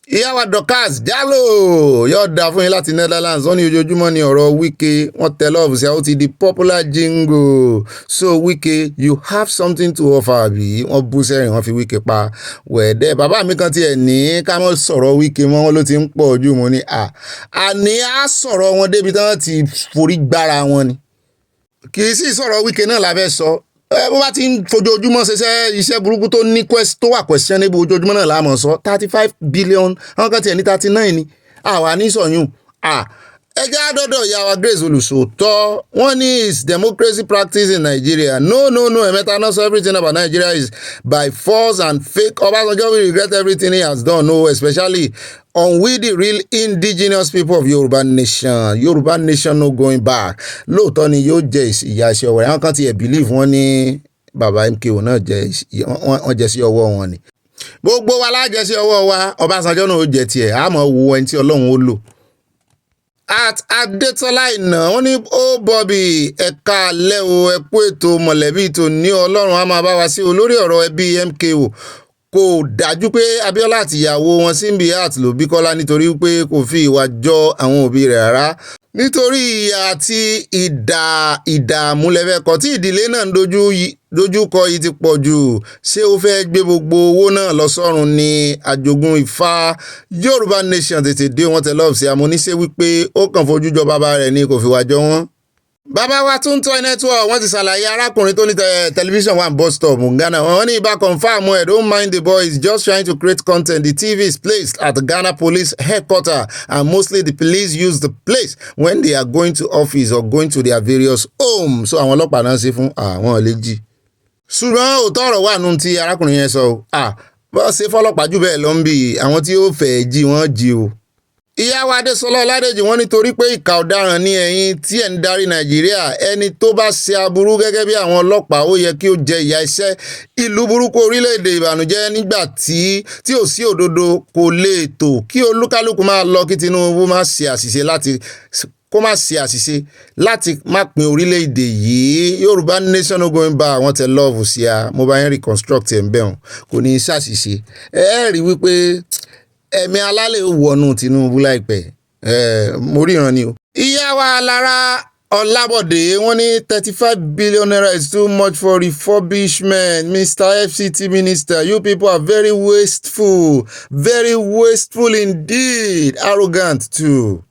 Ìyá wa Dorcas Jallo yóò dá fún yín láti Netherlands wọ́n ní ojoojúmọ́ ní ọ̀rọ̀ Wike wọ́n tẹ love sí àwọn ti di popular jingle so Wike you have something to offer bí wọ́n bú sẹ́rìn wọ́n fi Wike pa wẹ̀ẹ́dẹ́ bàbá mi kan tiẹ̀ ní ká mọ́ sọ̀rọ̀ Wike mọ́ wọn ló ti ń pọ̀ ojú mo ní àní á sọ̀rọ̀ wọn débi tí wọ́n ti forí gbára wọn ni kì í sì sọ̀rọ̀ Wike náà la fẹ́ sọ bó bá ti ń fojoojúmọ́ ṣiṣẹ́ iṣẹ́ burúkú tó ní tó wà questionable ojoojúmọ́ náà la mọ̀ sọ 35 billion àwọn kan tiẹ̀ ní 39 ni àwa ní sọ̀yún ẹjẹ́ àdọ́dọ̀ ìyá wa Grace olùsòótọ́ wọ́n ní is democracy practice in Nigeria no ẹ̀mẹ́ta náà so everything about Nigeria is by force and fake Ọbásanjọ́ will regret everything he has done no especially on we the real indigenous people of Yoruba nation no going back lóòótọ́ ni yóò jẹ́ ìyà iṣẹ́ ọwọ́ rẹ̀ àwọn kan ti believe wọ́n ní bàbá MKO náà wọ́n jẹ́ sí ọwọ́ wọn ni gbogbo wa lájẹ́ sí ọwọ́ wa Ọbásanjọ́ náà ó jẹ́ tiẹ̀ àmọ́ wo ẹni tí Ọlọ́run ó lò at Adétọ́lá Ìnà wọ́n ní ó Bobby ẹ̀ka lẹ́wọ̀ ẹ̀kú ètò mọ̀lẹ́bí tó ní Ọlọ́run á máa bá wa sí olórí ọ̀rọ̀ ẹbí MKO kò dájú pé Abiola àti ìyàwó wọn Simbi Art ló bí Kọ́lá nítorí pé kò fi ìwà jọ àwọn òbí rẹ̀ rárá nítorí ìyà àti ìdààmú lẹ́fẹ̀kọ́ tí ìdílé náà ń dojú kọ yìí ti pọ̀ jù ṣé ó fẹ́ gbé gbogbo owó náà lọ sọ́run ní àjogún Ifá Yorùbá nation tètè dé wọn tẹ lọ́ọ̀bù sí amúníṣe wípé ó kàn fojú jọ bàbá rẹ̀ ni kò fi wá jọ wọ́n. Bàbá wa tún tọ́ network wọ́n ti ṣàlàyé arákùnrin tó ní television one bus stop Ghana wọ́n ní ibà confam ẹ̀ don't mind the boy is just trying to create content the TV is placed at the Ghana police headquarters and mostly the police use the place when they are going to office or going to their various homes so àwọn ọlọ́pàá náà ṣe fún àwọn ọ̀lẹ́jì ṣùgbọ́n òótọ́ ọ̀rọ̀ wà nù tí arákùnrin yẹn sọ bọ́ ṣe fọlọ́pàá jù bẹ́ẹ̀ lọ ń bì àwọn tí ó fẹ́ jí wọ́n jí o. Ìyá wa Adésọlá Ọládèjì wọ́n nítorí pé ìkà ọ̀daràn ní ẹ̀yin tí ẹ̀ ń darí Nàìjíríà ẹni tó bá ṣe aburú gẹ́gẹ́ bí àwọn ọlọ́pàá ó yẹ kí ó jẹ ìyà iṣẹ́ ìlú burúkú orílẹ̀-èdè ìbànújẹ́ nígbà tí ò sí òdodo kò lè tò kí olúkálùkù máa lọ kí Tinubu má ṣe àṣìṣe láti má pín orílẹ̀-èdè yìí Yorùbá nation no going back àwọn tẹ lọ́ọ̀fù sí a mo bá yẹn reconstruct ẹ̀ ń bẹ̀rùn kò ní í ṣàṣìṣe rí wípé ẹ̀mí alálẹ̀ wọnú Tinubu láìpẹ́ mo ríran ni o. Ìyá wa Lára Ọlábọ̀dé wọ́n ní 35 billion naira is too much for refurbishment Mr. FCT minister you people are very wasteful indeed arrogant too.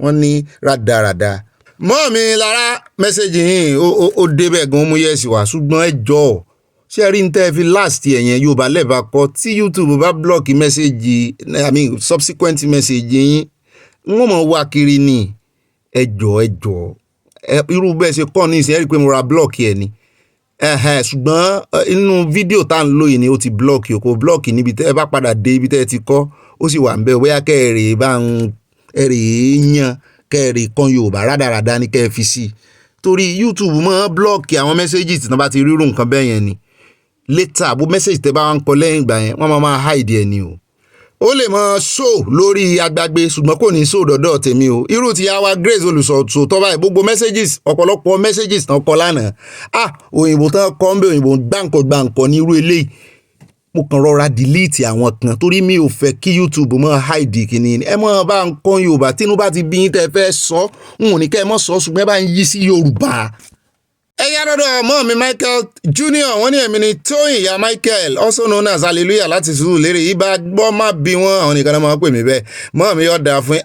Wọ́n ní rádaràda. Mọ́ mi Lára mẹ́sẹ̀gì yìí ó débẹ̀ gan mú yẹ̀sì wá ṣùgbọ́n ẹ jọ̀ọ́ ṣé rí n tẹ́ fi last ẹ̀yẹn Yorùbá lẹ́bàá kọ tí YouTube bá block mẹ́sẹ̀gì subsequent message yín wọ́n mọ̀ wá kiri ni ẹ jọ̀ọ́ irú bẹ́ẹ̀ ṣe kọ́ ní ìsìn ẹ rí i pé mo ra block ẹ̀ ni ṣùgbọ́n inú fídíò tá à ń lò yìí ni ó ti block kò block níbi tẹ́ ẹ bá padà dé ibi tẹ́ ẹ ti kọ́ ó sì wà ń bẹ́ẹ̀ bóyá kẹ́ẹ̀rẹ̀ bá ń yan kẹ́ẹ̀rẹ̀ kan Yorùbá rádaràda ní kẹ́ẹ̀ fi sí torí YouTube mọ́ block àwọn messages tí wọ́n bá ti rírun nǹkan bẹ́ẹ̀ yẹn ni later bó message tẹ́ bá wá ń kọ lẹ́yìn ìgbà yẹn wọ́n máa hide ẹ̀ ni o ó lè mọ show lórí agbágbé ṣùgbọ́n kò ní show dọ́dọ̀ tèmi o irú ti yá wa Grace olùsọ̀tọ̀ báyìí gbogbo messages ọ̀pọ̀lọpọ̀ messages tán kọ lánàá òyìnbó tán kọ́ ń bẹ òyìnbó gbàǹkọ̀ ní irú eléyìí mo kàn rọra delete àwọn kan torí mi ò fẹ́ kí YouTube mọ́ hide kìíní ẹ mọ́ bá ń kọ́ Yorùbá Tinubu bá ti bí yín tẹ́ fẹ́ sọ n ò ní kẹ́ ẹ mọ́ sọ ṣùgbọ́n ẹ bá ń yí sí Yorùbá. Ẹ̀yà dọ́dọ̀ ọmọ mi Michael Junior wọ́n ní èmi ni Tóyìn ìyá Michael also known as Hallelujah láti Sùúrùlérè ibà gbọ́ má bí wọ́n àwọn nìkan náà máa pè mí bẹ́ẹ̀ mọ́ mi yọ̀dà fún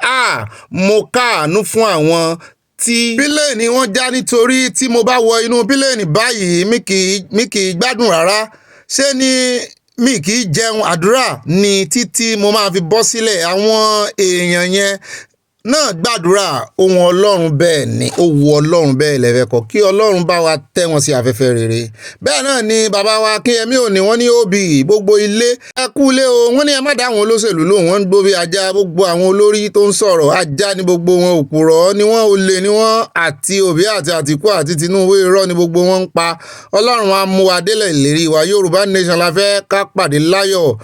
mo káàánú fún àwọn tí bílẹ̀nì wọn já nítorí tí mo bá wọ inú bílẹ̀nì báyìí mi kì í gbádùn rárá ṣé ni mi kì í jẹun àdúrà ní títí mo máa fi bọ́ sílẹ̀ àwọn èèyàn yẹn náà gbàdúrà ohun ọlọ́run bẹ́ẹ̀ ni ó wu ọlọ́run bẹ́ẹ̀ lẹ́fẹ̀ẹ́ kọ́ kí ọlọ́run bá wa tẹ́ wọn sí afẹ́fẹ́ rere bẹ́ẹ̀ náà ni bàbá wa Kínyẹmí Òní wọ́n ní òbí gbogbo ilé ẹ kú ilé o wọ́n ní ẹ má dá àwọn olóṣèlú lóhùn wọ́n ń gbó bí ajá gbogbo àwọn olórí tó ń sọ̀rọ̀ ajá ní gbogbo wọn òpùrọ̀ ni wọ́n olè ni wọ́n àti Òbí àti Àtìkú àti Tinubu irọ́ ni gbogbo wọn ń pa ọlọ́run á mú wa délẹ̀ ìlérí wa Yorùbá nation la fẹ́ ká pàdé láyọ̀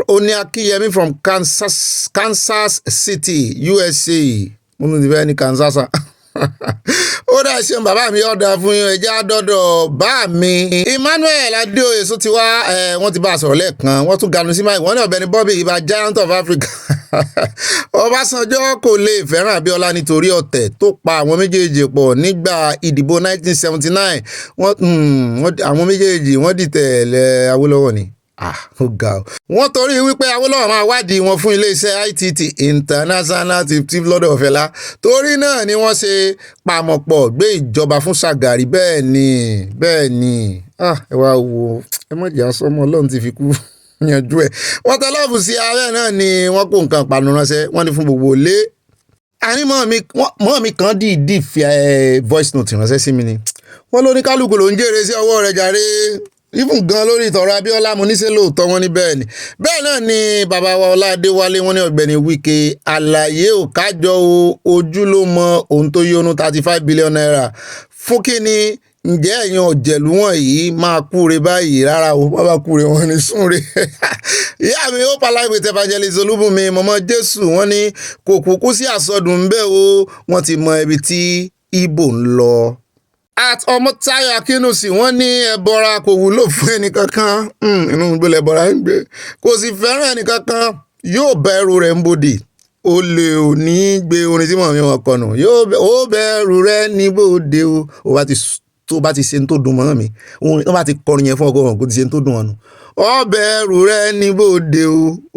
Oni Akiyemi from Kansas City, USA. Mo ní ìfẹ́ ní Kansas. Ó dá ṣeun bàbá mi ọ̀dà fún ẹja dọ́dọ̀ bá mi. Emmanuel Adéoyè sọ ti wá wọ́n ti bá a sọ̀rọ̀ lẹ́ẹ̀kan wọ́n tún ganu sí máì wọ́n ní Ọ̀gbẹ́ni Bobby ibà giant of Africa. Ọbásanjọ́ kò lè fẹ́ràn Abiola nítorí ọ̀tẹ̀ tó pa àwọn méjèèjì pọ̀ nígbà ìdìbò 1979 àwọn méjèèjì wọ́n dìtẹ̀ lẹ́ Awólọ́wọ̀ ni. Ó ga ọ. Wọ́n torí wípé Awólọ́wọ̀ máa wádìí wọn fún iléeṣẹ́ ITT International Tif lọ́dọ̀ Fẹlá torí náà ni wọ́n ṣe pàmọ̀pọ̀ gbé ìjọba fún Ṣàgàrí bẹ́ẹ̀ ni ẹ wá wo ẹ mọ̀ jẹ́ sọmọ Ọlọ́run ti fi kú yanjú ẹ̀ wọ́n tẹ lọ́ọ̀fù sí ààrẹ náà ni wọ́n kó nǹkan panu ránṣẹ́ wọ́n ní fún gbogbo ilé àní mọ́ mi kan dìídì fi voice note ránṣẹ́ sí mi ni wọ́n ló ní kálukú ló ń jèrè sí ọwọ́ rẹ̀ jàre even gan lórí ìtọ̀rọ̀ Abiola mo ní ṣe lóòótọ́ wọn ní bẹ́ẹ̀ ni bẹ́ẹ̀ náà ni bàbá wa Ọládéwálé wọn ní Ọ̀gbẹ́ni Wike àlàyé ò kájọ ojú ló mọ ohun tó yónú 35 billion naira fún kí ni ǹjẹ́ ẹ̀yin ọ̀jẹ̀lú wọ̀nyí máa kúre báyìí rárá o wọ́n bá kúre wọn ní súnre ìyá mi ó palaiwe evangelist Olúbùnmi mọ̀mọ́ Jésù wọn ní kò kúkú sí àsọdùn ń bẹ́ o wọ́n ti mọ ibi tí Ìgbò ń lọ. At Ọmọ́táyọ̀ Akínúsì wọ́n ní ẹbọra kò wúlò fún ẹnìkankan inú gbélé ẹbọra ń gbé kò sì fẹ́ràn ẹnìkankan yóò bẹ̀rù rẹ̀ ń bodè ó lè ò ní gbé orin tí mọ̀mí wọn kọnù ó bẹ̀rù rẹ̀ ní bodè o tó bá ti ṣe tó dùn mọ́ mi tó bá ti kọrin yẹn fún ọgọ́rùn-ún kó ti ṣe tó dùn wọn nù ó bẹ̀rù rẹ̀ ní bodè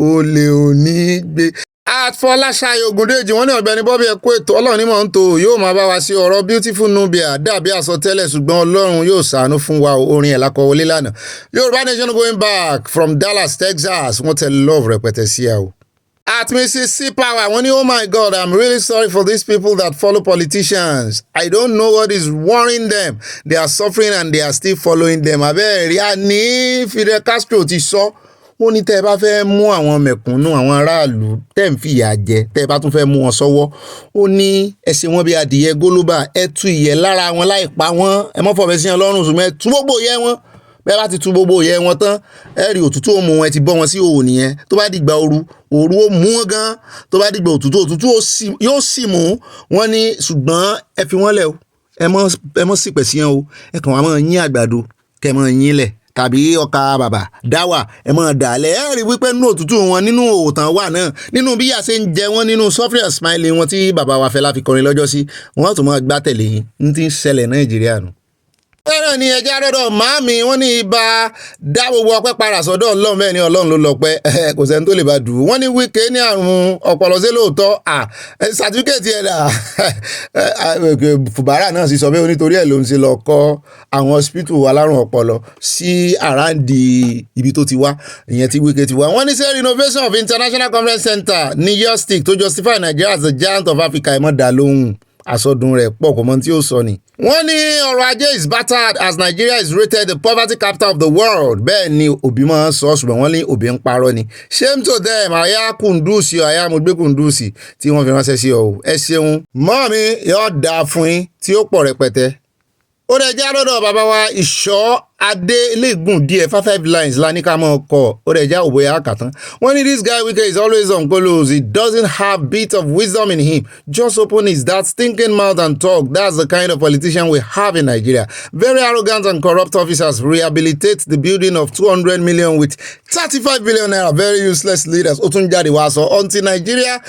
ó lè ò ní gbé. Àfọláṣayé Ògúndèjì wọ́n ní Ọ̀gbẹ́ni Bobby ẹ kú ètò Ọlọ́run ní mọ̀ ń tò yóò máa bá wa sí ọ̀rọ̀ Beautiful Nubia dàbí àsọtẹ́lẹ̀ ṣùgbọ́n Ọlọ́run yóò ṣàánú fún wa orin ẹ̀ lákọ̀wọlé lánàá Yorùbá nation going back from Dallas, Texas wọ́n tẹ love rẹpẹtẹ sí ẹ o. At Mrs. C Power wọ́n ní oh my God I'm really sorry for these people that follow politicians I don't know what is worrying them they are suffering and they are still following them abẹ́rẹ́ rí a ní Fidel Castro ti sọ. Wọ́n ní tẹ́ ẹ bá fẹ́ mú àwọn mẹ̀kúnnù àwọn aráàlú tẹ́ ń fìyà jẹ tẹ́ ẹ bá tún fẹ́ mú wọn sọ́wọ́ ó ní ẹ ṣe wọ́n bí adìyẹ gólóbà ẹ tú ìyẹ́ lára wọn láì pa wọ́n ẹ mọ́ fọ̀bẹ sí wọn lọ́rùn ṣùgbọ́n ẹ tú gbogbo ìyẹ́ wọn bẹ́ẹ̀ bá ti tú gbogbo ìyẹ́ wọn tán ẹ rí òtútù ó mú wọn ẹ ti bọ́ wọn sí òwò nìyẹn tó bá dìgbà ooru ó mú wọn gan tó bá dìgbà òtútù yóò sì mú wọn ní ṣùgbọ́n ẹ fi wọ́n lẹ̀ o ẹ mọ́ sípẹ̀ sí wọn o ẹ kàn wá mọ́ yín àgbàdo kẹ́ mọ́ yín lẹ̀ tàbí ọkà bàbà dáwà ẹ mọ̀ dàlẹ́ ẹ rí wípé nínú òtútù wọn nínú òòtàn wà náà nínú bí yà ṣe ń jẹ wọn nínú suffering and smiling wọn tí bàbá wa Fẹlá fi kọrin lọ́jọ́ sí wọn tún máa gbá tẹ̀lé yín ní ti ń ṣẹlẹ̀ Nàìjíríà nù. Bẹ́ẹ̀ ni ẹja rọ́dọ̀ màámi wọ́n ní ibà dá gbogbo ọpẹ́ padà sọ́dọ̀ Ọlọ́run bẹ́ẹ̀ ni Ọlọ́run ló lọ́pẹ́ kò sẹ́ni tó lè bá dùn wọ́n ní Wike ní àrùn ọpọlọ sí lóòótọ́ sàtífíkẹ́ẹ̀tì ẹ̀dà Fùbárà náà sì sọ bẹ́ẹ̀ nítorí ẹ̀ ló ń ṣe lọ kọ́ àwọn hospital alárùn ọpọlọ sí àràǹdì ibi tó ti wá ìyẹn tí Wike ti wá wọ́n ní sẹ́ renovation of International Conference Center ní yostic tó justify Nigeria as the giant of Africa ẹ̀ mọ́ dá lóhùn àsọdùn rẹ̀ pọ̀ kò mọ tí ó sọ ni. Wọ́n ní ọrọ̀ ajé is battered as Nigeria is rated the poverty capital of the world. Bẹ́ẹ̀ ni Òbí máa ń sọ ṣùgbọ́n wọ́n ní Òbí ń parọ́ ni. Shame to them àyà kùndùsì àyà mo gbé kùndùsì tí wọ́n fi ránṣẹ́ sí ọ. Ẹ ṣeun mọ́ mi yóò dáa fún yín tí ó pọ̀ rẹpẹtẹ. Ó dẹ̀ já lọ́dọ̀ bàbá wa Ìṣọ́ Adé Lẹ́gùn díẹ̀ 5 lines la ní ká mọ̀ ọkọ̀ ó dẹ̀ já òbóyá àkàtán. Wọ́n ní this guy Wike is always on golos. He doesn't have bit of wisdom in him. Just open his that stinking mouth and talk. That's the kind of politician we have in Nigeria. Very arrogant and corrupt officers rehabilitate the building of 200 million with 35 billion naira. Very useless leaders. Ó tún jáde wá sọ until Nigeria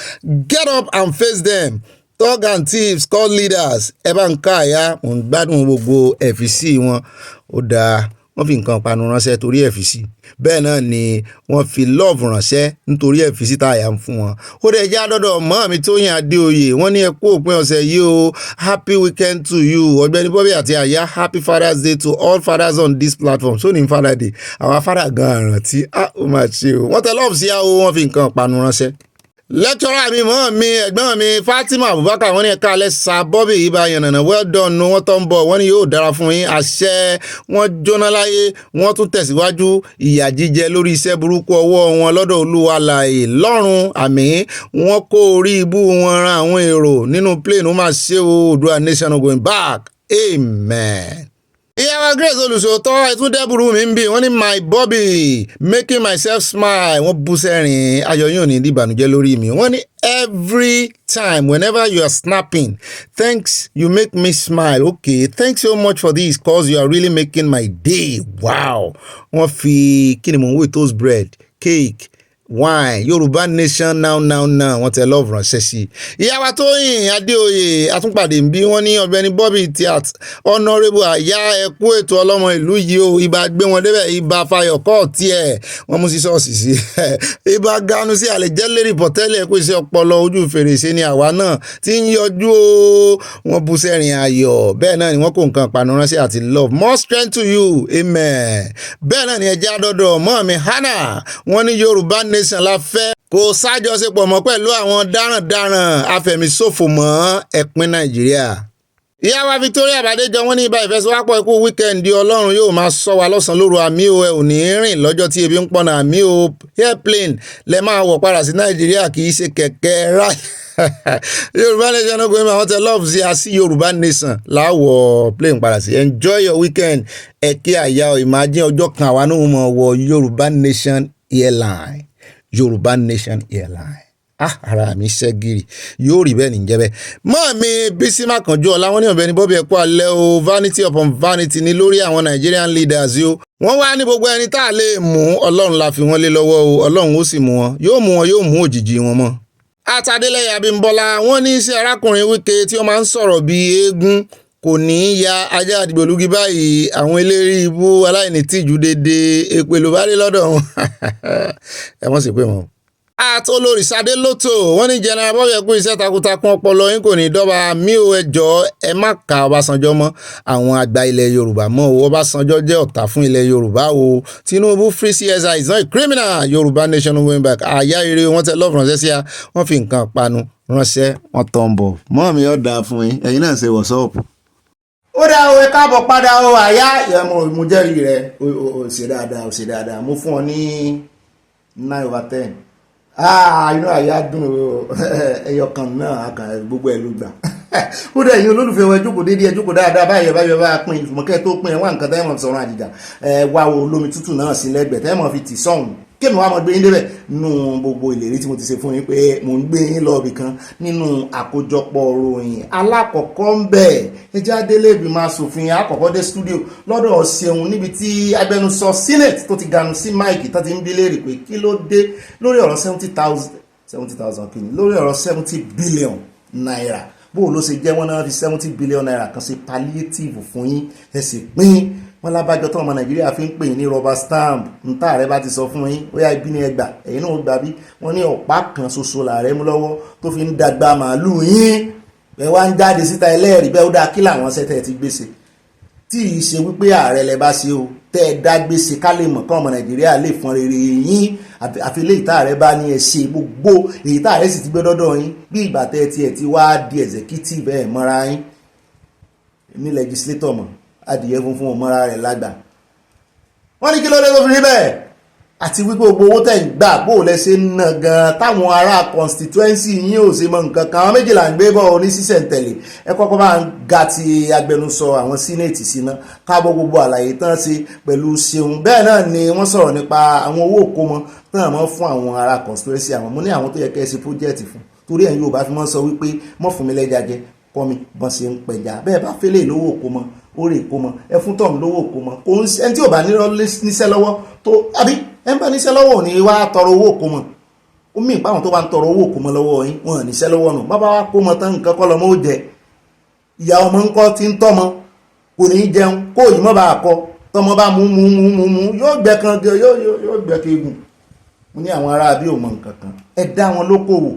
get up and face them. Thug and thieves called leaders ẹ bá ń ká àyà mò ń gbádùn gbogbo ẹ̀físì wọn ó dáa wọ́n fi nǹkan panu ránṣẹ́ torí ẹ̀físì bẹ́ẹ̀ náà ni wọ́n fi love ránṣẹ́ nítorí ẹ̀físì tá àyà ń fún wọn ó dẹ̀ já dọ́dọ̀ mọ́ mi Tóyìn Adéoyè wọ́n ní ẹ kú òpin ọ̀sẹ̀ yìí o happy weekend to you Ọ̀gbẹ́ni Bobby àti àyà happy Father's Day to all fathers on this platform so ní Father Day àwọn father gan àrántí ó máa ṣe o wọ́n tẹ love sí àwọn wọ́n fi nǹkan panu ránṣẹ́. lecturer mi mọ́ mi ẹ̀gbọ́n mi Fatima Abubakar wọ́n ní ẹ̀ka alẹ́sà Bobby ibà yànnànà well done nu wọ́n tó ń bọ̀ wọ́n ní yóò dára fún yín àṣẹ wọ́n jóná láyé wọ́n tún tẹ̀síwájú ìyà jíjẹ lórí iṣẹ́ burúkú ọwọ́ wọn lọ́dọ̀ Olúwa láàyè lọ́run àmín wọ́n kó orí ibú wọn ran àwọn èrò nínú plane ó máa ṣe o Oòduà nation going back amen. Ìyàwó Grace olùṣòótọ́ ẹ̀túndẹ́bùrú mi ń bì wọ́n ní my Bobby making myself smile wọ́n bú sẹ́rìn ayọ̀ yóò ní ìdìbànújẹ́ lórí mi wọ́n ní every time whenever you are snapping thanks you make me smile okay thanks so much for this cause you are really making my day wow wọ́n fi kí ni mò ń wé toast bread cake wine Yorùbá nation now wọ́n tẹ love ránṣẹ́ sí ìyàwó Tóyìn Adéoyè àtúnpàdé ń bí wọ́n ní Ọ̀gbẹ́ni Bobby tiat honourable àyà ẹ̀kú ètò ọlọ́mọ ìlú yìí o ibà gbé wọn débẹ̀ ibà fayọ̀ kọ́ tiẹ̀ wọ́n mú sí ṣọ́ọ̀ṣì sí ibà ganu sí àlejẹ́ lérí pọ̀tẹ́lẹ̀ kó iṣẹ́ ọpọlọ ojú fèrèsé ni àwa náà ti ń yọjú o wọ́n bú sẹ́rìn ayọ̀ bẹ́ẹ̀ náà ni wọ́n kó nǹkan pàánù ránṣẹ́ àti love more strength to you amen bẹ́ẹ̀ náà ni ẹjẹ́ àdọ́dọ̀ mọ́ mi Hannah wọ́n ní Yorùbá nation la fẹ́ kò sájọṣepọ̀ mọ́ pẹ̀lú àwọn darandaran afẹ̀míṣòfò mọ́ ẹ̀pin Nàìjíríà. Ìyá wa Victoria Bàdéjọ wọ́n ní ibà ìfẹsẹ̀wápọ̀ ikú wíkẹ́ndì Ọlọ́run yóò máa sọ wa lọ́sàn lóru àmì o ẹ ò ní rìn lọ́jọ́ tí ebi ń pọnà àmì o airplane lẹ máa wọ̀ padà sí Nàìjíríà kì í ṣe kẹ̀kẹ́ ráì Yorùbá nation no going àwọn tẹ love sí àsí Yorùbá nation láwọ̀ plane padà sí enjoy your weekend ẹ̀kí àyà imagine ọjọ́ kan àwa náà mọ̀ wọ Yorùbá nation airline. Yorùbá nation airline ara mi ṣẹ́gìrì yóò rí bẹ́ẹ̀ níjẹ́ bẹ́ẹ̀ mọ́ mi Bísí Mákànjú ọ̀la wọn ní Ọ̀gbẹ́ni Bobby ẹ̀kọ́ alẹ́ o vanity upon vanity ní lórí àwọn Nigerian leaders yóò wọ́n wá ní gbogbo ẹni tá a lè mú Ọlọ́run la fi wọ́n lé lọ́wọ́ o Ọlọ́run ó sì mú wọn yóò mú òjìji wọn mọ́. Àtàdélẹ́yà Abímbọ́lá wọ́n ní sí arákùnrin Wike tí wọ́n máa ń sọ̀rọ̀ bíi eégún kò ní í ya ajá àdìgbòlugi báyìí àwọn eléré ibú aláìní tìjú dédé èpè ló bá rí lọ́dọ̀ wọn ẹ wọ́n sì pé wọn. Àtolórí Sadé Lótò wọ́n ní General Bobby ẹ̀kú iṣẹ́ takuntakun ọpọlọ yín kò ní dọ́ba mí o ẹjọ́ ẹ má ka Ọbásanjọ́ mọ́ àwọn àgbà ilẹ̀ Yorùbá mọ́ o Ọbásanjọ́ jẹ́ ọ̀tá fún ilẹ̀ Yorùbá o Tinubu free CSI is not a criminal Yorùbá nation going back àyà eré wọ́n tẹ lọ́ọ̀fù ránṣẹ́ sí a wọ́n fi nǹkan panu ránṣẹ́ wọ́n tọ́ ń bọ̀ mọ́ mi ọ̀ dáa fún yín ẹ̀yin náà ṣe wọ̀sọ́ọ̀pù. Ó dá o ẹ káàbọ̀ padà o àyà mo jẹ́rìí rẹ̀ o ṣe dáadáa mo fún ọ ní 9/10 inú àyà dùn ẹyọ kan náà gbogbo ẹ ló gbà ó dá ẹ̀yin olólùfẹ́ wọn jókòó déédéé jókòó dáadáa báyọ̀ bá pín ìfùmọ̀kẹ́ tó pín ẹ̀ wá nǹkan tẹ́mọ̀ sọ̀rọ̀ àjìjà wá wo olómi tútù náà sí lẹ́gbẹ̀ẹ́ tẹ́mọ̀ fi tì sọ́hùn kéèmì wá mọ̀ gbé yín débẹ̀ nínú gbogbo ìlérí tí mo ti ṣe fún yín pé mò ń gbé yín lọ ibì kan nínú àkójọpọ̀ ròyìn alákọ̀ọ́kọ́ ń bẹ̀ ẹjẹ́ adélé ìgbìmọ̀ asòfin àkọ́kọ́ dé studio lọ́dọ̀ Ṣeun níbi tí agbẹnusọ senate tó ti ganu sí máìkì tó ti ń bí léèrè pé kí ló dé lórí ọ̀rọ̀ 70,000 kìíní lórí ọ̀rọ̀ 70 billion naira bó ló ṣe jẹ́ wọ́n náà fi 70 billion naira kan ṣe palliative fún yín ẹ sì pín wọ́n lábájọ tó ọmọ Nàìjíríà fi ń pè ní rubber stamp nta rẹ bá ti sọ fún yín ó yá ibi ní ẹgbà ẹ̀yin náà gbà bí wọ́n ní ọ̀pá kan ṣoṣo làárẹ̀ mú lọ́wọ́ tó fi ń dàgbà màálù yín ẹ wá ń jáde síta ẹlẹ́rìí bẹ́ẹ̀ ó dáa kí làwọn ṣẹ́tẹ̀ ti gbèsè tí ì ṣe wípé ààrẹ lẹ bá ṣe o tẹ́ ẹ dá gbèsè ká lè mọ̀ kọ́ ọmọ Nàìjíríà lè fọn rere yín àfi lè tá ààrẹ bá ní ẹ ṣe gbogbo èyí tá ààrẹ sì ti gbé dọ́dọ̀ yín bí ìgbà tẹ́ ẹ tiẹ̀ ti wá di executive ẹ̀ mọ́ra yín ní legislator mọ̀ adìyẹ funfun ọmọra rẹ̀ lágbà wọ́n ní kí ló dé tó fi rí bẹ́ẹ̀ àti wípé gbogbo owó tẹ̀ ń gbà bó lẹ ṣe ń ná gan táwọn ará constituency yín ò ṣe mọ nǹkan kan àwọn méjìlá ń gbé bọ́ oní sísẹ̀ntẹ̀lé ẹ kọ́kọ́ máa ń ga ti agbẹnusọ àwọn senate síná káàbọ̀ gbogbo àlàyé tán ṣe pẹ̀lú Ṣeun bẹ́ẹ̀ náà ni wọ́n sọ̀rọ̀ nípa àwọn owó òkómọ tán mọ́ fún àwọn ará constituency àwọn mo ní àwọn tó yẹ kẹ́ ẹ ṣe project fún torí ẹ̀yin Yorùbá fi mọ́ sọ wípé mọ́ fún mi lẹ́jà jẹ kọ́ mi bọ́n ṣe ń pẹja bẹ́ẹ̀ bá fẹ́lẹ̀ lówó òkómọ orí ìkómọ ẹ fún tọ́ọ̀mù lówó òkómọ òun ẹni tí ò bá níṣẹ́ lọ́wọ́ tó àbí ẹ ń bá níṣẹ́ lọ́wọ́ ò ní wá tọrọ owó òkómọ ó mì páwọn tó bá ń tọrọ owó òkómọ lọ́wọ́ yín wọn ò níṣẹ́ lọ́wọ́ nù bàbá wa kómọ tán nǹkan kọ́ lọ́mọ ó jẹ ìyá ọmọ ńkọ́ ti ń tọ́mọ kò ní í jẹun kó òyìn mọ́ bá a kọ tọmọ bá mú yóò gbẹ kan yóò gbẹ kegun mo ní àwọn ará bí ò mọ nǹkan kan ẹ dá wọn lókòwò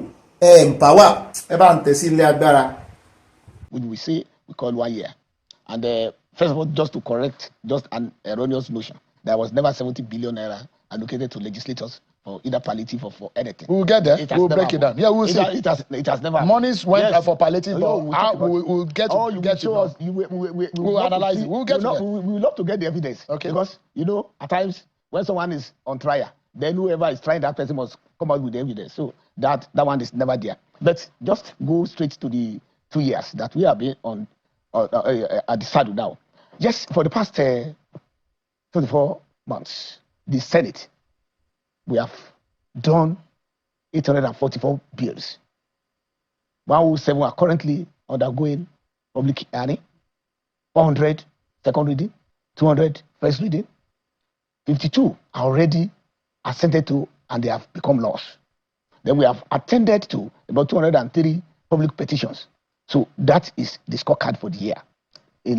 ẹ empower ẹ bá ń tẹ̀ sí ilé agbára. We say we call 1 year. And first of all, just to correct just an erroneous notion, there was never 70 billion naira allocated to legislators for either palliative or for anything. We'll get there. We'll break it down. Yeah, we'll see. It has never. Monies went for palliative, No, but we'll get to you get show us. We'll analyze it. We'll get to that. We love to get the evidence. Okay. Because at times when someone is on trial, then whoever is trying that person must come out with the evidence. So that one is never there. But just go straight to the 2 years that we have been on at the saddle now. Yes, for the past 24 months, the Senate, we have done 844 bills. 107 are currently undergoing public hearing, 400 second reading, 200 first reading, 52 are already assented to and they have become laws. Then we have attended to about 203 public petitions. So that is the scorecard for the year in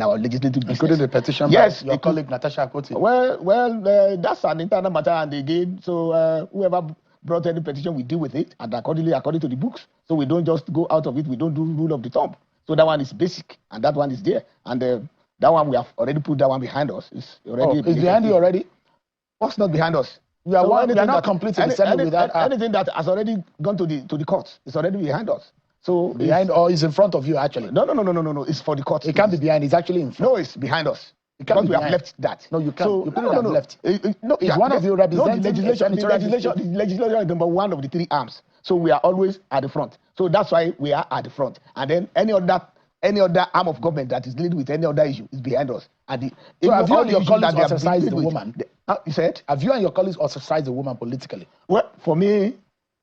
our legislative business. Including the petition yes, by your colleague Natasha Akoti. Well, that's an internal matter, and again, so whoever brought any petition, we deal with it, and according to the books. So we don't just go out of it. We don't do rule of the thumb. So that one is basic, and that one is there, and that one we have already put that one behind us. It's already. It's behind you already. What's not behind us? We are not completing the Senate without anything that has already gone to the courts. It's already behind us. So behind or is in front of you actually? No. It's for the court. It can't be behind. It's actually in front. No, it's behind us. Because we have left that. No, you can't. So, you couldn't have left. No, it's one of you representing the legislation is number one of the three arms. So we are always at the front. So that's why we are at the front. And then any other arm of government that is dealing with any other issue is behind us. So have you and your colleagues ostracized the woman? You said? Have you and your colleagues ostracized the woman politically? Well, for me,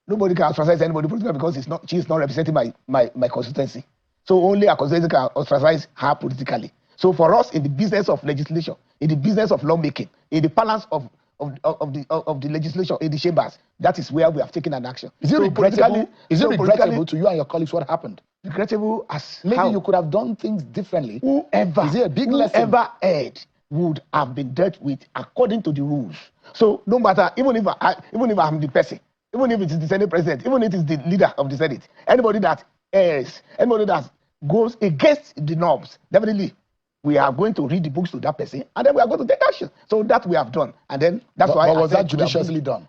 nobody can ostracize anybody politically because she is not representing my constituency. So only a constituency can ostracize her politically. So for us, in the business of legislation, in the business of lawmaking, in the balance of the legislation in the chambers, that is where we have taken an action. Is it regrettable to you and your colleagues what happened? Regrettable as maybe how? You could have done things differently. Whoever is it a big lesson? Whoever heard would have been dealt with according to the rules. So no matter, even if I'm the person, even if it is the Senate president, even if it is the leader of the Senate, anybody that errs, anybody that goes against the norms, definitely we are going to read the books to that person, and then we are going to take action. So that we have done, and then that's why. But was that judiciously done?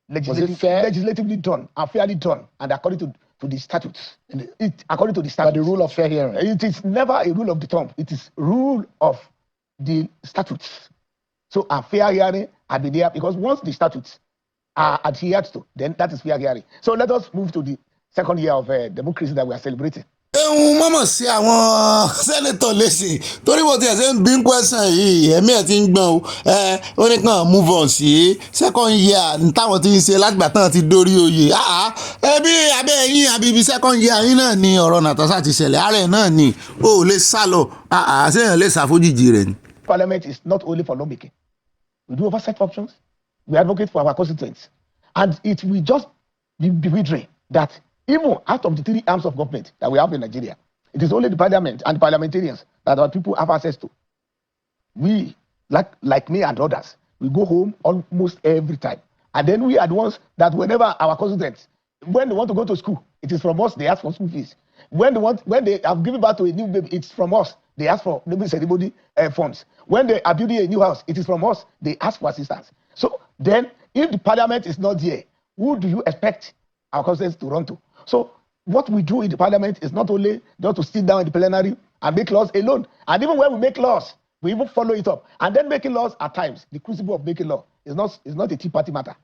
Was it fair? Legislatively done and fairly done, and according to the statutes. According to the statutes. But the rule of fair hearing. It is never a rule of the thumb. It is rule of the statutes. So a fair hearing have been there because once the statutes are adhered to, then that is fair hearing. So let us move to the second year of democracy that we are celebrating. Mọ̀mọ́ sí àwọn sẹ́nẹ̀tọ̀ léṣe torí bó ti ẹ̀ ṣe ń bí kwẹ́sàn yìí ẹ̀mí ẹ̀ ti ń gbọ́n ó ní kàn move on sí second year táwọn ti ń ṣe látìgbà tán ti dórí oyè ẹbí abẹ́ ẹ̀yìn àbíbí second year yín náà ni ọ̀rọ̀ Natasha ti ṣẹlẹ̀ ààrẹ náà ni ó lè sá lọ ṣéyàn lè ṣàfojìjì rẹ̀ ni. Parliament is not only for lawmaking. We do oversight functions. We advocate for our constituents. And it will just be bewildering that even out of the three arms of government that we have in Nigeria, it is only the parliament and the parliamentarians that our people have access to. We, like me and others, we go home almost every time. And then we are the ones that whenever our constituents, when they want to go to school, it is from us, they ask for school fees. When they have given birth to a new baby, it's from us, they ask for baby ceremony funds. When they are building a new house, it is from us, they ask for assistance. So then, if the parliament is not there, who do you expect our constituents to run to? So what we do in the parliament is not only just to sit down in the plenary and make laws alone. And even when we make laws, we even follow it up. And then making laws at times, the crucible of making law is not a tea party matter.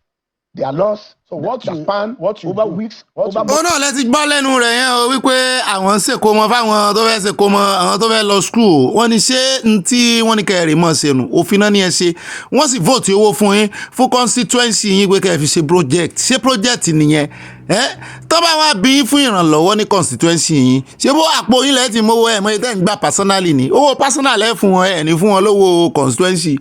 There are laws that span over weeks. Ó náà lẹ ti gbọ́ lẹ́nu rẹ̀ yẹn o wípé àwọn ṣèkómọ fáwọn tó fẹ́ ṣèkómọ àwọn tó fẹ́ lọ school wọ́n ní ṣé n tí wọ́n ní kẹrì mọ́ ṣẹnu òfin náà ní ẹ ṣe wọ́n sì vote owó fún yín fún constituency yín pé kẹ́ fi ṣe project nìyẹn tó bá wá bí fún ìrànlọ́wọ́ ní constituency yín ṣé bó àpò yín lẹ́ẹ̀ tí mowó ẹ̀ mọ́ ẹ̀ tẹ́ ń gbà personally ni owó personal ẹ̀ fún wọn ẹ̀ ní fún wọn lówó constituency.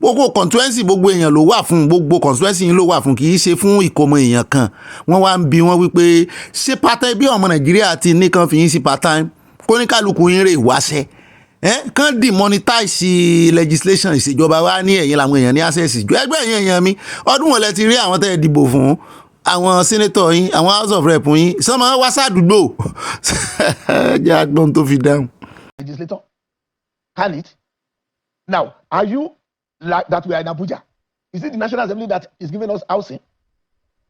Gbogbo constituency gbogbo èèyàn ló wà fún gbogbo constituency yín ló wà fún kì í ṣe fún ìkómọ èèyàn kan wọ́n wá ń bi wọ́n wípé ṣé part-time bí ọmọ Nàìjíríà ti ní kan fi yín sí part-time kó ní kálukú yín rè wáṣẹ́ kan demonetize legislation ìṣèjọba wa ní ẹ̀yìn làwọn èèyàn ní access ju ẹgbẹ́ èèyàn mi ọdún wọn lẹ ti rí àwọn tẹ́ ẹ dìbò fún àwọn senator yín àwọn house of rep yín sọmọ wá sádùúgbò jẹ́ agbọ́n tó fi dáhùn. Legislator can it now are you like that we are in Abuja Is it the National Assembly that is giving us housing?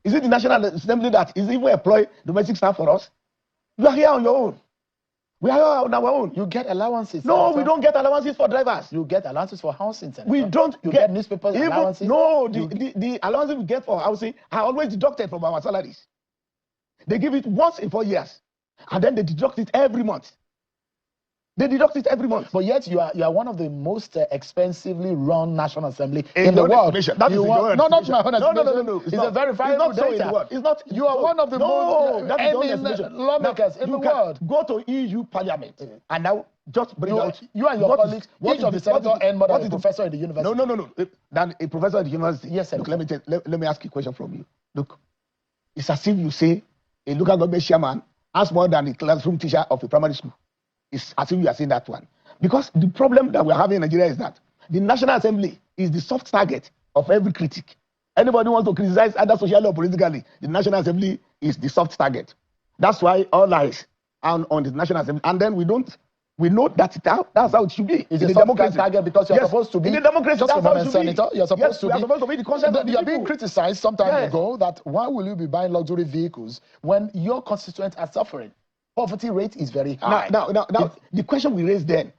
Is it the National Assembly that is even employing domestic staff for us? You are here on your own. We are here on our own. You get allowances. No, Senator. we don't get allowances for drivers. You get allowances for housing. Senator. We don't. You get newspapers even, allowances. No, the allowances we get for housing are always deducted from our salaries. They give it once in 4 years, and then they deduct it every month. They deduct it every month. But yet you are one of the most expensively run National Assembly in the world. That is not my own estimation. No. It's a verifiable data. It's not. You are one of the most lawmakers in the world. Go to EU Parliament and now just bring out. You and your colleagues. Each of the senators earn more than a professor in the university. No. Than a professor at the university. Yes, look, let me ask you a question from you. Look, it's as if you say a local government chairman has more than a classroom teacher of a primary school. It's as if you are saying that one. Because the problem that we're having in Nigeria is that the National Assembly is the soft target of every critic. Anybody wants to criticize either socially or politically, the National Assembly is the soft target. That's why all eyes are on the National Assembly. And then we know that that's how it should be. It's a soft target because you're supposed to be. In the democracy, just a moment, Senator. You're supposed to be. Supposed to be the conscience of the You're being criticized some time ago that why will you be buying luxury vehicles when your constituents are suffering? Poverty rate is very high. Now, the question we raised then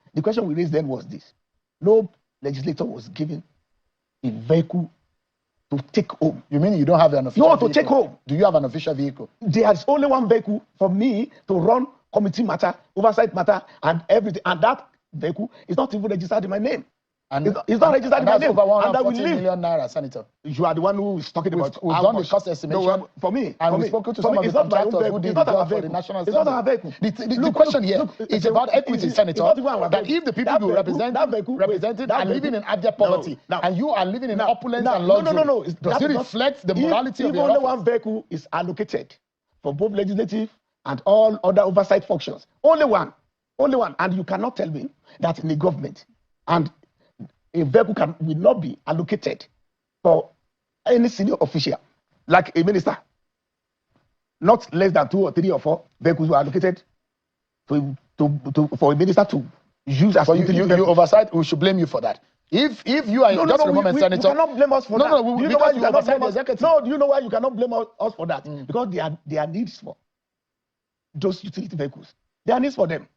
was this: no legislator was given a vehicle to take home. You mean you don't have an official vehicle? No, to take home. Do you have an official vehicle? There's only one vehicle for me to run committee matter, oversight matter, and everything. And that vehicle is not even registered in my name. And it's not registered in my name. Over 140 million naira, Senator. You are the one who is talking about. We've done the cost estimation. No, for me. And we've spoken to some of the contractors who did the job for the National Assembly. It's not our vehicle. The question here is about equity, Senator. That if the people you represent represented are living in abject poverty, and you are living in opulence and luxury, no. Does it reflect the morality of your office? If only one vehicle is allocated for both legislative and all other oversight functions, only one, and you cannot tell me that in the government and a vehicle will not be allocated for any senior official, like a minister. Not less than 2 or 3 or 4 vehicles were allocated for a minister to use as you oversight. We should blame you for that. If you are just a moment, Senator, you cannot blame us for that. No, you know why you cannot blame us? No, do you know why you cannot blame us for that? Because there are needs for those utility vehicles. There are needs for them.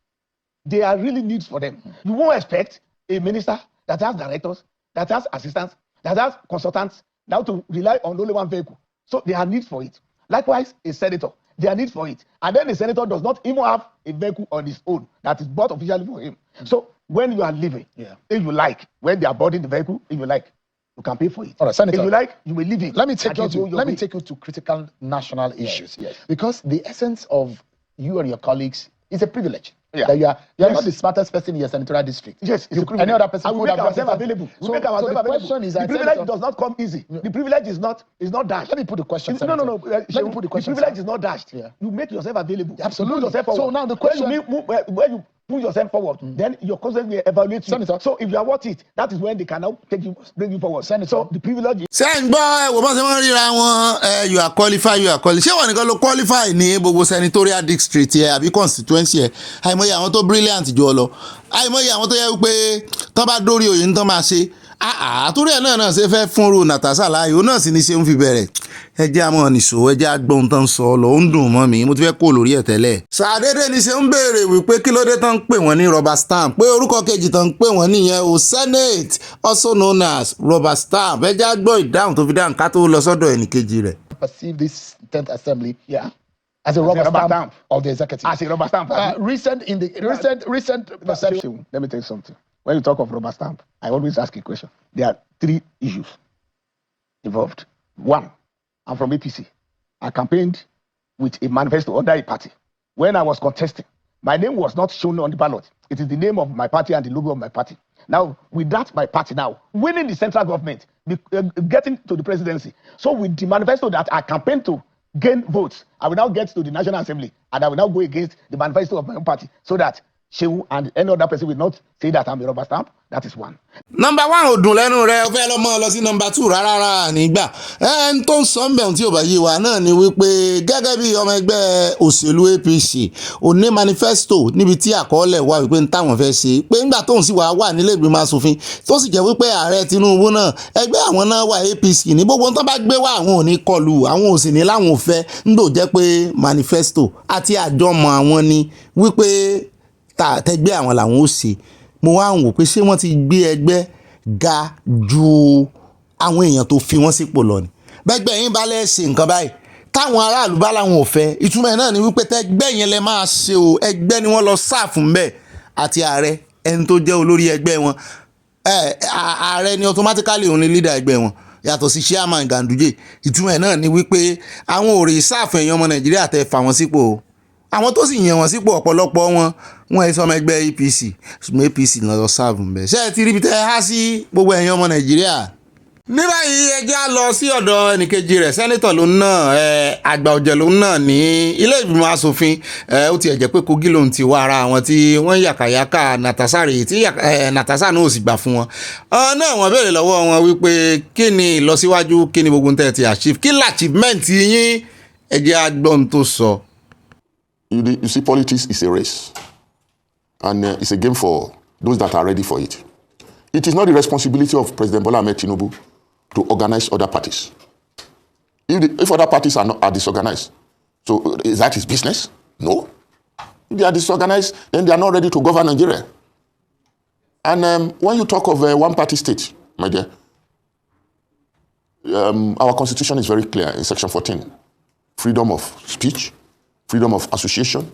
There are really needs for them. You won't expect a minister that has directors, that has assistants, that has consultants, now to rely on only one vehicle. So there are needs for it. Likewise, a senator, there are needs for it. And then the senator does not even have a vehicle on his own that is bought officially for him. So when you are living, if you like, when they are boarding the vehicle, if you like, you can pay for it. All right, Senator, if you like, you will live it. Let me take you to critical national issues. Yes. Because the essence of you and your colleagues is a privilege. That you are not the smartest person in your senatorial district. Yes, any other person could have gotten available. So the question is, the privilege does not come easy. The privilege is not dashed. Let me put the question. No. Let me put the question. The privilege is not dashed. Yeah. You make yourself available. Absolutely. You yourself forward. So now the question, where you pull yourself forward, then your cousin will evaluate you. Senator. So if you are worth it, that is when they can now bring you forward. Senator. So the privilege. Sẹ́yìn gbọ́ ẹ̀wọ̀n bá ṣe wọ́n ríra wọn you are qualified. Ṣé wọ́n nìkan ló qualify ní gbogbo senatorial district yẹ àbí constituency yẹ? Àìmọye àwọn tó brilliant jù ọ lọ. Àìmọye àwọn tó yẹ wípé tán bá dórí oyè ní tán máa ṣe. Àtúrò ẹ̀ náà ṣe fẹ́ fúnru Natasha láàyè òun náà sì ní ṣe ń fi bẹ̀rẹ̀. Ẹ jẹ́ àmọ́ nìṣó, ẹ jẹ́ àgbọ̀n tán sọ lọ, ó ń dùn mọ́ mi, mo ti fẹ́ kó lórí ẹ̀ tẹ́lẹ̀. Ṣàdédé ni ṣe ń béèrè wípé kí ló dé tán ń pè wọ́n ní rubber stamp, pé orúkọ kejì tán ń pè wọ́n nìyẹn o Senate, also known as rubber stamp. Ẹ jẹ́ àgbọ̀ ìdáhùn tó fi dáhùn ká tó lọ sọ́dọ̀ ẹnì kejì rẹ̀. Perceive this 10th assembly as a rubber stamp of the executive. As a rubber stamp. Recent perception. Let me tell you something. When you talk of rubber stamp, I always ask a question. There are 3 issues involved. 1, I'm from APC. I campaigned with a manifesto under a party. When I was contesting, my name was not shown on the ballot. It is the name of my party and the logo of my party. Now, with that, my party now, winning the central government, getting to the presidency. So with the manifesto that I campaigned to gain votes, I will now get to the National Assembly and I will now go against the manifesto of my own party so that Shehu and any other person will not say that I'm a rubber stamp. That is one. Number 1 ò dùn lẹ́nu rẹ̀ ó fẹ́ lọ sí number 2 rárá nígbà ẹn tó ń sọ ń bẹ̀rùn tí ò bá yé wa náà ni wípé gẹ́gẹ́ bí ọmọ ẹgbẹ́ òṣèlú APC ò ní manifesto níbi tí àkọọ́lẹ̀ wà wípé ń táwọn fẹ́ ṣe pé ńgbà tóun sì wà nílé ìgbìmọ̀ asòfin tó sì jẹ́ wípé ààrẹ Tinubu náà ẹgbẹ́ àwọn náà wà APC ní gbogbo tó bá gbé wá àwọn ò ní kọlù àwọn ò sì ní láwọn ò fẹ́ ń dò jẹ́ pé manifesto àti àjọmọ̀ àwọn ni wípé tẹgbẹ́ àwọn làwọn ó ṣe. Mo wá ń wò pé ṣé wọ́n ti gbé ẹgbẹ́ ga ju àwọn èèyàn tó fi wọ́n sípò lọ ni. Bẹ́gbẹ́ yín bá lẹ́ ṣe nǹkan báyìí táwọn aráàlú bá láwọn ò fẹ́ ìtumọ̀ ẹ̀ náà ni wípé tẹgbẹ́ yẹn lẹ máa ṣe o. Ẹgbẹ́ ni wọ́n lọ sáàfù ń bẹ̀ àti ààrẹ ẹni tó jẹ́ olórí ẹgbẹ́ wọn ààrẹ ni automatically òun ni leader ẹgbẹ́ wọn yàtọ̀ sí chairman Ganduje. Ìtumọ̀ ẹ̀ náà ni wípé àwọn ò rí sáàfù èèyàn ọmọ Nàìjíríà tẹ fà wọ́n sípò o. Àwọn tó sì yàn wọ́n sípò ọ̀pọ̀lọpọ̀ wọn ẹ̀ sọmọ ẹgbẹ́ APC ṣùgbọ́n APC lọ sáàbù ń bẹ̀. Ṣé ẹ ti rí ibi tẹ́ ẹ há sí gbogbo ẹ̀yin ọmọ Nàìjíríà? Ní báyìí ẹ jẹ́ á lọ sí ọ̀dọ̀ ẹnìkejì rẹ̀ sẹ́nítọ̀ lòun náà àgbà ọ̀jẹ̀ lòun náà ní ilé ìgbìmọ̀ asòfin ó ti ẹ̀jẹ̀ pé Kogi lòun ti wá ara àwọn tí wọ́n yàkàyàkà Nàtàsá rèé tí Nàtàsá náà ò sì gbà fún wọn. Náà wọ́n béèrè lọ́wọ́ wọn wípé kí ni ìlọsíwájú kí ni gbogbo tẹ́ ti achieve kí l'achievement yín ẹ jẹ́ á gbọ́ ohun tó sọ. You see, politics is a race, and it's a game for those that are ready for it. It is not the responsibility of President Bola Ahmed Tinubu to organize other parties. If other parties are disorganized, so is that his business? No. If they are disorganized, then they are not ready to govern Nigeria. And when you talk of a one-party state, my dear, our constitution is very clear in Section 14. Freedom of speech, freedom of association.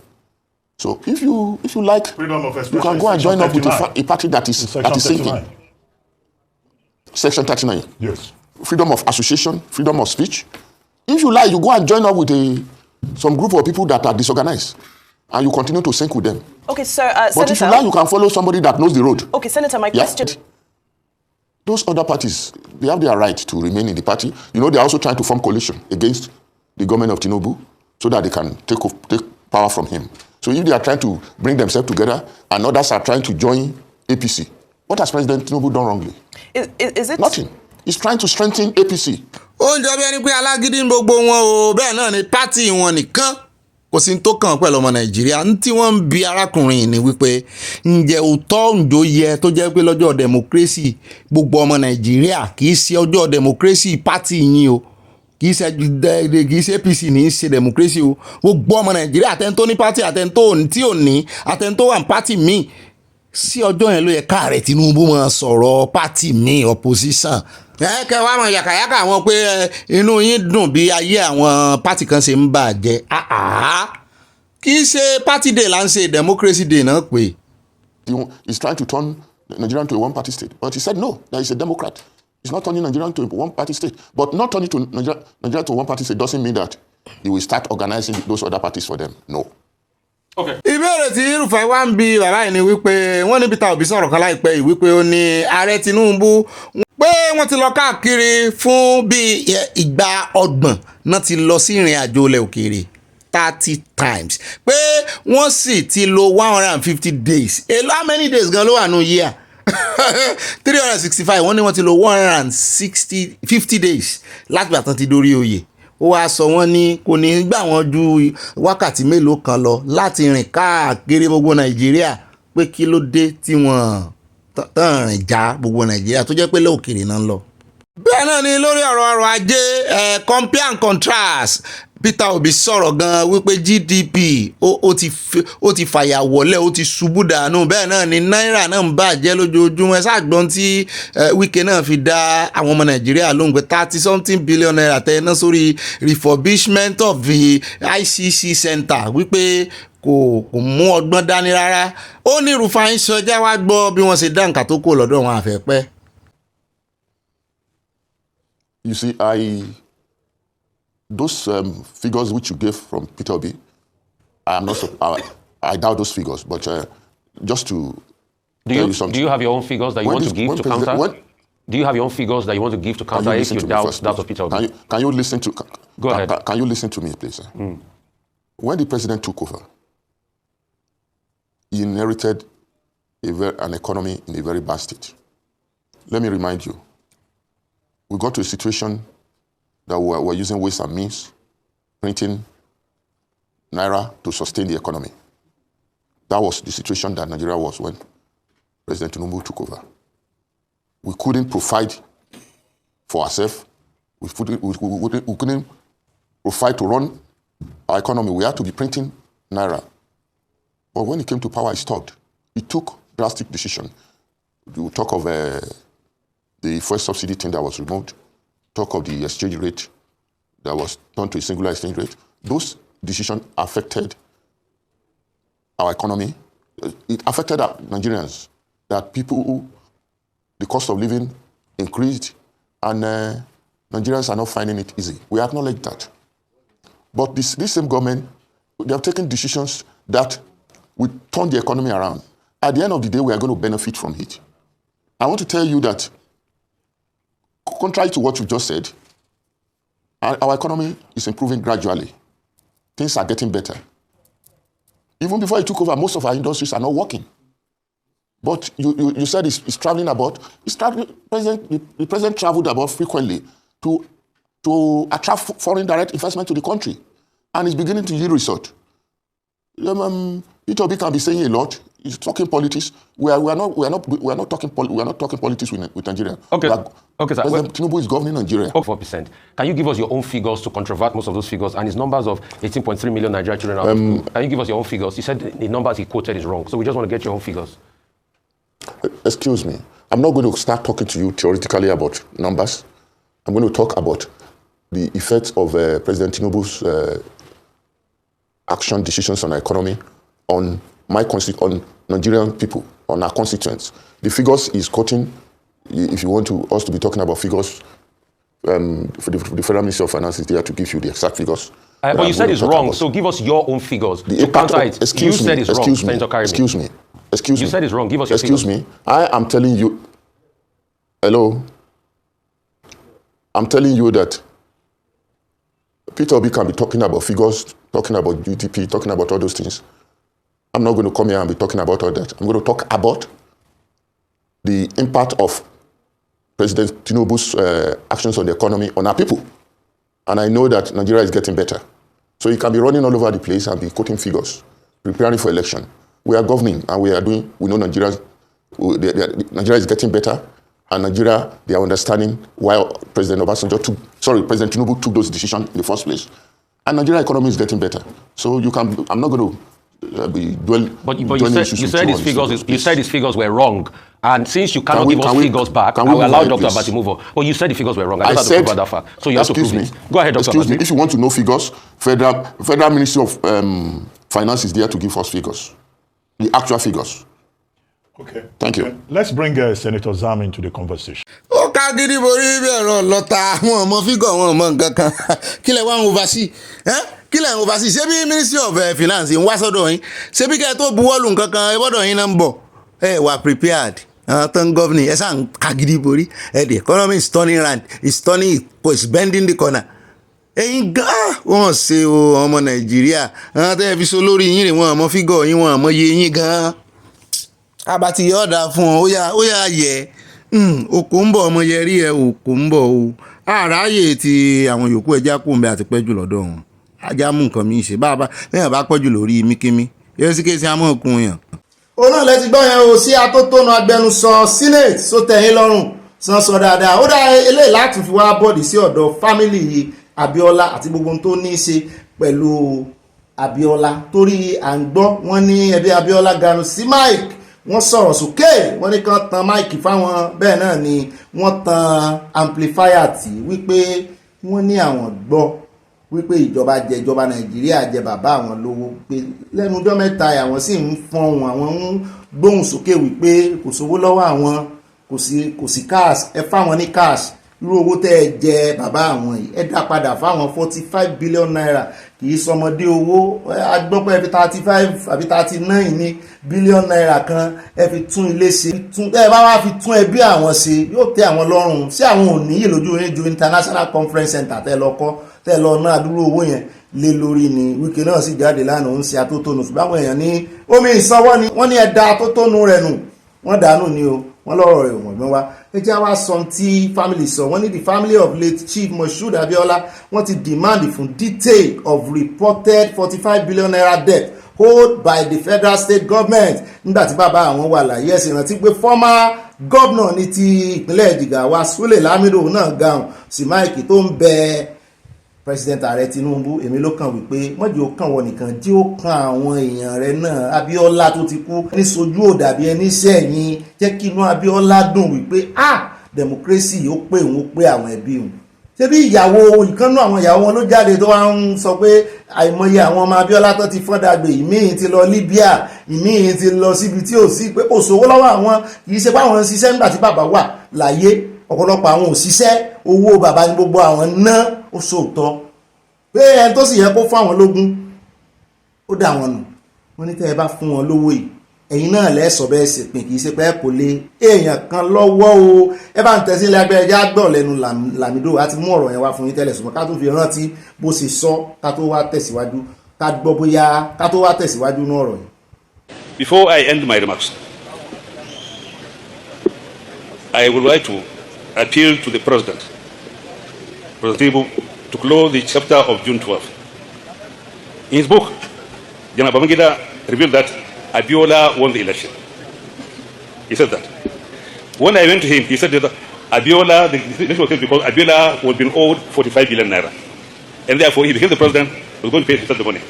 So if you like, freedom of expression, you can go and join up with a party that is thinking. Section 39. Yes. Freedom of association, freedom of speech. If you like, you go and join up with some group of people that are disorganized, and you continue to sync with them. Okay, sir. But Senator, if you like, you can follow somebody that knows the road. Okay, Senator, my question. Those other parties, they have their right to remain in the party. You know, they're also trying to form coalition against the government of Tinubu so that they can take power from him. So if they are trying to bring themselves together and others are trying to join APC, what has President Tinubu done wrongly? Is it? Nothing. He's trying to strengthen APC. Ó ń jọ bí ẹni pé alágídí ń gbogbo wọn o bẹ́ẹ̀ náà ni pátì wọn nìkan kò sí tó kàn pẹ̀lú ọmọ Nàìjíríà ní tí wọ́n ń bi arákùnrin ní wípé ǹjẹ́ òótọ́ ǹjọ́ yẹ tó jẹ́ pé lọ́jọ́ democracy gbogbo ọmọ Nàìjíríà kì í ṣe ọjọ́ democracy pátì yín o kì í ṣe APC ní í ṣe democracy o gbogbo ọmọ Nàìjíríà àtẹ̀ntó ní pátì àtẹ̀ntó tí ò ní àtẹ̀ntó wà ní pátì míì sí ọjọ́ yẹn ló yẹ káàrẹ̀ Tinubu máa sọ̀rọ̀ pátì míì opposition kẹ wá mọ yàkàyàkà àwọn pé inú yín dùn bí ayé àwọn pátì kan ṣe ń bàjẹ́ kì í ṣe party day là ń ṣe democracy day náà pé. He's trying to turn Nigeria to a one-party state, but he said no, that he's a Democrat. He's not turning Nigeria to a one-party state, but not turning to Nigeria to a one-party state doesn't mean that he will start organizing those other parties for them. No. Okay. Ìbéèrè tí Rufai wá ń bi bàbá yìí ni wípé wọ́n ní Peter Obi sọ̀rọ̀ kan láìpẹ́ yìí wípé ó ní ààrẹ Tinubu pé wọ́n ti lọ káàkiri fún bí ìgbà 30 náà ti lọ sí ìrìn àjò ilẹ̀ òkèèrè 30 times pé wọ́n sì ti lò 150 days. How many days gan ló wà nù year? 365 wọ́n ní wọ́n ti lò 50 days láti gbà tán ti dórí oyè. Ó wá sọ wọ́n ní kò ní gbà wọ́n ju wákàtí mélòó kan lọ láti rìn káàkiri gbogbo Nàìjíríà pé kí ló dé tí wọ́n tán rìn já gbogbo Nàìjíríà tó jẹ́ pé lóòkèrè náà ń lọ. Bẹ́ẹ̀ náà ni lórí ọ̀rọ̀ ajé compare and contrast Peter Obi sọ̀rọ̀ gan wípé GDP ó ti fàyà wọlé ó ti ṣubú dànù bẹ́ẹ̀ náà ni náírà náà ń bàjẹ́ lójoojúmọ́ ẹ ṣàgbọ́n tí Wike náà fi dá àwọn ọmọ Nàìjíríà lóhùn pé 30-something billion naira tẹ́ ná sórí refurbishment of the ICC center wípé kò mú ọgbọ́n dání rárá. Ó ní Rufai sọjá wá gbọ́ bí wọ́n ṣe dá nǹkan tó kó lọ́dọ̀ wọn àfẹ́pẹ́. You see, those figures which you gave from Peter Obi, I doubt those figures, but just to tell you something. Do you have your own figures that you want to give to counter? Do you have your own figures that you want to give to counter if you doubt that of Peter Obi? Can you listen to? Go ahead. Can you listen to me, please? When the president took over, he inherited an economy in a very bad state. Let me remind you, we got to a situation that we were using ways and means, printing Naira to sustain the economy. That was the situation that Nigeria was when President Tinubu took over. We couldn't provide for ourselves. We couldn't provide to run our economy. We had to be printing Naira. But when he came to power, he stopped. He took drastic decision. We talk of the first subsidy thing that was removed, talk of the exchange rate that was turned to a singular exchange rate. Those decisions affected our economy. It affected our Nigerians, that the cost of living increased, and Nigerians are not finding it easy. We acknowledge that. But this same government, they have taken decisions that will turn the economy around. At the end of the day, we are going to benefit from it. I want to tell you that, contrary to what you just said, our economy is improving gradually. Things are getting better. Even before he took over, most of our industries are not working. But you said he's traveling about. The president traveled about frequently to attract foreign direct investment to the country, and it's beginning to yield result. Peter Obi can be saying a lot. He's talking politics. We are not talking politics with Nigeria. Okay, sir. President Tinubu is governing Nigeria. 4%. Can you give us your own figures to controvert most of those figures and his numbers of 18.3 million Nigerian children out of school? Can you give us your own figures? He said the numbers he quoted is wrong, so we just want to get your own figures. Excuse me. I'm not going to start talking to you theoretically about numbers. I'm going to talk about the effects of President Tinubu's action decisions on our economy, on on Nigerian people, on our constituents. The figures is quoting, if you want us to be talking about figures, for the Federal Ministry of Finance is there to give you the exact figures. But you said it's wrong, so give us your own figures. You said it's wrong. Excuse me. You said it's wrong. Give us your figures. Excuse me. I am telling you. Hello. I'm telling you that Peter Obi can be talking about figures, talking about GDP, talking about all those things. I'm not going to come here and be talking about all that. I'm going to talk about the impact of President Tinubu's actions on the economy, on our people. And I know that Nigeria is getting better. So you can be running all over the place and be quoting figures, preparing for election. We are governing and we know Nigeria is getting better. And Nigeria, they are understanding why President Tinubu took those decisions in the first place. And Nigeria economy is getting better. So I'm not going to be But you said his figures were wrong. And since you cannot give us figures back, I will allow Dr. Abati move on. Well, you said the figures were wrong. I just had to prove that fact. So you have to prove it. Go ahead, Dr. Excuse Abati. me. If you want to know figures, Federal Ministry of Finance is there to give us figures. The actual figures. Okay. Thank you. Let's bring Senator Zam into the conversation. Ó ká gidi borí bí ẹ̀rọ lọ́ta àwọn ọmọ fígọ̀ àwọn ọmọ nǹkan kan kí lẹ wá ń oversee kí lẹ ń oversee ṣé bí Ministry of Finance ń wá sọ́dọ̀ yín ṣé bí kẹ́ tó buwọ́lù nǹkan kan ẹbọ́dọ̀ yín náà ń bọ̀ ẹ wà prepared àwọn tó ń governing ẹ sáà ń ká gidi borí the economy is turning round, it's bending the corner. Ẹ̀yin gan wọ́n ṣe ọmọ Nàìjíríà àwọn tó yẹ fi so lórí yín rè wọ́n ọmọ fígọ̀ yín wọ́n ọmọ yé yín gan abati ọ̀dà fún ó yà yẹ okò ń bọ̀ ọmọ yẹrí ẹ okò ń bọ̀ o àráyè tí àwọn yòókù ẹja kù ń bẹ àti pẹ́jù lọ́dọ̀ wọn ajá mú nǹkan mi ṣe báàbá lẹ́yìn bá pẹ́jù lórí míkímí yẹ́síkẹ́sí amọ̀kùn yàn. ó náà lẹ́ti gbọ́ yẹn o sí atótónu agbẹnusọ senate só tẹ̀yìn lọ́rùn sọ dáadáa ó dá eléyìí láti fi wá bọ́ọ̀dì sí ọ̀dọ̀ fámìlì Abiola àti gbogbo ohun tó ní í ṣe pẹ̀lú Abiola torí à ń gbọ́ wọ́n ní ẹbí Abiola ganu sí Mike wọ́n sọ̀rọ̀ sókè wọ́n ní kán tan máìkì fáwọn bẹ́ẹ̀ náà ni wọ́n tan amplifier tí wípé wọ́n ní àwọn gbọ́ wípé ìjọba Nàìjíríà jẹ bàbá àwọn lówó pé lẹ́nu ọjọ́ mẹ́ta àwọn sì ń fọhùn àwọn ń gbóhùn sókè wípé kò sówó lọ́wọ́ àwọn kò sí cash ẹ fáwọn ní cash irú owó tẹ́ ẹ jẹ bàbá àwọn yìí ẹ dá padà fáwọn 45 billion naira kì í sọmọdé owó agbọ́pẹ́ fi 35 àbí 39 ní billion naira kan ẹ fi tún ilé ṣe ẹ bá wá fi tún ẹbí àwọn ṣe yóò tẹ́ àwọn lọ́rùn sí àwọn òníyè lójú yín ju international conference center tẹ́ lọ kọ́ tẹ́ lọ ná àdúró owó yẹn lé lórí ni Wike náà sì jáde lánàá ń ṣe atótónu ṣùgbọ́n àwọn èèyàn ní omi ìsanwó ni wọ́n ní ẹ̀dá atótónu rẹ̀ nù wọ́n dànù ni o wọ́n lọ́rọ̀ rẹ̀ wọ̀n gbọ́n wá ẹ jẹ́ wá sọ tí family sọ wọ́n ní the family of late Chief Moshood Abiola wọ́n ti demand fún detail of reported 45 billion naira debt owed by the federal state government nígbà tí bàbá àwọn wà láyé ẹ̀sìn rántí pé former governor ní ti ìpínlẹ̀ Jigawa Sule Lamido náà gàùn sí máìkì tó ń bẹ president ààrẹ Tinubu èmi ló kàn wípé mọ́jì ó kàn wọ́n nìkan jí ó kan àwọn èèyàn rẹ̀ náà Abiola tó ti kú ní sojú ò dàbí ẹni sẹ́yìn jẹ́ kí inú Abiola dùn wípé democracy ó pé òun ó pé àwọn ẹbí òun ṣé bí ìyàwó ìkànnú àwọn ìyàwó wọn ló jáde tó wá ń sọ pé àìmọye àwọn ọmọ Abiola tó ti fọ́n dàgbé ìmíì ti lọ Libya ìmíì ti lọ síbi tí ò sí pé kò sówó lọ́wọ́ àwọn kì í ṣe pé àwọn ń ṣiṣẹ́ nígbà tí bàbá wà láyé ọ̀pọ̀lọpọ̀ àwọn òṣìṣẹ́ owó bàbá ní gbogbo àwọn ná ó sòótọ́ pé ẹni tó sì yẹ kó fún àwọn lógún ó dà wọn nù wọ́n ní tẹ́ ẹ bá fún wọn lówó yìí ẹ̀yin náà lẹ́sọ̀ bẹ́ẹ̀ sì pín kì í ṣe pé kò lè èèyàn kan lọ́wọ́ o ẹ bá ń tẹ̀sí ilé agbẹ́rẹ́ ẹja gbọ́ lẹ́nu Lamido àti mú ọ̀rọ̀ yẹn wá fún yín tẹ́lẹ̀ ṣùgbọ́n ká tó fi rántí bó ṣe sọ ká tó wá tẹ̀síwájú ká gbọ́ bóyá ká tó wá tẹ̀síwájú ní ọ̀rọ̀ yìí. Before I end my remarks, I would like to appeal to the President Tinubu, to close the chapter of June 12th. In his book, General Babangida revealed that Abiola won the election. He said that. When I went to him, he said that Abiola, the election was because Abiola was being owed 45 billion naira. And therefore, he became the president, was going to pay himself the money.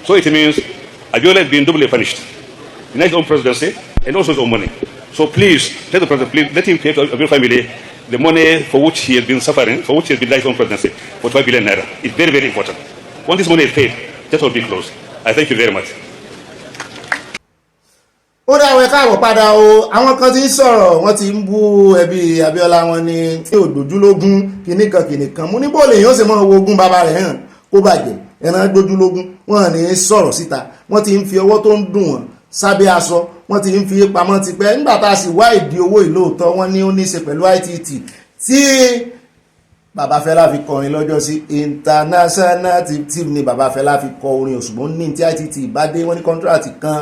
So it means Abiola has been doubly punished. In his own presidency and also his own money. So please, tell the president, please let him pay to Abiola family the money for which he has been suffering, for which he has been his own presidency, 45 billion naira. It's very, very important. Once this money is paid, that will be closed. I thank you very much. Ó dáwọ́ káàbọ̀ padà o àwọn kan ti ń sọ̀rọ̀ wọ́n ti ń bú ẹbí Abiola wọn ní tí òdòjúlógún kìnnìkan mú ní bóòlù èèyàn ṣe mọ́ owó ogún bàbá rẹ̀ hàn kó bàjẹ́ ẹran gbójúlógún wọ́n ní sọ̀rọ̀ síta wọ́n ti ń fi ọwọ́ tó ń dùn wọ́n sábẹ́ aṣọ wọ́n ti ń fi pamọ́ ti pẹ́ nígbà tá a sì wá ìdí owó ìlóòótọ́ wọ́n ní ó ní í ṣe pẹ̀lú ITT tí bàbá Fẹlá fi kọrin lọ́jọ́ sí international team ni bàbá Fẹlá fi kọ orin òṣùgbọ́n ní tí ITT bá dé wọ́n ní kọ́ńtíráàtì kan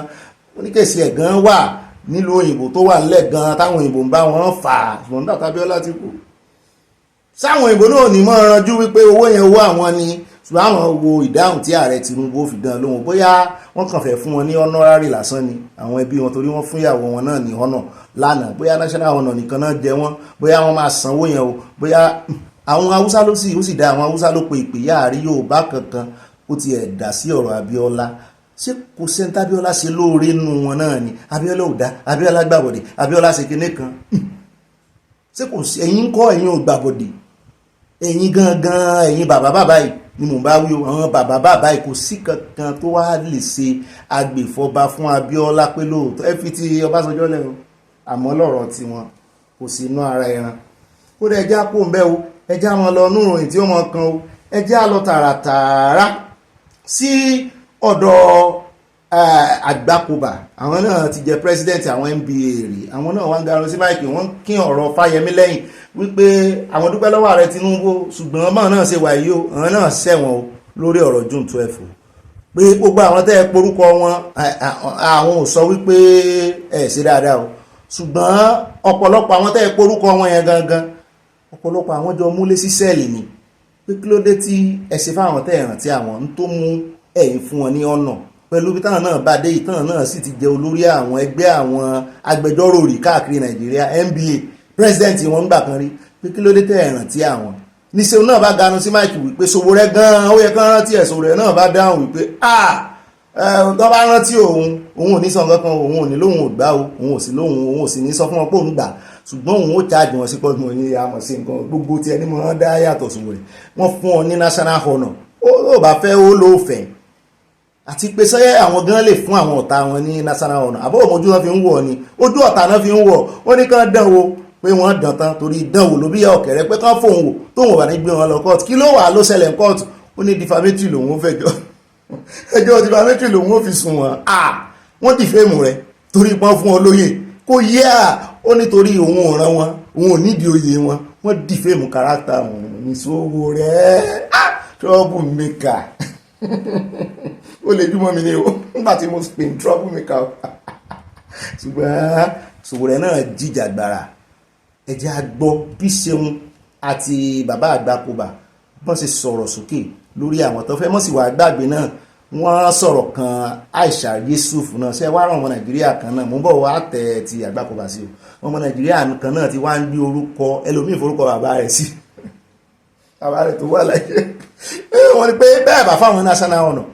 wọ́n ní kèsì ẹ̀ gan wà nílùú òyìnbó tó wà nílẹ̀ gan táwọn òyìnbó ń bá wọn fà á ṣùgbọ́n nígbà Abiola ti kú sáwọn òyìnbó náà ní mọ́ ranjú wípé owó yẹn owó àwọn ni ṣùgbọ́n àwọn wo ìdáhùn tí ààrẹ Tinubu fi dán lóhùn bóyá wọ́n kàn fẹ́ fún wọn ní honorary lásán ni àwọn ẹbí wọn torí wọ́n fún ìyàwó wọn náà ní honor lánàá bóyá national honor nìkan náà jẹ wọ́n bóyá wọ́n máa sanwó yẹn o bóyá àwọn haúsá ló sì ó sì dá àwọn haúsá ló pe ìpè yáàrí Yorùbá kankan ó ti ẹ̀ dá sí ọ̀rọ̀ Abiola ṣé kò sẹ́ni tábíọ́lá ṣe lóore nù wọn náà ni Abiola ò dá Abiola gbàbọ̀dé Abiola ṣe kinní kan ṣé kò sí ẹ̀yin kọ́ ẹ̀yin ò gbàbọ̀dé ẹ̀yin gangan ẹ̀yin bàbá yìí ni mò ń bá wí o àwọn bàbá yìí kò sí kankan tó wá lè ṣe agbèfọba fún Abiola pé lóòótọ́ ẹ fi ti Ọbásanjọ́ lẹ̀ o àmọ́ lọ́rọ̀ tiwọn kò sí inú ara ẹran ó dẹ̀ ẹjá kó ń bẹ́ o ẹjá wọn lọ nú ìròyìn tí ó mọ kan o ẹjá lọ tààràtààrà sí ọ̀dọ̀ Agbakoba àwọn náà ti jẹ president àwọn NBA rí àwọn náà wá ń garun sí máìkì wọ́n kí ọ̀rọ̀ Fáyẹmí lẹ́yìn wípé àwọn dúpẹ́ lọ́wọ́ ààrẹ Tinubu ṣùgbọ́n ọmọ náà ṣe wà yìí o àwọn náà ṣẹ̀wọ̀n o lórí ọ̀rọ̀ June 12 pé gbogbo àwọn tẹ́ ẹ porúkọ wọn àwọn ò sọ wípé ẹ ṣe dáadáa o ṣùgbọ́n ọ̀pọ̀lọpọ̀ àwọn tẹ́ ẹ porúkọ wọn yẹn gangan ọ̀pọ̀lọpọ̀ àwọn jọ múlé sí sẹ́ẹ̀lì ni pé kí ló dé tí ẹ ṣe fáwọn tẹ́ ẹ rántí àwọn ń tó mú ẹ̀yìn fún wọn ní ọ̀nà pẹ̀lú bí táwọn náà bá dé ìtàn náà sì ti jẹ olórí àwọn ẹgbẹ́ àwọn agbẹjọ́rò rí káàkiri Nàìjíríà NBA president wọn gbà kan rí pé kí ló dé tẹ́ ẹ rántí àwọn níṣẹ́ náà bá ganu sí máìkì wípé Sowore gan-an ó yẹ kán rántí ẹ̀ Sowore náà bá dáhùn wípé tó bá rántí òun ò ní sọ nǹkan kan òun ò ní lóhun ò gbá o òun ò sì ní sọ fún wọn pé òun gbà ṣùgbọ́n òun ó cháàjì wọn sí pọ́ọ̀tù wọn ní àmọ̀ sí nǹkan gbogbo tí ẹni mọ̀ dá yàtọ̀ Sowore wọ́n fún ọ ní national honour ó bá fẹ́ ó ló fẹ́ àti pé sẹ́yẹ́ àwọn gan lè fún àwọn ọ̀tá wọn ní national honour àbọ̀ òun ojú wọn fi ń wọ̀ ni ojú ọ̀tá náà fi ń wọ̀ ó ní kán dán wo pé wọ́n dàn tán torí ìdánwò ló bí ọ̀kẹ́rẹ́ pé kán fóun wò tóun wà ní gbé wọn lọ kóòtù kí ló wà ló ṣẹlẹ̀ ní kóòtù ó ní defamatory lòun ó fẹjọ́ ẹjọ́ defamatory lòun ó fi sùn wọ́n dìfẹ́mù rẹ̀ torí pọ́n fún ọ lóyè kó yẹ ó nítorí òun ò ràn wọn òun ò nídìí oyè wọn wọ́n dìfẹ́mù kárátà òun ìṣòwò rẹ̀ trouble maker ó lè jùmọ̀ mi ní o nígbà tí mo pè ní trouble maker ṣùgbọ́n ṣòwò rẹ̀ náà jíjàgbara ẹ̀jẹ̀ àgbọ̀ bí Ṣeun àti bàbá Àgbàkóbà bọ́n ṣe sọ̀rọ̀ sókè lórí àwọn tó fẹ́ mọ́ sí wàá gbàgbé náà wọ́n sọ̀rọ̀ kan Aisha Yusuf náà ṣe wá ràn ọmọ Nàìjíríà kan náà mú bọ̀ wá tẹ̀ ti Àgbàkóbà sí o ọmọ Nàìjíríà kan náà ti wá ń gbé orúkọ ẹlòmíì forúkọ bàbá rẹ̀ sí bàbá rẹ̀ tó wà láyé wọ́n ní pé bẹ́ẹ̀ bá fáwọn national honour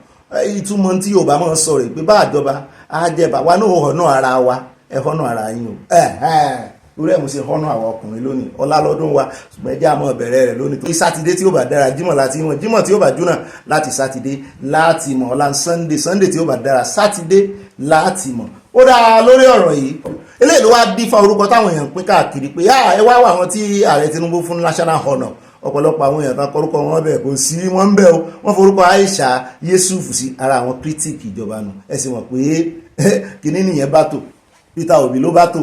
ìtumọ̀ tí Yorùbá máa ń sọ rẹ̀ pé bá àjọba àjẹbà wa náà ọ̀nà ara wa ẹ̀ ọ̀nà ara yín o lórí ẹ̀ mo ṣe họ́nà àwọn ọkùnrin lónìí ọlá lọ́dún wa ṣùgbọ́n ẹjẹ́ àmọ́ bẹ̀rẹ̀ rẹ̀ lónìí tó sátidé tí ó bá dára jímọ̀ láti mọ̀ jímọ̀ tí ó bá júnà láti sátidé láti mọ̀ ọlá sunday tí ó bá dára sátidé láti mọ̀ ó dáa lórí ọ̀rọ̀ yìí eléyìí ló wá dífá orúkọ táwọn èèyàn pín káàkiri pé ẹ wá wà wọn tí ààrẹ Tinubu fún national honour ọ̀pọ̀lọpọ̀ àwọn èèyàn kan kọrúkọ wọn bẹ̀ kò sí wọn ń bẹ̀ o wọ́n forúkọ Aisha Yusuf sí ara àwọn critic ìjọba nù ẹ sì mọ̀ pé kìnní nìyẹn bá tò Peter Obi ló bá tò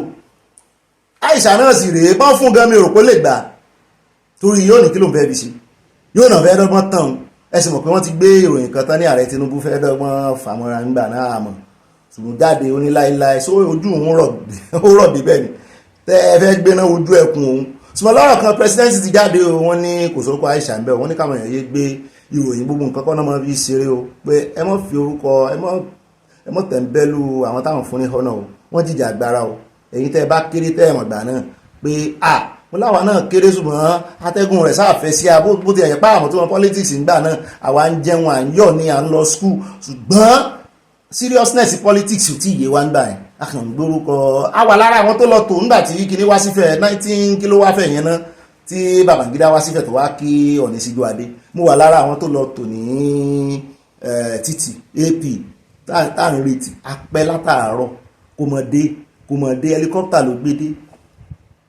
Aisha náà sì rèé bọ́n fún gan mi rò pé lè gbà torí yóò ní kí ló ń fẹ́ fi ṣe yóò náà fẹ́ dọ́gbọ́n tán ẹ sì mọ̀ pé wọ́n ti gbé ìròyìn kan tán ní ààrẹ Tinubu fẹ́ dọ́gbọ́n fàmọ́ra nígbà náà mọ̀ ṣùgbọ́n jáde ó ní láéláé só ojú òun rọ̀ bí bẹ́ẹ̀ ni tẹ́ ẹ fẹ́ gbéná ojú ẹkùn òun ṣùgbọ́n lọ́rọ̀ kan presidency ti jáde o wọ́n ní kò sórúkọ Aisha ń bẹ̀ wọ́n ní káwọn èèyàn yé gbé ìròyìn gbogbo nǹkan kọ́ náà máa fi ṣeré o pé ẹ mọ̀ fi orúkọ ẹ mọ̀ tẹ̀m̀bẹ́lú àwọn táwọn fún ní ọ̀nà o wọ́n jìjà agbára o èyí tẹ́ bá kéré tẹ́ ẹ̀mọ̀ gbà náà pé mo láwa náà kéré ṣùgbọ́n atẹ́gùn rẹ̀ sáàfẹ́ sí a bó ti ẹ̀yẹ páàmù tí wọ́n politics ń gbà náà àwa ń jẹun à ń yọ̀ ní à ń lọ school ṣùgbọ́n seriousness politics ò tí ì yé wa ń gbà yẹn a kàn ń gbórúkọ àwa lára àwọn tó lọ tò ńgbà tí kinní wá sífẹ̀ 19 kí ló wá fẹ̀ yẹn náà tí Babangida wá sífẹ̀ tó wá kí Ọ̀ọ̀ni Síjú Adé mo wà lára àwọn tó lọ tò ní títì AP tá à ń retí apẹ́ látàárọ̀ kò mọ̀ dé helicopter ló gbé dé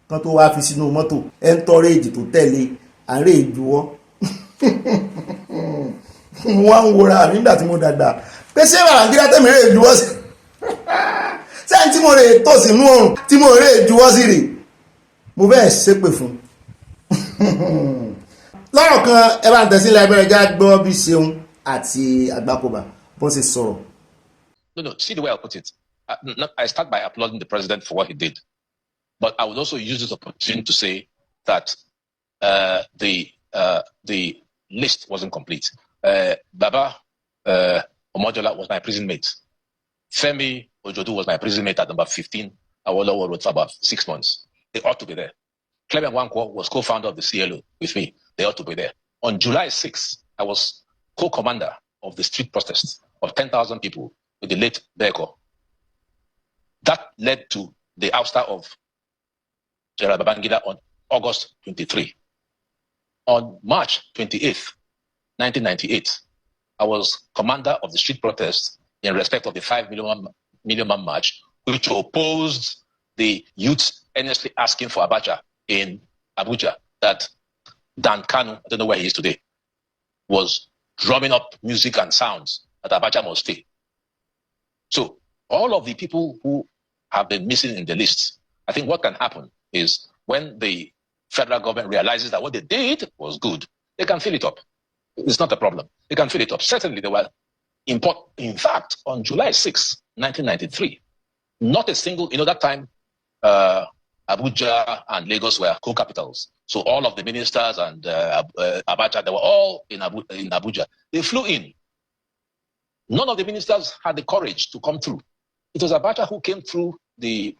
kan tó wá fi sínú mọ́tò entourage tó tẹ̀lé àárẹ̀ ìjuwọ́ wọ́n ń wora nígbà tí mo dàgbà pé ṣé Babangida tẹ̀mí rẹ̀ ìjuwọ́ sí sẹ́yìn tí mo rè tó sínú ọ̀run tí mo rè ìjuwọ́ sí rè mo bẹ́ẹ̀ ṣépè fún lọ́rọ̀ kan ẹ bá ń tẹ̀sílẹ̀ ẹgbẹ́rẹ́ já gbọ́ bí Ṣeun àti Àgbàkóbà bó ṣe sọ̀rọ̀. No, see the way I put it. I start by applauding the president for what he did. But I would also use this opportunity to say that the list wasn't complete. Baba Omojola was my prison mate. Femi Ojodu was my prison mate at number 15. Awolowo wrote for about 6 months. They ought to be there. Clement Wankwo was co-founder of the CLO with me. They ought to be there. On July 6th, I was co-commander of the street protest of 10,000 people with the late Beko. That led to the ouster of Jare Babangida on August 23. On March 28th, 1998, I was commander of the street protest in respect of the 5 million man march, which opposed the youths earnestly asking for Abacha in Abuja, that Dan Kanu, I don't know where he is today, was drumming up music and sounds that Abacha must stay. So all of the people who have been missing in the list, I think what can happen is when the federal government realizes that what they did was good, they can fill it up. It's not a problem. They can fill it up. Certainly they were important. In fact, on July 6, 1993, not a single, that time, Abuja and Lagos were co-capitals. So all of the ministers and Abacha, they were all in Abuja. They flew in. None of the ministers had the courage to come through. It was Abacha who came through we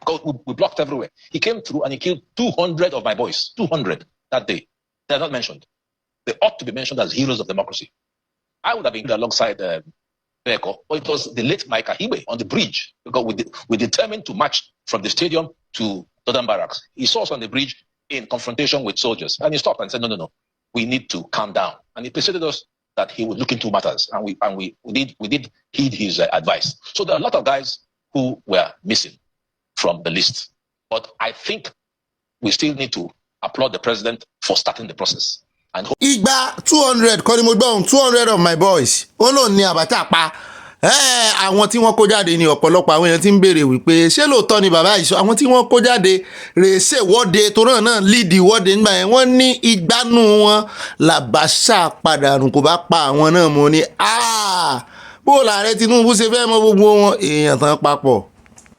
blocked everywhere. He came through and he killed 200 of my boys. 200 that day. They're not mentioned. They ought to be mentioned as heroes of democracy. I would have been alongside Beko, but it was the late Mike Ahibe on the bridge, because we determined to march from the stadium to Northern Barracks. He saw us on the bridge in confrontation with soldiers, and he stopped and said, no, we need to calm down. And he persuaded us that he would look into matters, and we did heed his advice. So there are a lot of guys who were missing from the list. But I think we still need to applaud the president for starting the process. And Igba 200 kọ́ ni mo gbọ́ ohun 200 of my boys ó lóun ní Abacha pa àwọn tí wọ́n kó jáde ní ọ̀pọ̀lọpọ̀ àwọn èèyàn tí ń béèrè wípé ṣé lóòótọ́ ni bàbá ìṣọ́ àwọn tí wọ́n kó jáde rèéṣe ìwọ́de tó náà lead ìwọ́de nígbà yẹn wọ́n ní ìgbánú wọn l'Abacha padà rùn kò bá pa àwọn náà mo ní bó làárẹ̀ Tinubu ṣe fẹ́ mọ gbogbo wọn èèyàn tán papọ̀.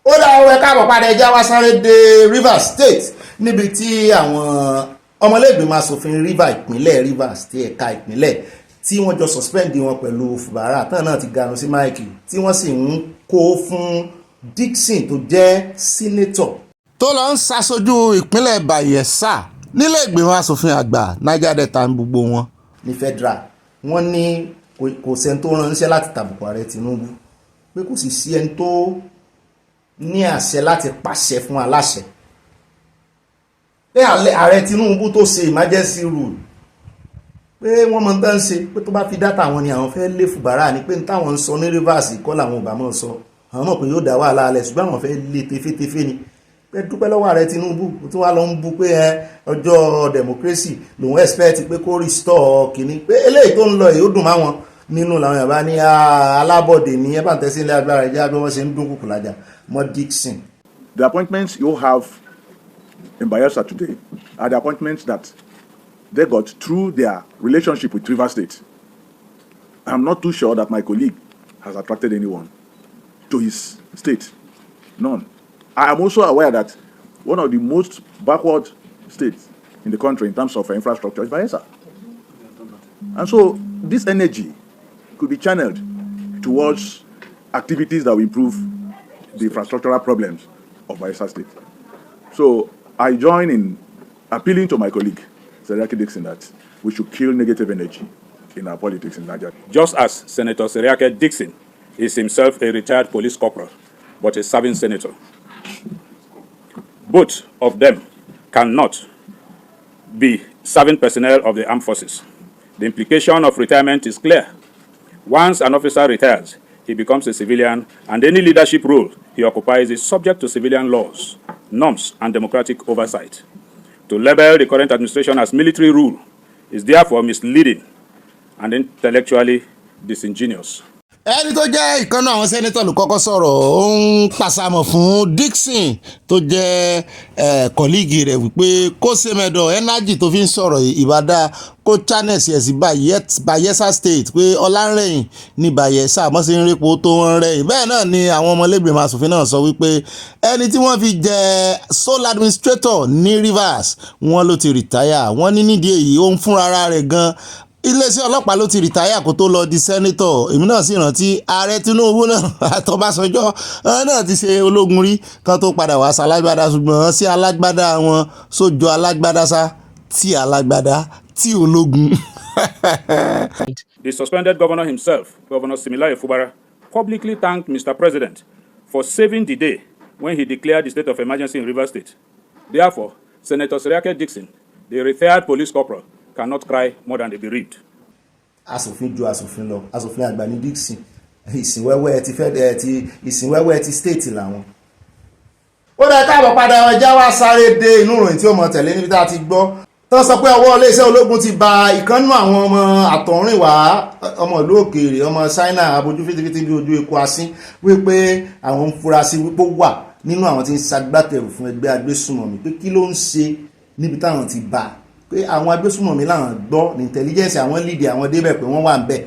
Ó dá owó ẹ̀ka àbọ̀ padà ẹja wá sáré dé Rivers State níbi tí àwọn ọmọlẹ́gbẹ̀mọ asòfin Rivers tí ẹ̀ka ìpínlẹ̀ tí wọ́n jọ suspend wọn pẹ̀lú Fubara tán náà ti ganu sí máìkì tí wọ́n sì ń kó fún Dixon tó jẹ́ sínétọ̀ tó lọ ń ṣaṣojú ìpínlẹ̀ Bayelsa nílé ìgbìmọ̀ asòfin àgbà Niger Delta gbogbo wọn ní federal. Wọ́n ní kò sẹ́ni tó ránṣẹ́ láti tàbùkù ààrẹ Tinubu pé kò sì sí ẹni tó ní àṣẹ láti pàṣẹ fún aláṣẹ pé ààrẹ Tinubu tó ṣe emergency rule pé wọ́n mọ̀ tán ṣe pé tó bá fi dátà wọn ni àwọn fẹ́ lé Fubara ní pé táwọn ń sọ ní Rivers kọ́ làwọn ọba mọ̀ sọ àwọn mọ̀ pé yóò dá wàhálà alẹ̀ ṣùgbọ́n àwọn fẹ́ lé tefetefe ni pé dúpẹ́ lọ́wọ́ ààrẹ Tinubu tó wá lọ ń bú pé ọjọ́ democracy lòun expect pé kó restore kìíní pé eléyìí tó ń lọ èyí ó dùn máwọn nínú làwọn yàrá ní alábọ̀dé ní ẹ bá ń tẹ́sí ilé agbára ìjà bí wọ́n ṣe ń dún kùkù lájà mọ́ Dixon. The appointments you have in Bayelsa today are the appointments that they got through their relationship with Rivers State. I'm not too sure that my colleague has attracted anyone to his state. None. I am also aware that one of the most backward states in the country in terms of infrastructure is Bayelsa. And so this energy could be channeled towards activities that will improve the infrastructural problems of Bayelsa State. So I join in appealing to my colleague, Seriake Dixon, that we should kill negative energy in our politics in Nigeria. Just as Senator Seriake Dixon is himself a retired police corporal, but a serving senator, both of them cannot be serving personnel of the armed forces. The implication of retirement is clear. Once an officer retires, he becomes a civilian, and any leadership role he occupies is subject to civilian laws, norms, and democratic oversight. To label the current administration as military rule is therefore misleading and intellectually disingenuous. Ẹni tó jẹ́ ìkànnà àwọn sẹ́nẹ́tọ̀ ló kọ́kọ́ sọ̀rọ̀ ó ń pàṣàmọ̀ fún Dixon tó jẹ́ kọ́líìgì rẹ̀ wípé kó sèmẹ̀dọ̀ energy tó fi ń sọ̀rọ̀ ìbàdà kó channel sí ẹ̀sìn Bayelsa State pé ọlárẹ̀yìn ní Bayelsa mọ́ sí ń répo tó wọ́n rẹ̀yìn bẹ́ẹ̀ náà ni àwọn ọmọlẹ́gbẹ̀mọ asòfin náà sọ wípé ẹni tí wọ́n fi jẹ sole administrator ní Rivers wọ́n ló ti retire wọ́n ní nídìí èyí ó ń fúnra rẹ̀ gan iléeṣẹ́ ọlọ́pàá ló ti rìtáyà kó tó lọ di sẹ́nítọ̀ èmi náà sì rántí ààrẹ Tinubu náà àtọ́básanjọ́ náà ti ṣe ológun rí kan tó padà wá sálágbádá ṣùgbọ́n sí alágbádá wọn sójọ alágbádá sá tí alágbádá tí ológun. The suspended governor himself, Governor Similaye Fubara, publicly thanked Mr. President for saving the day when he declared the state of emergency in Rivers State. Therefore, Senator Seriake Dixon, the retired police corporal, cannot cry more than the bereaved. Asòfin ju asòfin lọ asòfin àgbà ní Dixon ìsìnwẹ́wẹ́ ti state làwọn. Ó dá káàbọ̀ padà ọjà wá sáré dé inú ìròyìn tí ó mọ̀ tẹ̀lé níbi tá a ti gbọ́ tó sọ pé ọwọ́ iléeṣẹ́ ológun ti ba ìkànnú àwọn ọmọ àtọ̀rìnwá ọmọ ìlú òkèèrè ọmọ China abojú fitifiti bí ojú eku asín wípé àwọn ń fura sí wípé wà nínú àwọn tí ń ṣagbátẹrù fún ẹgbẹ́ agbésùnmọ̀mí pé kí ló ń ṣe níbi táwọn ti bá pé àwọn agbésùnmọ̀mí làwọn gbọ́ ní intelligence àwọn lead àwọn débẹ̀ pé wọ́n wà ń bẹ̀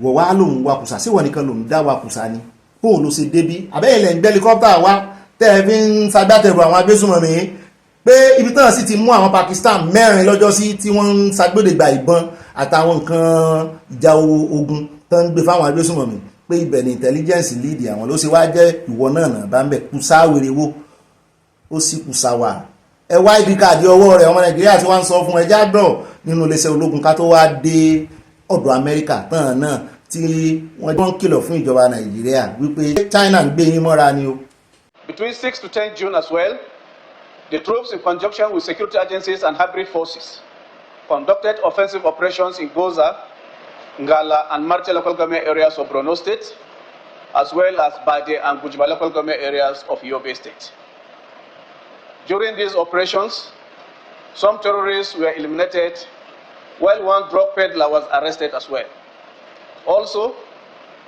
wọ̀ wá lòun wakùsà sí wọ́n nìkan lòun dá wakùsà ni bóun ló ṣe débí àbẹ́yẹ̀lẹ̀ ń gbé helicopter wá tẹ́ ẹ fi ń ṣagbátẹrù àwọn agbésùnmọ̀mí pé ibi tán sì ti mú àwọn Pakistan 4 lọ́jọ́ sí tí wọ́n ń ṣagbódègbà ìbọn àtàwọn nǹkan ìjà ogun tán ń gbé fáwọn agbésùnmọ̀mí pé ibẹ̀ ni intelligence lead àwọn ló ṣe wá jẹ́ ìwọ náà bá ń bẹ̀ kùsà wèrèwó ó sì kùsà wà ẹ wá ibi káàdì ọwọ́ rẹ̀ ọmọ Nàìjíríà tí wọ́n ń sọ fún ẹjá gbọ́ nínú iléeṣẹ́ ológun ká tó wá dé ọ̀dọ̀ Amẹ́ríkà tán náà tí wọ́n ń kìlọ̀ fún ìjọba Nàìjíríà wípé China ń gbé yín mọ́ra ni o. Between 6 to 10 June as well, the troops in conjunction with security agencies and hybrid forces conducted offensive operations in Goza, Ngala and Marte local government areas of Borno State, as well as Bade and Gujiba local government areas of Yobe State. During these operations, Some terrorists were eliminated, while one drug peddler was arrested as well. Also,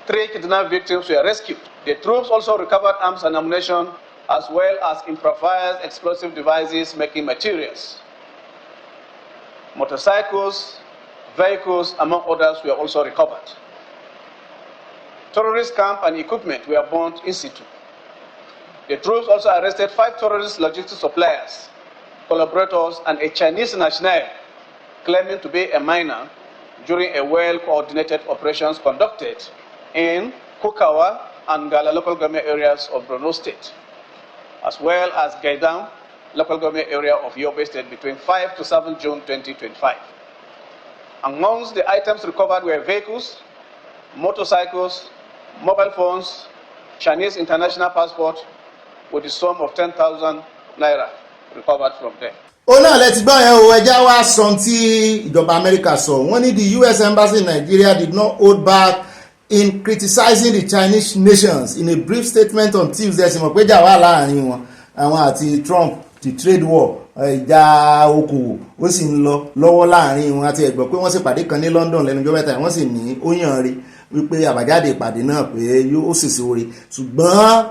3 kidnapped victims were rescued. The troops also recovered arms and ammunition, as well as improvised explosive devices making materials. Motorcycles, vehicles, among others, were also recovered. Terrorist camp and equipment were burnt in situ. The troops also arrested 5 terrorist logistics suppliers, collaborators, and a Chinese national claiming to be a miner during a well-coordinated operations conducted in Kukawa and Gala local government areas of Borno State, as well as Gaidam local government area of Yobe State between 5 to 7 June 2025. Amongst the items recovered were vehicles, motorcycles, mobile phones, Chinese international passport with the sum of 10,000 naira recovered from them. ó náà lẹ ti gbọ́ yẹn o, ẹja wá sọ tí ìjọba Amẹ́ríkà sọ. Wọ́n ní the US Embassy in Nigeria did not hold back in criticizing the Chinese nations in a brief statement on Tuesday. Sì mọ̀ pé jà wà láàrin wọn àwọn àti Trump, ti trade war, ìjà okòwò ó sì ń lọ lọ́wọ́ láàrin wọn, àti ẹ̀gbọ́n pé wọ́n sì pàdé kan ní London lẹ́nu ọjọ́ mẹ́ta. Wọ́n sì ní ó yàn rí wípé àbájáde ìpàdé náà pé yóò ṣèṣe oore, ṣùgbọ́n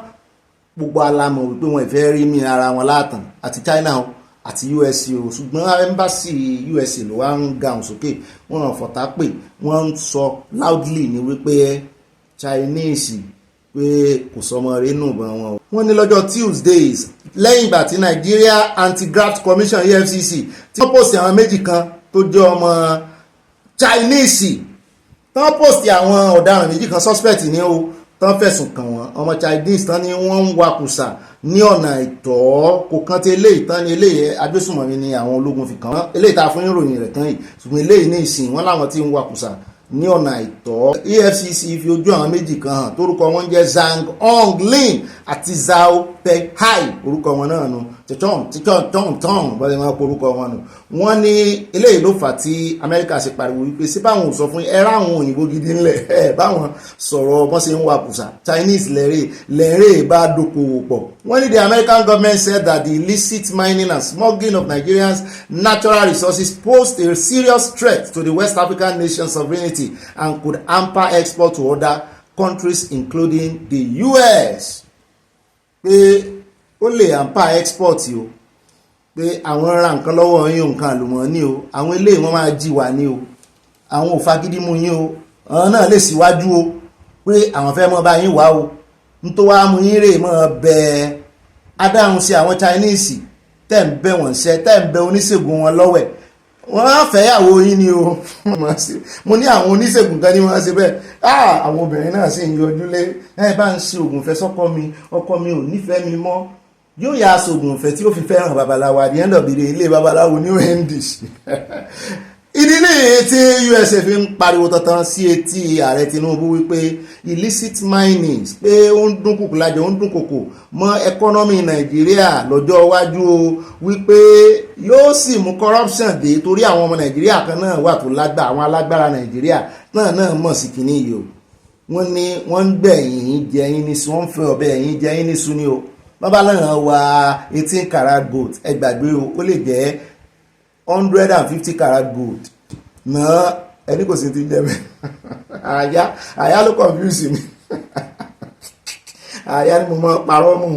gbogbo alamọ̀ wípé wọn ìfẹ́ rí mi ara wọn látàn àti China àti USA o. Ṣùgbọ́n embassy USA ló wá ń gàùn sókè, wọ́n ràn fọ̀tá pé wọ́n ń sọ loudly ní wípé Chinese pé kò sọmọ rẹ̀ nù bọ́n wọn. Wọ́n ní lọ́jọ́ Tuesdays lẹ́yìn ìgbà tí Nigeria Anti-Graft Commission EFCC tí wọ́n post àwọn méjì kan tó jẹ́ ọmọ Chinese, tán post àwọn ọ̀daràn méjì kan suspect ní o, tán fẹ̀sùn kàn wọ́n ọmọ Chinese tán ni wọ́n ń wakùsà ní ọ̀nà ìtọ́. Kò kàn tí eléyìí tán ni eléyìí agbésùnmọ̀mí ni àwọn ológun fi kàn wọ́n, eléyìí tá a fún ìròyìn rẹ̀ tán yìí, ṣùgbọ́n eléyìí ní ìsìn wọ́n láwọn tí ń wakùsà ní ọ̀nà àìtọ́. EFCC fi ojú àwọn méjì kan hàn tórúkọ wọn jẹ́ Zhang Hong Lin àti Zhao Peikai, orúkọ wọn náà nù tichon bọ́lá máa kó orúkọ wọn nù. Wọ́n ní eléyìí ló fà tí Amẹ́ríkà ṣe pariwo wípé sí báwọn ò sọ fún ẹ̀rọ àwọn òyìnbó gidi ńlẹ̀ ẹ̀ báwọn sọ̀rọ̀ bọ́n ṣe ń wakùsà Chinese lẹ́rẹ̀ bá dókòwò pọ̀. Wọ́n ní the American government said that the illicit mining and smuggling of Nigerians' natural resources posed a serious threat to the West African nation's sovereignty and could hamper export to other countries including the US. Pé ó lè hamper export o, pé àwọn ra nǹkan lọ́wọ́ yín nǹkan àlùmọ́ọ́nì o, àwọn eléyìí wọ́n máa jí wà ní o, àwọn ò fagídí mú yín o, àwọn náà lè síwájú o pé àwọn fẹ́ mọ́ bá yín wá o, nítorí wàá mú yín rè mọ́ bẹ́ẹ̀ adáhùn sí àwọn Chinese tẹ́ ń bẹ́ wọ́n ṣẹ́, tẹ́ ń bẹ oníṣègùn wọn lọ́wẹ̀, wọ́n á fẹ́yàwó yín ni o. Mo ní àwọn oníṣègùn kan ní wọ́n ṣe bẹ́ẹ̀, àwọn obìnrin náà sì ń yọjú lé ẹ bá ń ṣe oògùn ìfẹ́ sọ́kọ mi, ọkọ mi ò nífẹ̀ẹ́ mi mọ́, yóò yà aṣọ oògùn ìfẹ́ tí ó fi fẹ́ràn babaláwo, at the end of the day ilé babaláwo ní English. Ìdí nìyí tí USA fi ń pariwo tantan sí etí ààrẹ Tinubu wípé illicit mining pé ó ń dún kùkù lájọ, ó ń dún kòkò mọ́ economy Nàìjíríà lọ́jọ́ iwájú o, wípé yóò sì mú corruption dé torí àwọn ọmọ Nàìjíríà kan náà wà tó lágbà, àwọn alágbára Nàìjíríà náà mọ̀ sí kìíní yìí o. Wọ́n ní wọ́n ń gbẹ̀yìn jẹ yín níṣu, wọ́n ń fẹ́ ọbẹ̀ yín jẹ yín níṣu ni o. Bàbá náà wá 18 karat gold, ẹ gbàgbé o, ó lè jẹ́ 150 karat gold náà ẹni kò sí ti jẹ́ bẹ́ẹ̀. àyà ló confuse mi. Àyà ni mo mọ parọ́ mọ́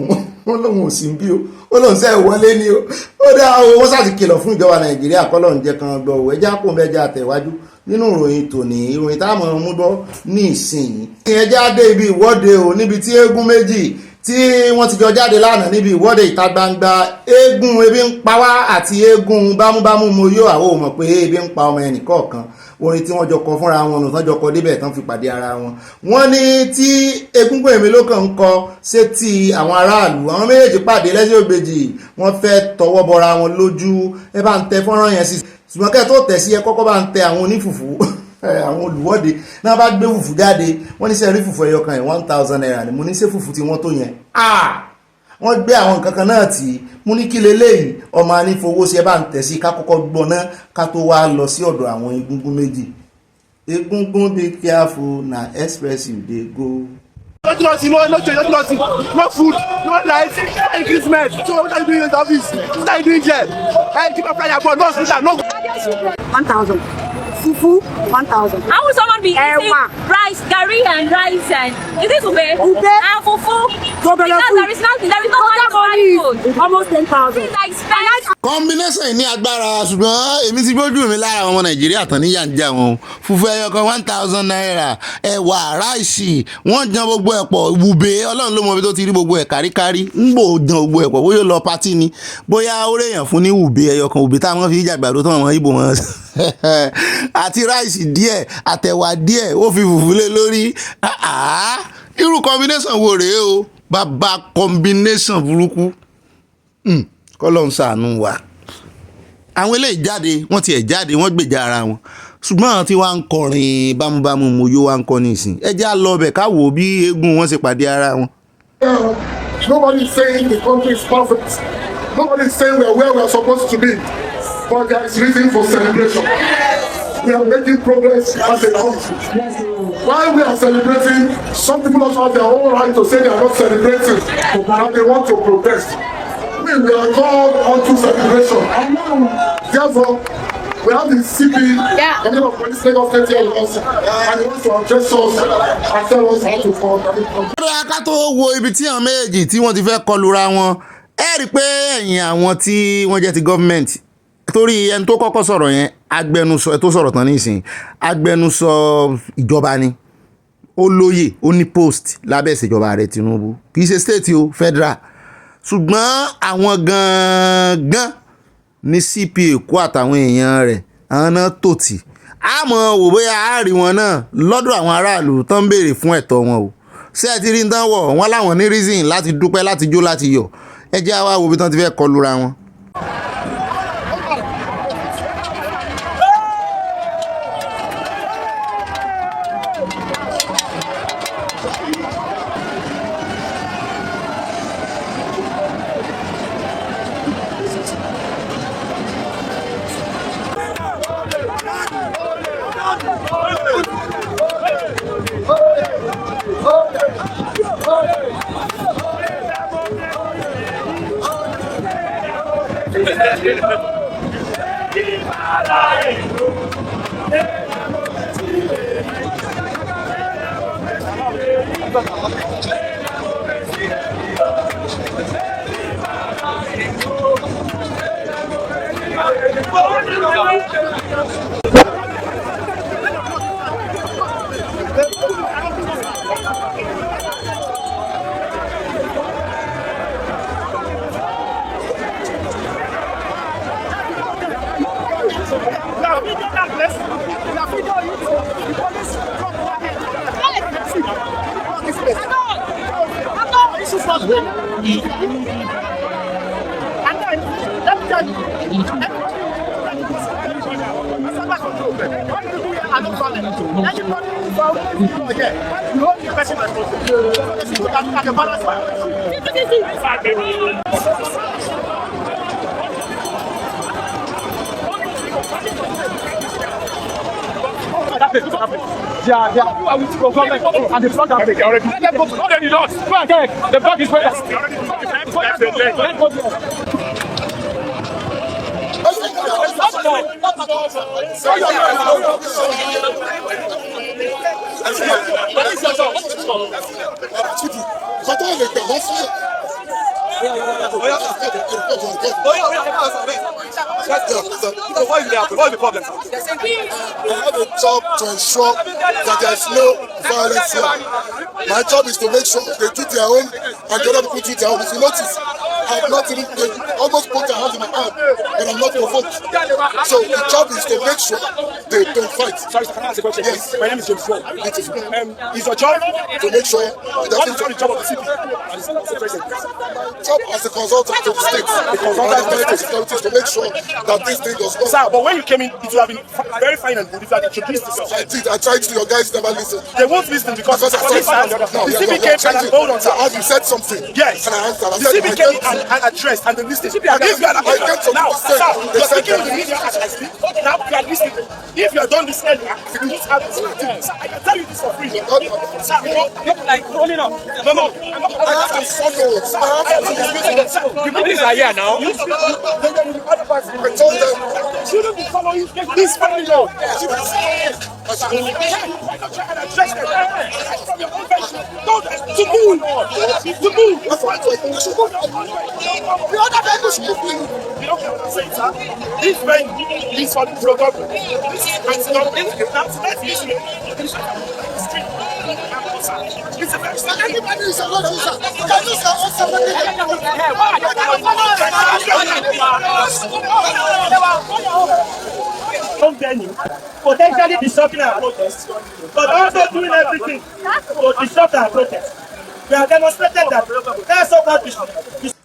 wọn lòun ò sí bí o, ó lòun sẹ́ wọlé ni o. Ó dá owó sáà ti kìlọ̀ fún ìjọba Nàìjíríà kọ́lọ̀ ń jẹ́ kan gbọ́ òwe ẹjá kò ń bẹ́ẹ̀ já àtẹ̀wájú nínú ìròyìn tòní, ìròyìn táwọn mú bọ́ ní ìsìn. Ẹjá dé ibi ìwọ́de o, níbi tí eégún méjì tí wọ́n ti jọ jáde lánàá níbi ìwọ́de ìta gbangba. Eégún ebi ń pa wá àti eégún bámúbámú mo yó àwọn ò mọ̀ pé ebi ń pa ọmọ ẹnì kọ̀ọ̀kan. Orin tí wọ́n jọ kọ fúnra wọn nù tán jọ kọ débẹ̀ tán fi pàdé ara wọn. Wọ́n ní tí Egúngún èmi ló kàn ń kọ sétí àwọn aráàlú, àwọn méjèèjì pàdé lẹ́sẹ̀ ògbèjì, wọ́n fẹ́ tọwọ́ bọra wọn lójú. Ẹ bá ń tẹ fọ́nrán yẹn sí, ṣùgbọ́n kẹ́ tó tẹ̀ sí ẹ kọ́kọ́ bá ń tẹ àwọn onífùfú àwọn olùwọ́de náà bá gbé fùfú jáde. Wọ́n ní sẹ́ẹ̀rí fùfú ẹyọ kan ẹ̀ 1,000 naira ni. Mo ní ṣé fùfú tí wọ́n tó yẹn wọ́n gbé àwọn nǹkan kan náà tí mo ní kí leléyìí ọmọ anífowó sí ẹ bá ń tẹ̀ sí ká kọ́kọ́ gbọ́ náà ká tó wá lọ sí ọ̀dọ̀ àwọn Egúngún méjì. Egúngún be careful na express you dey go. No food, no light, no increasement. So what are you doing in the office? What are you doing here? Hey, keep a flyer, but no hospital, no. 1,000. Fufu, 1,000. How will someone be eating rice, curry and rice and is this ube? Ube and fufu? Because there is nothing, there is no money for food. Almost 10,000. Combination ní agbára ṣùgbọ́n èmi ti gbójú mi lára àwọn ọmọ Nàìjíríà tán ní yànjá wọn fùfú ẹyọ kan 1,000 naira ẹ̀wà ráìsì wọ́n jan gbogbo ẹ̀ pọ̀ wùbé Ọlọ́run ló mọ ibi tó ti rí gbogbo ẹ̀ káríkárí ń gbò jan gbogbo ẹ̀ pọ̀ bóyá lọ pátí ni bóyá ó rèèyàn fún ní wùbé ẹyọ kan wùbé táwọn fi jàgbàdo tán àwọn Ìgbò wọn àti ráìsì díẹ̀ àtẹ̀wà díẹ̀ ó fi fùfú lé lórí irú combination wo rèé o bàbá combination burúkú kọ́lọ́n ṣàánú wa àwọn eléyìí jáde wọ́n tiẹ̀ jáde wọ́n gbèjà ara wọn ṣùgbọ́n àwọn tí wọ́n ń kọrin bámúbámú moyo wa ń kọ́ nísìn ẹ jẹ́ á lọ bẹ̀ ká wò bí eégún wọn ṣe pàdé ara wọn. Nobody is saying the country is perfect. Nobody is saying we are where we are supposed to be. But there is reason for celebration. We are making progress as a country. While we are celebrating, some people also have their own right to say they are not celebrating and they want to protest. We are called onto celebration. Therefore, we have the CP, Commissioner of Police, Lagos State here with us, and he wants to address us and tell us how to come. Ká tó wo ibi tí àwọn méjì tí wọ́n ti fẹ́ kọlura wọn, ẹ rí i pé ẹ̀yìn àwọn tí wọ́n jẹ́ ti gọ́ọ̀mẹ̀ntì torí ẹni tó kọ́kọ́ sọ̀rọ̀ yẹn agbẹnusọ tó sọ̀rọ̀ tán nísìnyí agbẹnusọ ìjọba ni ó lóyè ó ní post lábẹ́ ìṣèjọba ààrẹ Tinubu kì í ṣe state o federal ṣùgbọ́n àwọn gangan ní CP Èkó àtàwọn èèyàn rẹ̀ àwọn náà tòtì àmọ́ wò bóyá àárí wọn náà lọ́dọ̀ àwọn aráàlú tó ń béèrè fún ẹ̀tọ́ wọn o ṣé ẹ ti rí nǹkan wọ̀ wọ́n láwọn ní reason láti dúpẹ́ láti jó láti yọ̀ ẹ jẹ́ àwa wo bí tán ti fẹ́ kọlura wọn. And the front are already. Let them go. No, they not. Go and take. The back is where. What's the problem? I have a job to ensure that there is no violence here. My job is to make sure they do their own and the other people do their own. If you notice, I have not even, they almost put their hand in my hand, but I'm not provoked. So the job is to make sure they don't fight. Sorry, can I ask a question? Yes. My name is James Wong. Is your job to make sure that what is the job of the CP? Job as a consultant to the state, the consultant to security to make sure that this thing does not. Sir, but when you came in, it would have been very fine and good if you had introduced yourself. I did. I tried to. Your guys never listen. They won't listen because I said the CP came and hold on, sir. As you said something. Yes. And I answered. The CP came and and addressed and listening. If you are now, sir, you're speaking with the media as I speak. Now you are listening. If you are done this earlier, you need to have this. Sir, I can tell you this for free. Sir, like rolling up. No, I'm not. I the police are here now. I told them. Shouldn't be following this family law. Why not try and address them from your own bench? To move. The other people should move. You don't get what I'm saying, sir? This bench is for the program. This is not let's listen. Everybody is a lot of sir. Can you potentially disrupting our protest, but also doing everything to disrupt our protest. We have demonstrated that. That's all that is.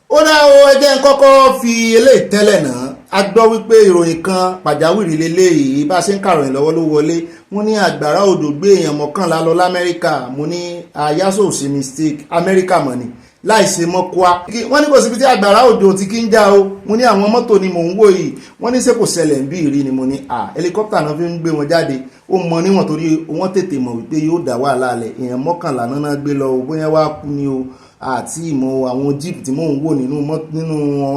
Ó dá o ẹjẹ́ ń kọ́kọ́ fi eléyìí tẹ́lẹ̀ náà a gbọ́ wípé ìròyìn kan pàjáwìrì leléyìí bá ṣe ń kàròyìn lọ́wọ́ ló wọlé wọ́n ní àgbàrá òjò gbé èèyàn 11 lọ l'Amẹ́ríkà mo ní àyásò sí mistake Amẹ́ríkà mọ̀ ni láìsí mọ́kúá wọ́n ní kò síbi tí àgbàrá òjò ti kí ń já o mo ní àwọn mọ́tò ni mò ń wò yìí wọ́n ní ṣé kò ṣẹlẹ̀ ń bí ìrí ni mo ní helicopter náà fi ń gbé wọn jáde ó mọ níwọ̀n torí wọ́n tètè mọ̀ wípé yóò dá wàhálà lẹ̀ èèyàn 11 náà gbé lọ bóyá wá kú ni o àti ìmọ̀ àwọn jíìpù tí mò ń wò nínú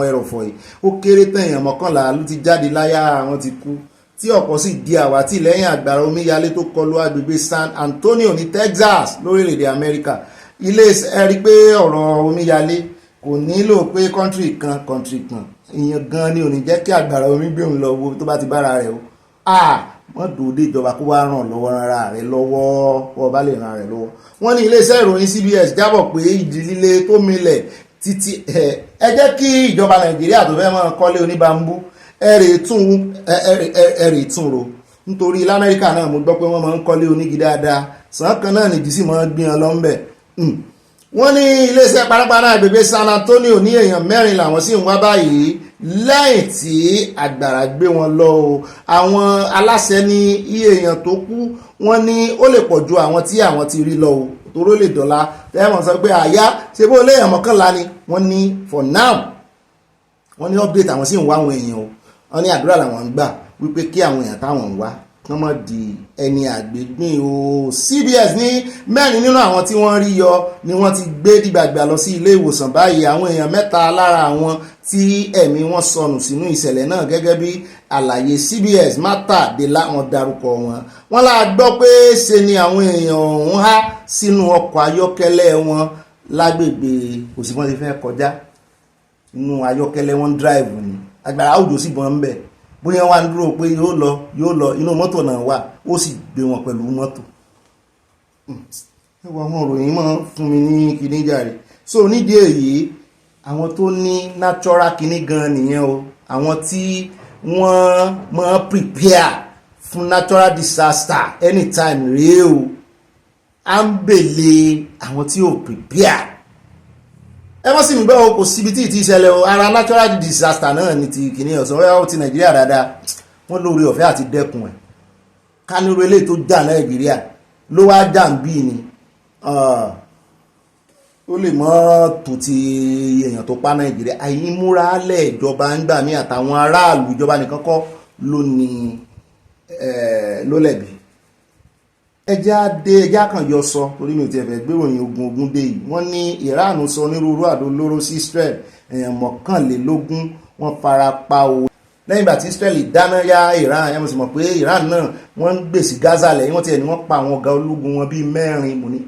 ẹrọ̀fọ̀ yìí ó kéré tán èèyàn 11 ló ti jáde láyà àwọn ti kú tí ọ̀pọ̀ sì di àwátì lẹ́yìn àgbàrá omíyalé tó kọlu agbègbè San Antonio ní Texas lórílẹ̀‐èdè Amẹ́ríkà ilé ẹ̀rí pé ọ̀rọ̀ omíyalé kò nílò pé kọ́ńtírì kan ìyẹn gan ni ò ní jẹ́ kí àgbàrá omi gbé òun lọ wo tó bá ti bára rẹ̀ o wọ́n dòde ìjọba kó wá ràn lọ́wọ́ rárá rẹ̀ lọ́wọ́ wọ́n bá lè ràn rẹ̀ lọ́wọ́ wọ́n ní iléeṣẹ́ ìròyìn CBS jábọ̀ pé ìjì líle tó milẹ̀ títí ẹ jẹ́ kí ìjọba Nàìjíríà tó fẹ́ máa kọ́lé oníbàmbú ẹ̀rì tún ro nítorí l'Amẹ́ríkà náà mo gbọ́ pé wọ́n máa ń kọ́lé onígi dáadáa sàn kan náà nìdí sì máa ń gbìyàn lọ́nbẹ̀ wọ́n ní iléeṣẹ́ panápaná agbègbè San Antonio ní èèyàn 4 làwọn sì ń wá báyìí lẹ́yìn tí àgbàrá gbé wọn lọ o àwọn aláṣẹ ní iye èèyàn tó kú wọ́n ní ó lè pọ̀ ju àwọn tí àwọn ti rí lọ o toró lè dọ́là tẹ́wọ̀n sọ pé àyá ṣe bó léèyàn 11 ni wọ́n ní for now wọ́n ní update àwọn sì ń wá àwọn èèyàn o wọ́n ní àdúrà làwọn ń gbà wípé kí àwọn èèyàn táwọn ń wá kán mọ́ di ẹni àgbégbìn o CBS ní 4 nínú àwọn tí wọ́n rí yọ ni wọ́n ti gbé dìgbàgbà lọ sí ilé ìwòsàn báyìí àwọn èèyàn 3 lára àwọn tí ẹ̀mí wọn sọnù sínú ìṣẹ̀lẹ̀ náà gẹ́gẹ́ bí àlàyé CBS Martha de láwọn dárúkọ wọn la gbọ́ pé ṣe ni àwọn èèyàn ọ̀hún há sínú ọkọ̀ ayọ́kẹ́lẹ́ wọn lágbègbè kò sí wọ́n ti fẹ́ kọjá inú ayọ́kẹ́lẹ́ wọn drive ni àgbàrá òjò sì bọ́n ń bẹ̀ bóyá wà ń dúró pé yóò lọ inú mọ́tò náà wà ó sì gbé wọn pẹ̀lú mọ́tò ẹwà àwọn òròyìn máa fún mi ní kíní jàre so nídìí èyí àwọn tó ní natural kíní gan nìyẹn o àwọn tí wọ́n máa prepare fún natural disaster anytime rèé o à ń bèlè àwọn tí ò prepare ẹ mọ́ sí mi gbọ́ kò síbi tí ìṣẹ̀lẹ̀ o ara natural disaster náà ni ti kìíní ọ̀sán wẹ́wọ́ ti Nàìjíríà dáadáa wọ́n lórí ọ̀fẹ́ àti dẹ́kun ẹ̀ kánúrú eléyìí tó jà Nàìjíríà ló wá jà ń bí ni ó lè mọ́ tó ti èèyàn tó pa Nàìjíríà àyímúra alẹ́ ìjọba ń gbà mí àtàwọn aráàlú ìjọba nìkan kọ́ ló lẹ̀bi ẹjá kan yọ sọ torí mi ò tiẹ̀ fẹ́ gbé ìròyìn ogun dé yìí wọ́n ní Iran sọ onírúurú àdó olóró sí Israel èèyàn 21 wọ́n fara pa o lẹ́yìn ìgbà tí Israel dáná yá Iran yẹn mo sì mọ̀ pé Iran náà wọ́n ń gbèsè Gaza lẹ́yìn wọ́n tiẹ̀ ní wọ́n pa àwọn ọ̀gá ológun wọn bíi 4 mo ní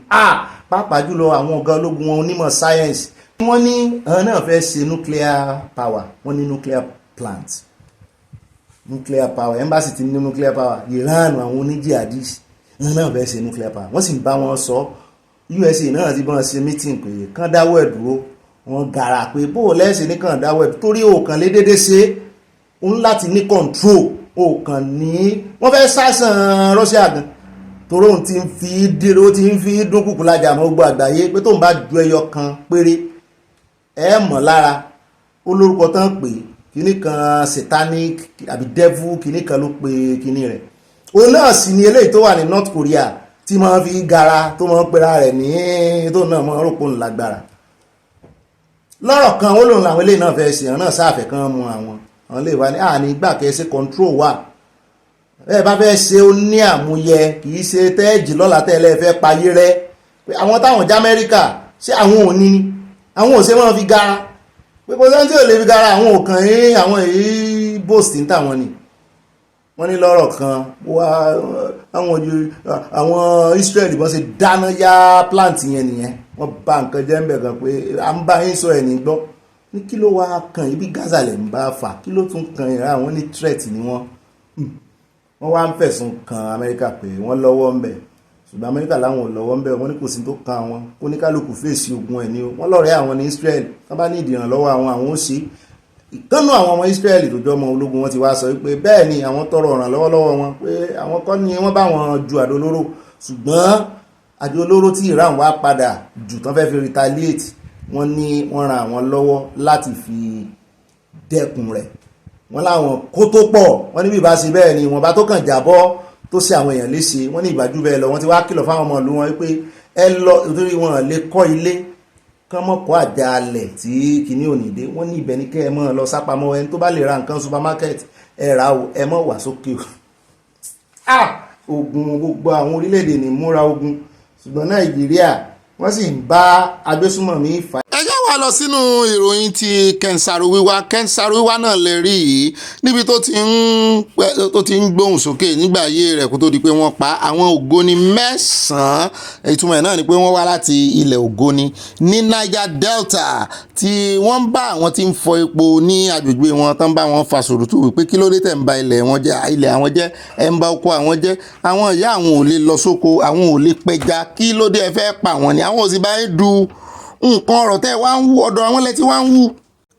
pàápàá jùlọ àwọn ọ̀gá ológun wọn onímọ̀ sáyẹ́ǹsì wọ́n ní àwọn náà fẹ́ ṣe nuclear power wọ́n ní nuclear plant nuclear power embassy ti ní nuclear power Iran àwọn oníjihadis náà bẹ́ẹ̀ ṣe nuclear power wọ́n sì ń bá wọn sọ USA náà ti bá wọn ṣe meeting pé kán dáwọ́ ẹ̀ dúró wọ́n gara pé bó lẹ́sẹ̀ ní kàn dáwọ́ ẹ̀ torí òkàn lé dédé ṣe ń láti ní control òkàn ní wọ́n fẹ́ sásàn Russia gan torí òun ti ń fi dúnkùkù lájà mọ́ gbogbo àgbáyé pé tóun bá ju ẹyọ kan péré ẹ mọ̀ lára olórúkọ tán pé kíní kan satanic àbí devil kíní kan ló pe kíní rẹ̀ òun náà sì ni eléyìí tó wà ní North Korea tí máa fi gara tó máa ń pera rẹ̀ ní tó náà máa rò pé òun lágbára lọ́rọ̀ kan ó lòun làwọn eléyìí náà fẹ́ ṣe àwọn náà sáfẹ́ kan mú àwọn lè wá ní àní ìgbà kẹsí control wà ẹ bá fẹ́ ṣe ó ní àmúyẹ kì í ṣe tẹ́ẹ̀jì lọ́la tẹ́lẹ̀ fẹ́ payé rẹ pé àwọn táwọn já Amẹ́ríkà ṣé àwọn ò ní ni àwọn ò ṣe máa fi gara pé kò sẹ́ńtì ò lè fi gara àwọn ò kàn yín àwọn èyí bòsì ń tàwọn ni wọ́n ní lọ́rọ̀ kan wá àwọn Israeli bọ́n ṣe dáná yá plant yẹn nìyẹn wọ́n bá nǹkan jẹ́ ń bẹ̀ kan pé à ń bá yín sọ ẹ̀ ní gbọ́ ní kí ló wá kan ibi Gaza lẹ̀ ń bá fà kí ló tún kan ìran àwọn ní threat ni wọ́n wá ń fẹ̀sùn kan Amẹ́ríkà pé wọ́n lọ́wọ́ ń bẹ̀ ṣùgbọ́n Amẹ́ríkà láwọn ò lọ́wọ́ ń bẹ̀ wọ́n ní kò sí tó kan àwọn oníkálukú fèsì ogun ẹ̀ ní o wọ́n lọ́rẹ̀ẹ́ àwọn ní Israel wọ́n bá ní ìdìrànlọ́wọ́ àwọn ó ṣe ìkànnù àwọn ọmọ Israel tó jọ ọmọ ológun wọn ti wá sọ pé bẹ́ẹ̀ ni àwọn tọrọ ìrànlọ́wọ́ lọ́wọ́ wọn pé àwọn kọ́ ni wọ́n bá wọn ju àdó olóró ṣùgbọ́n àdó olóró tí Iran wá padà jù tán fẹ́ fi retaliate wọ́n ní wọ́n ran àwọn lọ́wọ́ láti fi dẹ́kun rẹ̀ wọ́n láwọn kó tó pọ̀ wọ́n ní bí ìbá ṣe bẹ́ẹ̀ ni wọ́n bá tó kàn jábọ́ tó ṣe àwọn èèyàn léṣe wọ́n ní ìbájú bẹ́ẹ̀ lọ wọ́n ti wá kìlọ̀ fáwọn ọmọ ìlú wọn wípé ẹ lọ torí wọn lè kọ́ ilé kán mọ̀ kọ́ àjàalẹ̀ tí kìíní ò ní dé wọ́n ní ibẹ̀ ní kẹ́ ẹ mọ́ lọ sápamọ́ ẹni tó bá lè ra nǹkan supermarket ẹ rà ó ẹ mọ́ wà sókè ogun gbogbo àwọn orílẹ̀-èdè ní múra ogun ṣùgbọ́n Nàìjíríà wọ́n sì ń bá agbésùmọ̀mí fà. ẹ jẹ́ wá lọ sínú ìròyìn ti kẹ́ńsàrúwíwá náà lè rí yìí níbi tó ti ń gbóhùn sókè nígbà ayé rẹ̀ kó tó di pé wọ́n pa àwọn ògbóni 9 ìtumọ̀ ẹ̀ náà ni pé wọ́n wá láti ilẹ̀ ògbóni ní Niger Delta tí wọ́n ń bá àwọn tí ń fọ epo ní agbègbè wọn tán bá wọn fa sòròtù wípé kí ló dé tẹ̀ ń ba ilẹ̀ wọn jẹ́ ilẹ̀ àwọn jẹ́ ẹ̀ ń ba oko àwọn jẹ́ àwọn ìyá àwọn ò lè lọ sóko àwọn ò lè pẹja kí ló dé ẹ fẹ́ pa wọn ni àwọn ò sì bá ń du nǹkan ọ̀rọ̀ tẹ́ wá ń wú ọ̀dọ̀ àwọn lẹ́tí wá ń wú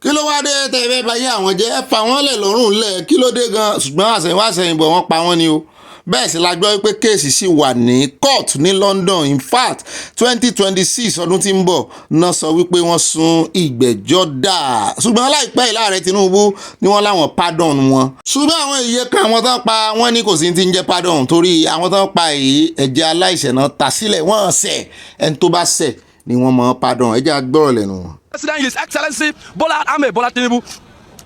kí ló wá dé tẹ́ fẹ́ báyé àwọn jẹ́ ẹ fà wọ́n lẹ̀ lọ́rùn lẹ̀ kí ló dé gan ṣùgbọ́n àṣẹ̀yìnwá àṣẹ̀yìnbọ̀ wọ́n pa wọ́n ni o bẹ́ẹ̀ sì la gbọ́ pé kéèsì sì wà ní court ní London in fact 2026 ọdún tí ń bọ̀ náà sọ wípé wọ́n sún ìgbẹ́jọ́ dà ṣùgbọ́n láìpẹ́ ìlà ààrẹ Tinubu ni wọ́n láwọn pardon wọn ṣùgbọ́n àwọn iye kan àwọn tán pa wọ́n ní kò sí ti ń jẹ́ pardon torí àwọn tán pa èyí ẹ̀jẹ̀ aláìṣẹ̀ náà ta sílẹ̀ wọ́n ṣẹ̀ ẹni tó bá ṣẹ̀ ni wọ́n mọ̀ pardon ẹ̀jẹ̀ agbọ́rọ̀ lẹ́nu wọn. President His Excellency Bola Ahmed Bola Tinubu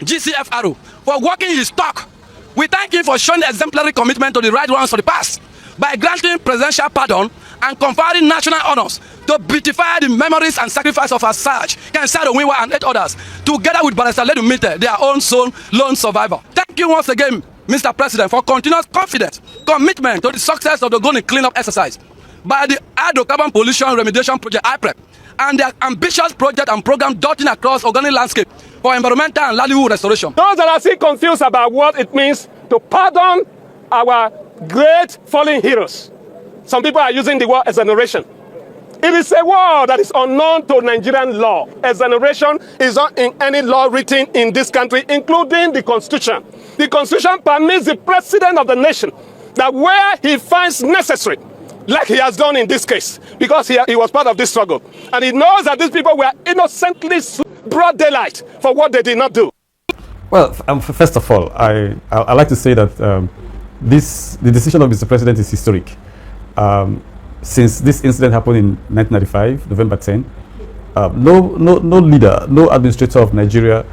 GCFRO for walking his talk. We thank him for showing exemplary commitment to the right ones of the past by granting presidential pardon and conferring national honors to beautify the memories and sacrifice of Asaj, Kensaro Wiwa and 8 others, together with Barrister Ledu Mite, their own soul lone survivor. Thank you once again, Mr. President, for continuous confidence, commitment to the success of the Ogoni cleanup exercise by the Hydrocarbon Pollution Remediation Project, IPREP, and their ambitious project and program dotting across Ogoni landscape for environmental and livelihood restoration. Those that are still confused about what it means to pardon our great fallen heroes. Some people are using the word exoneration. It is a word that is unknown to Nigerian law. Exoneration is not in any law written in this country, including the Constitution. The Constitution permits the president of the nation that where he finds necessary, like he has done in this case, because he was part of this struggle. And he knows that these people were innocently broad daylight for what they did not do. Well, first of all, I like to say that the decision of Mr. President is historic. Since this incident happened in 1995, November 10, no leader, no administrator of Nigeria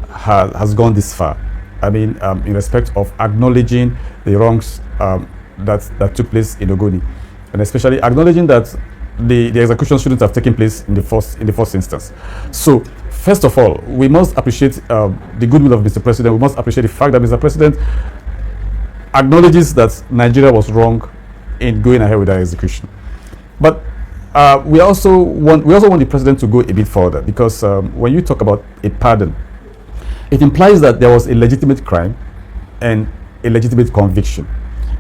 has gone this far. I mean, in respect of acknowledging the wrongs that took place in Ogoni, and especially acknowledging that the execution shouldn't have taken place in the first instance. So, first of all, we must appreciate the goodwill of Mr. President. We must appreciate the fact that Mr. President acknowledges that Nigeria was wrong in going ahead with that execution. But we also want the president to go a bit further, because when you talk about a pardon, it implies that there was a legitimate crime and a legitimate conviction.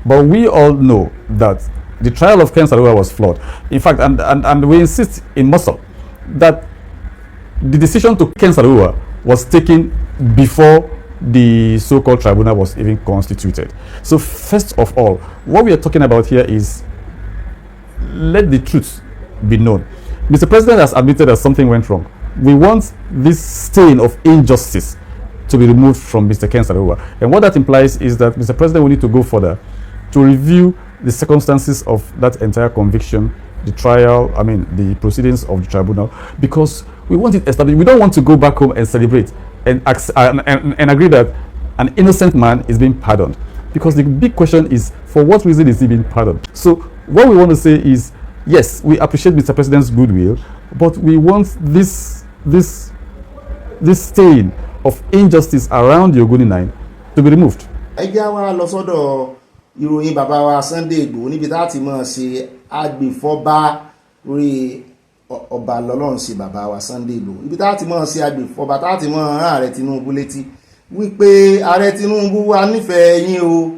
But we all know that the trial of Ken Saro Wiwa was flawed. In fact, and we insist in muscle that the decision to Ken Saro Wiwa was taken before the so-called tribunal was even constituted. So first of all, what we are talking about here is let the truth be known. Mr. President has admitted that something went wrong. We want this stain of injustice to be removed from Mr. Ken Saro Wiwa. And what that implies is that Mr. President will need to go further to review the circumstances of that entire conviction, the trial, the proceedings of the tribunal, because We want it established. We don't want to go back home and celebrate and agree that an innocent man is being pardoned. Because the big question is, for what reason is he being pardoned? So what we want to say is, yes, we appreciate Mr. President's goodwill, but we want this stain of injustice around the Ogoni 9 to be removed. Ẹ jẹ́ wá lọ sọ́dọ̀ ìròyìn bàbá wa Sunday Igboho níbi tá ti máa ṣe agbèfọ́ba rí ọba lọ́lọ́run ṣe bàbá wa Sunday Igboho ibi tá ti máa ṣe agbèfọ́ba tá ti máa rán ààrẹ Tinubu létí wípé ààrẹ Tinubu wa nífẹ̀ẹ́ yín o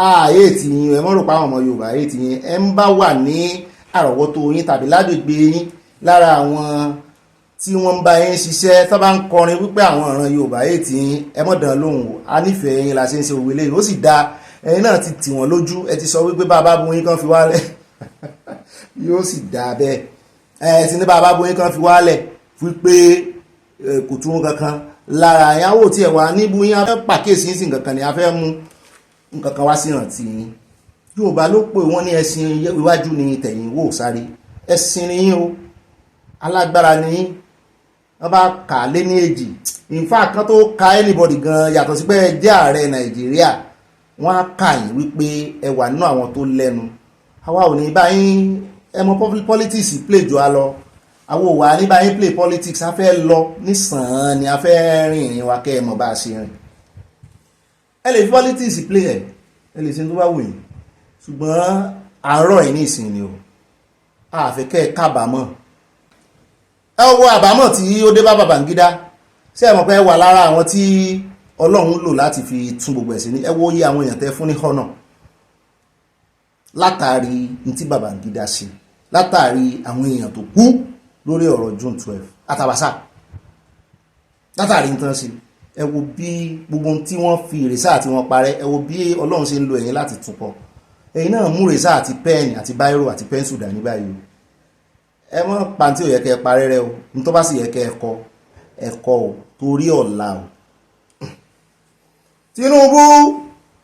ààyè tí yín ẹ mọ́ rò pa àwọn ọmọ Yorùbá ààyè tí yín ẹ ń bá wà ní àrọ́wọ́tó yín tàbí lágbègbè yín lára àwọn tí wọ́n ń bá yín ṣiṣẹ́ tó bá ń kọrin wípé àwọn ọ̀ràn Yorùbá ààyè tí yín ẹ mọ́ dán lóhùn a nífẹ̀ẹ́ yín la ṣe ń ṣe òwe lẹ́yìn ó sì da ẹ̀yin náà ti tì wọ́n lójú ẹ ti sọ wípé bàbá bu yín kan fi wálẹ̀ yóò sì da bẹ́ẹ̀ ẹ ti ní bàbá bu yín kan fi wálẹ̀ wípé kò tún kankan lára ìyàwó tí ẹ wà níbu yín afẹ́ pàkíyèsí yín sí nǹkan ni a fẹ́ mú nǹkan kan wá sí ìrántí yín Yorùbá ló pè wọ́n ní ẹṣin iwájú ni tẹ̀yìn wò sáré ẹṣin ni yín o alágbára ni yín wọ́n bá kà á lé ní èjì ìfá kan tó ka anybody gan yàtọ̀ sí pé ẹ jẹ́ ààrẹ Nàìjíríà wọ́n á kà yín wípé ẹ wà nínú àwọn tó lẹ́nu àwa ò ní báyìí ẹ mọ public politics play jù á lọ àwọn ò wà ní báyìí play politics a fẹ́ lọ nísàn-án ni a fẹ́ rìn ìrìn wa kẹ́ ẹ mọ̀ bá a ṣe rìn ẹ lè fi politics play ẹ lè ṣe tó bá wù yín ṣùgbọ́n àárọ̀ yìí ní ìsìn ni o àfẹ́ kẹ́ ẹ kábàámọ̀ ẹ wo àbámọ̀ tí ó dé bá Babangida ṣé ẹ mọ̀ pé ẹ wà lára àwọn tí Ọlọ́run lò láti fi tún gbogbo ẹ̀sìn ní ẹ wo iye àwọn èèyàn tẹ́ fún ní họ́nà látàrí ní tí Babangida ṣe látàrí àwọn èèyàn tó kú lórí ọ̀rọ̀ June 12 àtàbàṣà látàrí ní tán ṣe ẹ wo bí gbogbo tí wọ́n fi ìrẹsà àti wọn parẹ́ ẹ wo bí Ọlọ́run ṣe ń lo ẹ̀yin láti tún kọ ẹ̀yin náà mú ìrẹsà àti pẹ́ẹ̀nì àti báírò àti pẹ́ńsù dání báyìí ẹ mọ́ pàǹtí ò yẹ kẹ́ ẹ parẹ́ rẹ o ní tó bá sì yẹ kẹ́ ẹ kọ o torí ọ̀la o Tinubu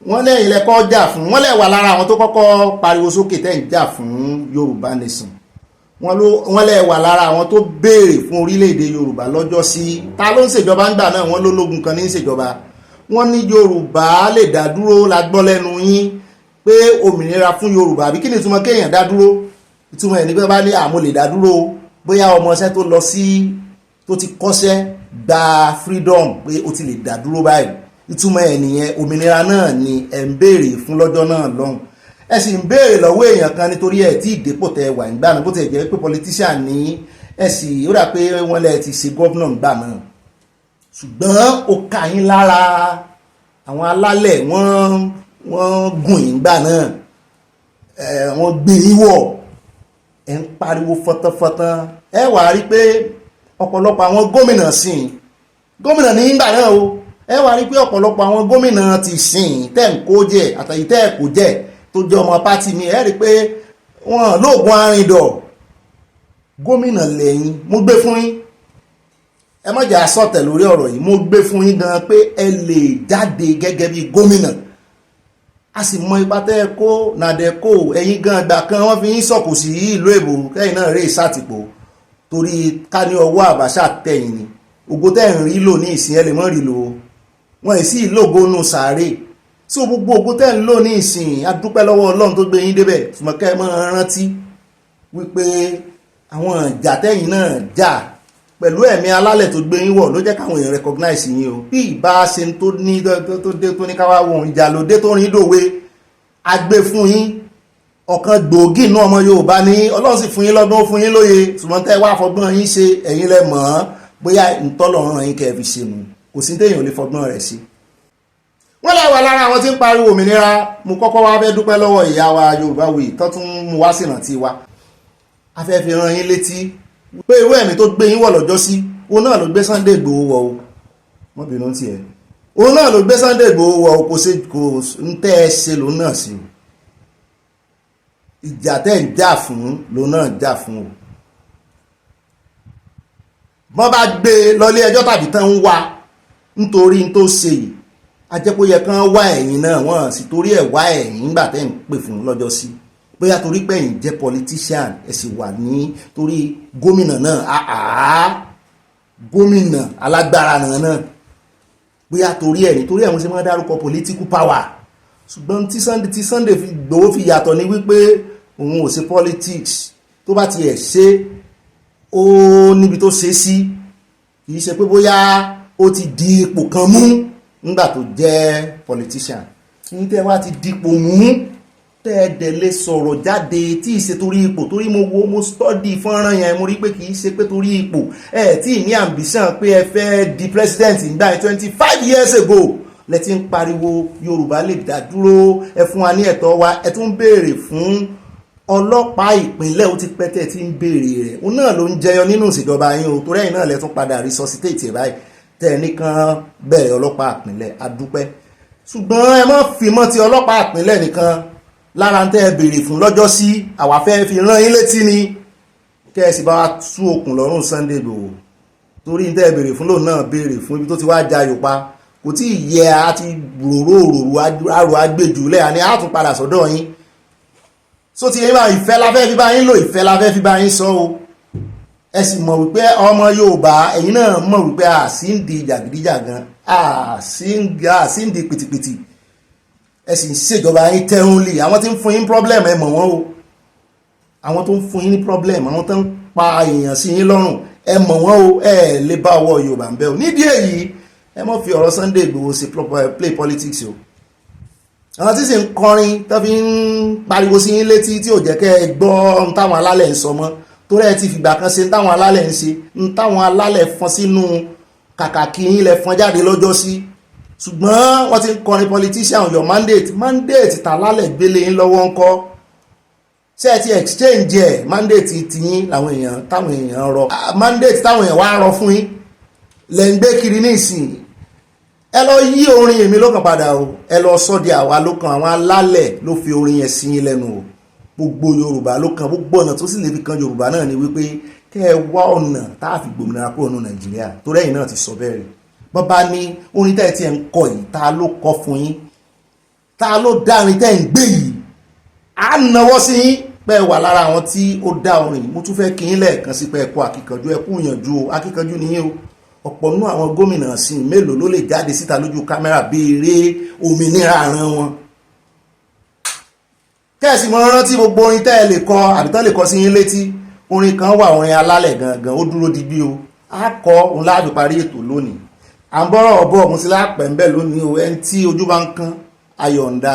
wọ́n lẹ́ ilẹ̀kọ́ jà fún wọ́n lẹ́ wà lára àwọn tó kọ́kọ́ pariwo sókè tẹ́ ń jà fún Yorùbá nation wọ́n lẹ́ wà lára àwọn tó béèrè fún orílẹ̀-èdè Yorùbá lọ́jọ́ sí ta ló ń ṣèjọba ń gbà náà wọ́n lólógun kan ní ṣèjọba wọ́n ní Yorùbá lè dá dúró la gbọ́ lẹ́nu yín pé òmìnira fún Yorùbá àbí kí ni ìtumọ̀ kéèyàn dá dúró ìtumọ̀ ẹ̀ ní pé bá ní àmọ́ lè dá dúró bóyá ọmọọṣẹ́ tó lọ sí tó ti kọ́ṣẹ́ gba freedom pé ó ti lè dá dúró báyìí ìtumọ̀ ẹ̀ nìyẹn òmìnira náà ni ẹ̀ ń béèrè fún lọ́jọ́ náà lọ́hùn ẹ sì ń béèrè lọ́wọ́ èèyàn kan nítorí ẹ̀ tí ìdépò tẹ wà nígbà náà bó ti jẹ́ pé politician ní ẹ sì ó dà pé wọ́n lẹ ti ṣe gọ́vnà nígbà náà ṣùgbọ́n ó kà yín lára àwọn alálẹ̀ wọ́n gùn yín gbà náà wọ́n gbé yín wọ̀ ẹ̀ ń pariwo fọ́tánfọ́tán ẹ wà á rí pé ọ̀pọ̀lọpọ̀ àwọn gómìnà sìn gómìnà ní ìgbà náà o ẹ wà rí pé ọ̀pọ̀lọpọ̀ àwọn gómìnà ti sìn tẹ́ ń kó jẹ àtàyí tẹ́ ẹ̀ kó jẹ tó jẹ́ ọmọ pátì mi ẹ rí pé wọ́n lóògùn arìndọ̀ gómìnà lẹ́yìn mo gbé fún yín ẹ má jẹ́ àsọtẹ̀ lórí ọ̀rọ̀ yìí mo gbé fún yín gan pé ẹ lè jáde gẹ́gẹ́ bí gómìnà a sì mọ ipa tẹ́ ẹ kó nàdẹ́kò ẹ̀yin gan àgbà kan wọ́n fi yín sọ̀kò sí ìlú èbò kẹ́yìn náà rèé sátìpó torí ká ní ọwọ́ Àbáṣà tẹ̀yìn ni ògo tẹ́ ń rí lò ní ìsìn ẹ lè mọ́ rí lò wọ́n ì sí ìlógo nù sàárè so gbogbo ògo tẹ́ ń lò ní ìsìn a dúpẹ́ lọ́wọ́ Ọlọ́run tó gbé yín débẹ̀ ṣùgbọ́n kẹ́ ẹ máa rántí wípé àwọn ìjà tẹ́yìn náà jà pẹ̀lú ẹ̀mí alálẹ̀ tó gbé yín wọ̀ ló jẹ́ káwọn èèyàn recognize yín o bí ìbá ṣe tó ní tó ní káwá wọn ìjà lóde tó rin dòwe agbé fún yín ọ̀kan gbòógì náà ọmọ Yorùbá ní Ọlọ́run sì fún yín lọ́gbọ́n fún yín lóye ṣùgbọ́n tẹ́ wá fọgbọ́n yín ṣe ẹ̀yin lẹ mọ̀ ọ́n bóyá ìtọ́lọ́run yín kẹ́ fi ṣe mu kò sí téèyàn lè fọgbọ́n rẹ̀ sí. wọ́n lè wà lára àwọn tí ń pariwo òmìnira mo kọ́kọ́ wá fẹ́ dúpẹ́ lọ́wọ́ ìyá wa Yorùbawuyi tó tún mú wá sí ìrántí wa a fẹ́ fi rán yín létí pé irú ẹ̀mí tó gbé yín wọ̀ lọ́jọ́ sí òun náà ló gbé Sunday Igboho wọ̀ o wọ́n bínú tiẹ̀ òun náà ló gbé Sunday Igboho wọ̀ o kò ń tẹ́ ẹ ṣe lòun náà sí o ìjà tẹ́ ń jà fún lòun náà jà fún o wọ́n bá gbé lọlé ẹjọ́ tàbí tán ń wá nítorí tó ṣe yìí ajẹ́pọ̀ yẹ kán wá ẹ̀yìn náà wọ́n sì torí ẹ̀ wá ẹ̀yìn nígbà tẹ́ ń pè fún lọ́jọ́ sí bóyá torí pé ẹ̀yin jẹ́ politician ẹ̀ sì wà ní torí gómìnà náà gómìnà alágbára náà bóyá torí ẹ̀ nítorí ẹ̀ mo ṣe máa dárúkọ political power ṣùgbọ́n tí Sunday Igboho fi yàtọ̀ ní wípé òun ò ṣe politics tó bá tiẹ̀ ṣe ó níbi tó ṣe sí kì í ṣe pé bóyá ó ti di ipò kan mú nígbà tó jẹ́ politician ní tẹ́ wá ti dipò mú tẹ́ẹ̀dẹ̀ lè sọ̀rọ̀ jáde tí ì ṣe torí ipò torí mo study fọ́nrán yẹn mo rí pé kì í ṣe pé torí ipò tí ní ambition pé ẹ fẹ́ di president nígbà 25 years ago lẹ ti ń pariwo Yorùbá lè dá dúró ẹ fún wa ní ẹ̀tọ́ wa ẹ tún béèrè fún ọlọ́pàá ìpínlẹ̀ ó ti pẹ́tẹ́ tí ń béèrè rẹ̀ òun náà ló ń jẹyọ nínú ìṣèjọba yín o torí ẹ̀yin náà lẹ tún padà resuscitate ẹ̀ báyìí tẹ́ ẹ nìkan bẹ̀rẹ̀ ọlọ́pàá ìpínlẹ̀ adúpẹ́ ṣùgbọ́n ẹ má fi mọ́ ti ọlọ́pàá ìpínlẹ̀ nìkan lára tẹ́ ẹ béèrè fún lọ́jọ́ sí àwa fẹ́ fi rán yín létí ni kẹ́ ẹ sì bá wa tú okùn lọ́rùn Sunday Igboho torí tẹ́ ẹ béèrè fún lòun náà béèrè fún ibi tó ti wá ja yòpa kò tí ì yẹ àti ròrò àrò agbèjù lẹ́yà ni a tún padà sọ́dọ̀ yín so ti yẹn bá ìfẹ́ la fẹ́ fi bá yín lò ìfẹ́ la fẹ́ fi bá yín sọ o ẹ sì mọ̀ wípé ọmọ Yorùbá ẹ̀yin náà mọ̀ wípé àsíǹdì jàgídíjàgan àsíǹdì pìtìpìtì ẹ sì ń ṣèjọba yín tẹ́rùnlì àwọn tí ń fún yín problem ẹ mọ̀ wọ́n o àwọn tó ń fún yín ní problem àwọn tó ń pa èèyàn sí yín lọ́rùn ẹ mọ̀ wọ́n o ẹ lè bá ọwọ́ Yorùbá ń bẹ o nídìí èyí ẹ mọ̀ fi ọ̀rọ̀ Sunday Igboho ṣe play politics o àwọn tí sì ń kọrin tó fi ń pariwo sí yín létí tí ò jẹ́ kẹ́ ẹ gbọ́ ohun táwọn alálẹ̀ ń sọ mọ́ torí ẹ ti fìgbà kan ṣe táwọn alálẹ̀ ń ṣe táwọn alálẹ̀ fọn sínú kàkà kí yín lẹ fọn jáde lọ́jọ́ sí ṣùgbọ́n wọ́n ti ń kọrin politician your mandate tà lálẹ̀ gbélé yín lọ́wọ́ ń kọ́ ṣé ẹ ti exchange ẹ̀ mandate ti yín làwọn èèyàn táwọn èèyàn rọ mandate táwọn èèyàn wá rọ fún yín lẹ́ ń gbé kiri ní ìsìn ẹ lọ yí orin èmi lọ́kàn padà o ẹ lọ sọ di àwa lọ́kàn àwọn alálẹ̀ ló fi orin yẹn sí yín lẹ́nu o gbogbo Yorùbá lọ́kàn gbogbo ọ̀nà tó sì lè fi kan Yorùbá náà ni wípé kẹ́ ẹ wá ọ̀nà tá a fi gbòmìnira kúrò ní Nàìjíríà torí ẹ̀yin náà ti sọ bẹ́ẹ̀ rí bọ́bá ní orin tẹ́ ẹ ti ẹ̀ ń kọ yìí ta ló kọ fún yín ta ló dá orin tẹ́ ẹ ń gbé yìí á nawọ́ sí yín pé ẹ wà lára àwọn tí ó dá orin mo tún fẹ́ kí yín lẹ́ẹ̀kan sí pé ẹ kú akíkanjú ẹ kú ìyànjú o akíkanjú nìyẹn o ọ̀pọ̀ nínú àwọn gómìnà sí mélòó ló lè jáde síta lójú kámẹ́rà béèrè òmìnira àrán wọn kẹ́ẹ̀sì mọ́ rántí gbogbo orin tẹ́ ẹ lè kọ àbítán lè kọ sí yín létí orin kan wà orin alálẹ̀ gangan ó dúró digbí o á kọ òun láàbì parí ètò lónìí à ń bọ́rọ̀ ọ̀bọ̀ mo ti lápẹ̀ ń bẹ̀ lónìí o ẹni tí ojú bá ń kán ayọ̀ǹda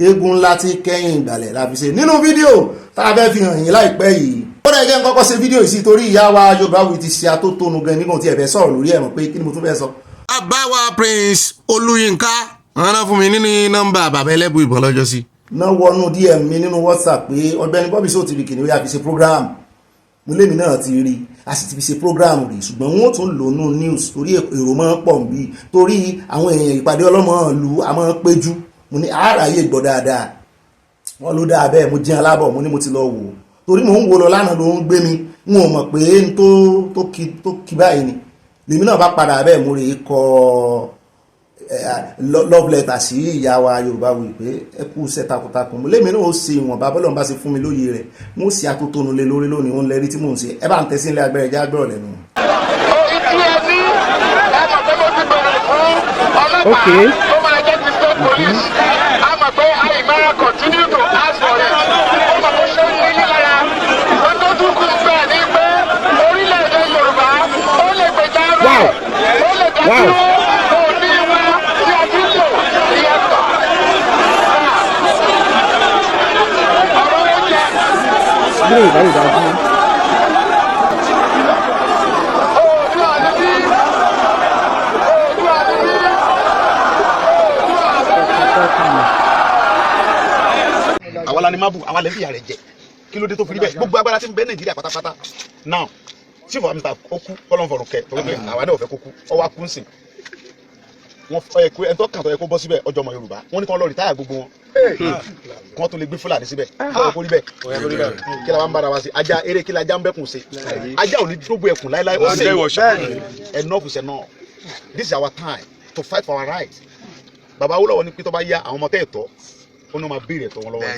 eégún ńlá tí kẹ́yìn ìgbàlẹ̀ la fi ṣe nínú fídíò tá a fẹ́ fi hàn yín láìpẹ́ yìí ó dẹ̀ jẹ́ ń kọ́kọ́ ṣe fídíò yìí sí torí ìyá wa Yorùbawuyi ti ṣe atótónu gan nígbà tí ẹ fẹ́ sọ̀rọ̀ lórí ẹ̀rọ pé kí ni mo tún fẹ́ sọ. àbáwá Prince Olúyinká rán fún mi nínú nọ́mbà bàbá ẹlẹ́bù ìbọn lọ́jọ́ sí. náà wọnú DM mi nínú WhatsApp pé Ọ̀gbẹ́ni Bobby Sow TV kìnìún yà fi ṣe program mo lémi náà ti rí a sì ti fi ṣe program rí ṣùgbọ́n wọ́n tún lò nù news torí èrò máa ń pọ̀ nbí torí àwọn èèyàn ìpàdé ọlọ́mọ ìlú a máa ń péjú mo ní àáràyè gbọ́ dáadáa wọ́n ló dáa bẹ́ẹ̀ mo jẹ́ alábọ̀ mo ní mo ti lọ wò torí mò ń wo lọ lánàá ló ń gbé mi n ò mọ̀ pé n tó kí báyìí ni lèmi náà bá padà bẹ́ẹ̀ mo rè é kọ love letter sí ìyá wa Yorùbawuyi pé ẹ kú iṣẹ́ takuntakun mo lémi náà ó ṣe ìwọ̀nba bọ́lọ́run bá ṣe fún mi lóye rẹ̀ mo ṣe atótónu lé lórí lónìí òun lẹ́rí tí mò ń ṣe ẹ bá ń tẹ́sí ilé agbẹ́rẹ́ já gbọ́rọ̀ lẹ́nu. Okay. Wow. àwa la ni máa bù àwa lè fi ìyà rẹ̀ jẹ kí ló dé tó fi rí bẹ́ẹ̀ gbogbo agbára tí ń bẹ Nàìjíríà pátápátá now chief of mr kókú kọlọ́nfọ̀rùn kẹ torí pé àwa náà ò fẹ́ kókú ọwọ́ akúnsìn wọn ẹ kó ẹni tó kàn tó yẹ kó bọ́ síbẹ̀ ọjọ́ ọmọ Yorùbá wọn ní kí wọ́n lọ rìtáyà gbogbo wọn kí wọ́n tó lè gbé Fúlàní síbẹ̀ kó rí bẹ́ẹ̀ kí la wá ń bára wa sí ajá eré kí la já ń bẹ́kùn sí ajá ò ní dógbó ẹkùn láíláí ó ṣe enough is enough this is our time to fight for our rights bàbá Awólọ́wọ̀ ní pé tó bá yá àwọn ọmọ tẹ́ ẹ̀tọ́ ó ní wọn máa béèrè ẹ̀tọ́ wọn lọ́wọ́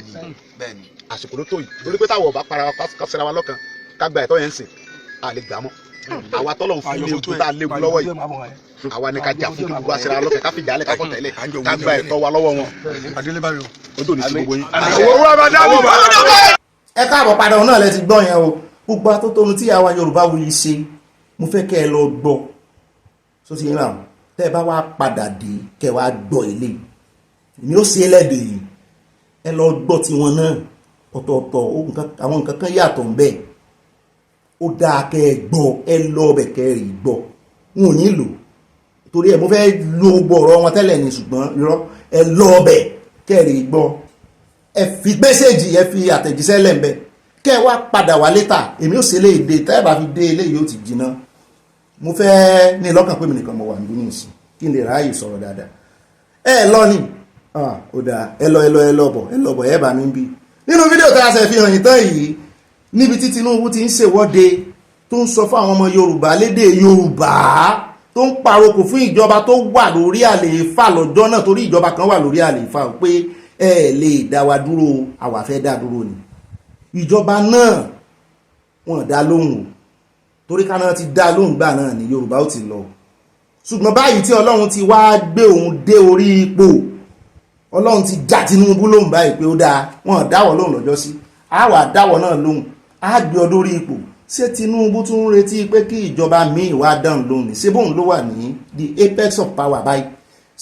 àsìkò ló tó yìí torí pé táwọn ọba para wa kásìra wa lọ́kàn ká gba ẹ̀tọ́ yẹn ń sìn a lè gbà mọ́ àwa tọ́lọ̀ ń fún ní ewu tá a léwu lọ́wọ́ yìí àwa ni ká jà fún kí gbogbo àṣírà lọ́kẹ́ ká fìjà alẹ́ ká fọ́ tẹ́lẹ̀ ká gba ẹ̀tọ́ wa lọ́wọ́ wọn. ó dò ní sí gbogbo yín. ẹ káàbọ̀ padà náà lẹ ti gbọ́ yẹn o gbogbo atótónu tí àwa Yorùbáwuyi ṣe mo fẹ́ kẹ́ ẹ lọ gbọ́ so ti yín àwọn tẹ́ ẹ bá wá padà dé kẹ́ ẹ wá gbọ́ ilé èmi ó ṣe ẹlẹ́dẹ̀ yìí ẹ lọ gbọ́ tiwọn náà ọ̀tọ̀ọ̀tọ̀ àwọn nǹkan kan yàtọ̀ ń bẹ ó dáa kẹ́ ẹ gbọ́ ẹ lọ ọbẹ̀ kẹ́ ẹ rí gbọ́ n ò ní lò torí ẹ mo fẹ́ lo gbọ̀rọ̀ wọn tẹ́lẹ̀ ní ṣùgbọ́n irọ́ ẹ lọ ọbẹ̀ kẹ́ ẹ rí gbọ́ ẹ fi mẹ́sẹ̀jì ẹ fi àtẹ̀jíṣẹ́ lẹ́ǹbẹ̀ kẹ́ ẹ wá padà wá létà èmi ò ṣe lè dé tẹ́ ẹ bá fi dé eléyìí ó ti jìnnà mo fẹ́ ní lọ́kàn pé mi nìkan mo wà níbí nìsín kí n lè ráàyè sọ̀rọ̀ dáadáa ẹ lọ ni ó dáa ẹ lọ bọ̀ ẹ bá mi ń bí nínú fídíò tí a ṣe fi hàn yín tán yìí níbi tí Tinubu ti ń ṣèwọ́de tó ń sọ fún àwọn ọmọ Yorùbá lédè Yorùbá tó ń paroko fún ìjọba tó wà lórí àlééfà lọ́jọ́ náà torí ìjọba kan wà lórí àlééfà pé ẹ lè dá wa dúró àwa fẹ́ dá dúró ni ìjọba náà wọ́n dá lóhùn torí ká náà ti dá lóhùn gbà náà ni Yorùbá ó ti lọ ṣùgbọ́n báyìí tí Ọlọ́run ti wá gbé òun dé orí ipò Ọlọ́run ti já Tinubu lóhùn báyìí pé ó dáa wọ́n dáwọ́ lóhùn lọ́jọ́ sí àwa dáwọ́ náà lóhùn á gbé ọ lórí ipò ṣé Tinubu tún ń retí pé kí ìjọba míì wá dáhùn lóhùn ní ṣé bóun ló wà ní the apex of power báyìí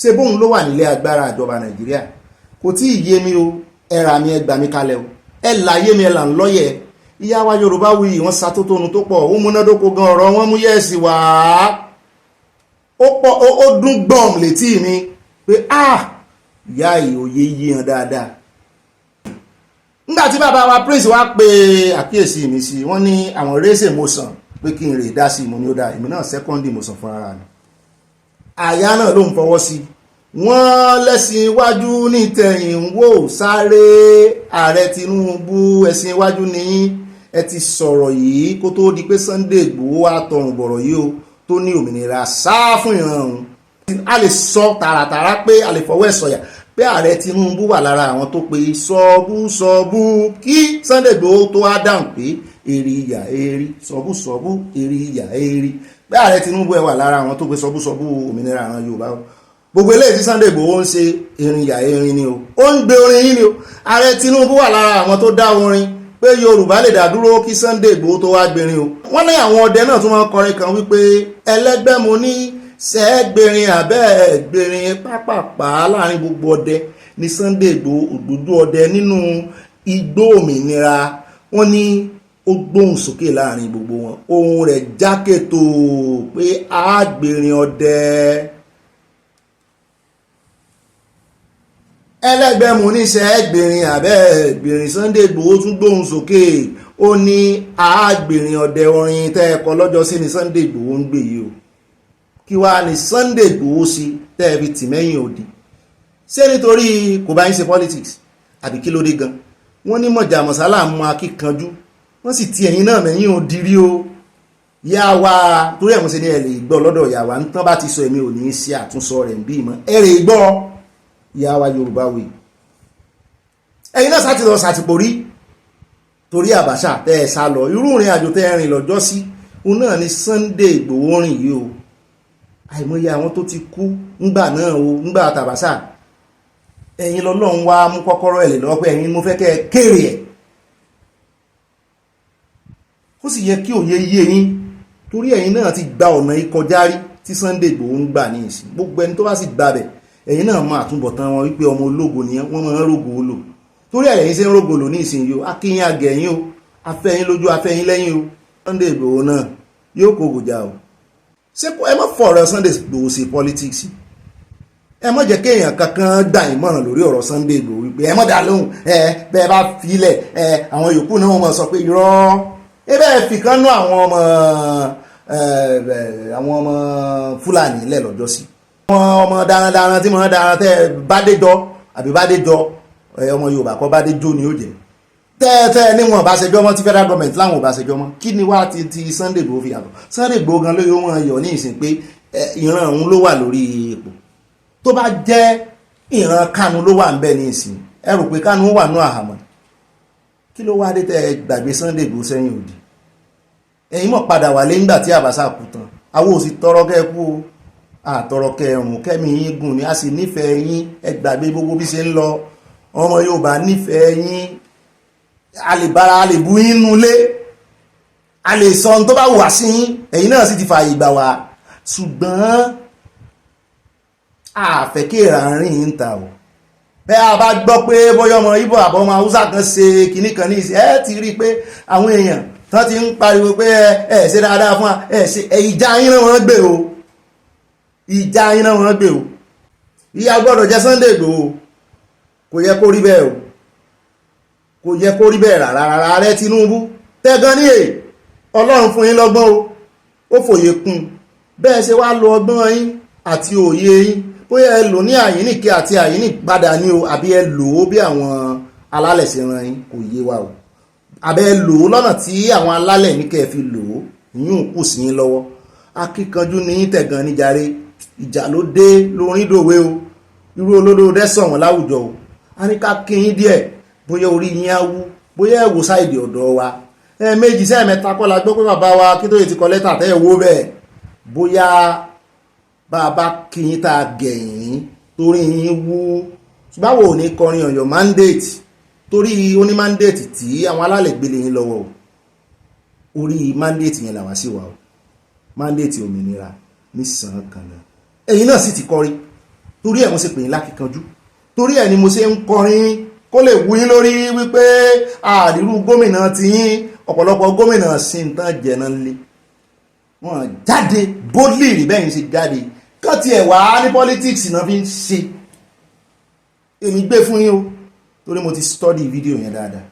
ṣé bóun ló wà nílé agbára ìjọba Nàìjíríà kò tí ì yé mi o ẹ̀rà mi ẹgbà mi kalẹ̀ o ẹ láyé mi ẹ là ń lọ́yẹ̀ ìyá wa Yorùbáwuyi wọ́n ṣàtótónu tó pọ̀ ó múnádóko gan ọ̀rọ̀ wọn mú yẹ́ẹ̀sì wá ó dún gbọ̀m létí mi pé ìyá ìhòye yí hàn dáadáa nígbà tí bàbá wa Prince wá pe àkíyèsí mi sí wọ́n ní àwọn rẹ́sẹ̀ mo sàn pé kí n rè dá sí mo ní ó dá èmi náà sẹ́kọ́ndì mo sàn fún ara mi àyà náà ló ń fọwọ́ sí wọ́n lẹ́sìn iwájú ní tẹ̀yìn wò sáré ààrẹ Tinubu ẹ̀sìn iwájú ní ẹ ti sọ̀rọ̀ yìí kó tó di pé Sunday Igboho wá tọrùn bọ̀rọ̀ yìí o tó ní òmìnira sáà fún ìran òun a lè sọ tààràtàrà pé a lè fọwọ́ ẹ̀ sọ̀yà pé ààrẹ Tinubu wà lára àwọn tó pe sọ́bù kí Sunday Igboho tó wá dáhùn pé èrè ìyà èrè sọ́bù èrè ìyà èrè pé ààrẹ Tinubu ẹ̀ wà lára àwọn tó pe sọ́bù òmìnira àwọn Yorùbá gbogbo eléyìí tí Sunday Igboho ń ṣe erin ìyà erin ni o ó ń gbé orin yìí ni o ààrẹ Tinubu wà lára àwọn tó dá orin pé Yorùbá lè dá dúró kí Sunday Igboho tó wá gbérin o wọ́n ní àwọn ọdẹ náà tún máa ń kọrin kan wípé ẹlẹ́gbẹ́ mo ní sẹ́ẹ̀gbẹ̀rin àbẹ́ẹ̀gbẹ̀rin pápápá láàrin gbogbo ọdẹ ní Sunday Igboho ògbódú ọdẹ nínú igbó òmìnira wọ́n ní ó gbóhùn sókè láàrin gbogbo wọn ohùn rẹ̀ jákètò pé àgbẹ̀rin ọdẹ ẹlẹ́gbẹ́ mo ní sẹ́ẹ̀gbẹ̀rin àbẹ́ẹ̀gbẹ̀rin Sunday Igboho tún gbóhùn sókè ó ní àgbẹ̀rin ọdẹ orin tẹ́ ẹ̀kọ́ lọ́jọ́ sí ni Sunday Igboho ń gbé yìí o kí wá ní Sunday Igboho sí tẹ́ẹ̀bí tì mẹ́yìn òdì ṣé nítorí kò bá ń ṣe politics àbí kí ló dé gan wọ́n ní mọ̀jà mọ̀sálà mọ akíkanjú wọ́n sì ti ẹ̀yìn náà mẹ́yìn òdì rí o yá wa torí ẹ̀mú ṣe ní ẹ̀ lè gbọ́ lọ́dọ̀ ìyá wa nítán bá ti sọ èmi ò ní í ṣe àtúnṣọ rẹ̀ bí mọ́ ẹ rè gbọ́ ìyá wa Yorùbáwuyi ẹ̀yin náà sá ti lọ sàtìpórí torí Abacha tẹ́ ẹ sá lọ irú ìrìn àjò tẹ́ ẹ rìn lọ́jọ́ sí òun náà ni Sunday Igboho rìn yìí o àìmọye àwọn tó ti kú ńgbà náà o ńgbà tàbásà ẹ̀yin lọ́lọ́run wá mú kọ́kọ́rọ́ ẹ̀ lè lọ́wọ́ pé ẹ̀yin mo fẹ́ kẹ́ ẹ kéré ẹ̀ ó sì yẹ kí òye yé yín torí ẹ̀yin náà ti gba ọ̀nà ìkọjá rí tí Sunday Igboho ń gbà ní ìsìn gbogbo ẹni tó bá sì gbà bẹ̀ ẹ̀yin náà máa túnbọ̀tán wọn wípé ọmọ ológo nìyẹn wọ́n máa ń rògbò lò torí ẹ̀yin ṣe ń rògbò lò ní ìsìn yìí o akínyìn agẹ̀yìn o afẹ́yìn lójú afẹ́yìn lẹ́yìn o Sunday Igboho náà yóò kó gòjà o ṣé ẹ má fọ̀rọ̀ Sunday Igboho sí politics ẹ má jẹ́ kéèyàn kankan gbà ìmọ̀ràn lórí ọ̀rọ̀ Sunday Igboho wípé ẹ má dá lóhùn bẹ́ẹ̀ bá filẹ̀ àwọn yòókù náà wọ́n máa sọ pé irọ́ ẹ bẹ́ẹ̀ fi kan nú àwọn ọmọ Fúlàní lẹ̀ lọ́jọ́ sí ọmọ darandaran tí wọ́n daran tẹ́ Bádéjọ àbí Bádéjọ ọmọ Yorùbá kọ́ Bádéjọ ni ó jẹ́ tẹ́ẹ̀tẹ́ níwọ̀n bá ṣẹjọ́ mọ́ tí federal government láwọn ò bá ṣẹjọ́ mọ́ kí ni wá ti Sunday Igboho fi yàtọ̀ Sunday Igboho gan lóye wọn yọ ní ìsìn pé ìran òun ló wà lórí ipò tó bá jẹ́ ìran Kánú ló wà ń bẹ ní ìsìn ẹ rò pé Kánú wà ní àhámọ́ kí ló wá dé tẹ́ gbàgbé Sunday Igboho sẹ́yìn òdì ẹ̀yin mọ̀ padà wà lé nígbà tí Abacha kú tán àwọn ò sì tọrọ kẹ́ kú o àtọrọ kẹrùn kẹ́mi yín gùn ni a sì nífẹ̀ẹ́ yín ẹ gbàgbé gbogbo bí ṣe ń lọ ọmọ Yorùbá nífẹ̀ẹ́ yín a lè bára a lè bu yín nulẹ̀ a lè sọ ohun tó bá wà sí yín ẹ̀yin náà sì ti fààyè gbà wá ṣùgbọ́n àfẹ́kẹ́ ìrànrìn yín ta o bẹ́ẹ̀ a bá gbọ́ pé bóyá ọmọ Ìgbò àbọ̀ ọmọ Haúsá kan ṣe kinní kan ní ìsìn ẹ ti rí i pé àwọn èèyàn tán ti ń pariwo pé ẹ ṣe dáadáa fún wa ẹ ṣe ìjà yín náà wọ́n gbé o ìjà yín náà wọ́n gbé o ìyà gbọ́dọ̀ jẹ́ Sunday Igboho kò yẹ kó rí bẹ́ẹ̀ o kò yẹ kó rí bẹ́ẹ̀ rárá rẹ Tinubu tẹ́gan ní èyí Ọlọ́run fún yín lọ́gbọ́n o ó fòye kún bẹ́ẹ̀ ṣe wá lo ọgbọ́n yín àti òye yín bóyá ẹ lò ní àyíníkẹ́ àti àyínípadà ní o àbí ẹ lò ó bí àwọn alálẹ̀ ṣe ran yín kò yé wa o àbẹ́ ẹ lò ó lọ́nà tí àwọn alálẹ̀ ní kẹ́ ẹ fi lò ó yín kù sí yín lọ́wọ́ akíkanjú ní yín tẹ̀gan ní Jare ìjà ló dé lórin dòwe o irú olódó dẹ́sàn wọn láwùjọ o a ní ká kí yín díẹ̀ bóyá orí yín á wú bóyá ẹ wò sáìdì ọ̀dọ̀ wa méjì sẹ́ẹ̀mẹ́ta kọ́ la gbọ́ pé bàbá wa kí tó yẹ ti kọ lẹ́tà tẹ́ ẹ̀ wó bẹ́ẹ̀ bóyá bàbá kí yín tá a gẹ̀yìn torí yín wú ṣùgbọ́n wò ní kọrin on your mandate torí ó ní mandate tí àwọn alálẹ̀ gbélé yín lọ́wọ́ o orí mandate yẹn làwa sí wa o mandate òmìnira nísàn kan náà ẹ̀yin náà sì ti kọrin torí ẹ̀ mo ṣe pè yín lákìkanjú torí ẹ̀ ni mo ṣe ń kọrin kó lè wú yín lórí wípé àdírú gómìnà ti yín ọ̀pọ̀lọpọ̀ gómìnà sí ń tán jẹ̀nà lé wọ́n jáde boldly rí bẹ́yìn ṣe jáde kán ti ẹ̀ wá ní politics náà fi ń ṣe èmi gbé fún yín o torí mo ti study fídíò yẹn dáadáa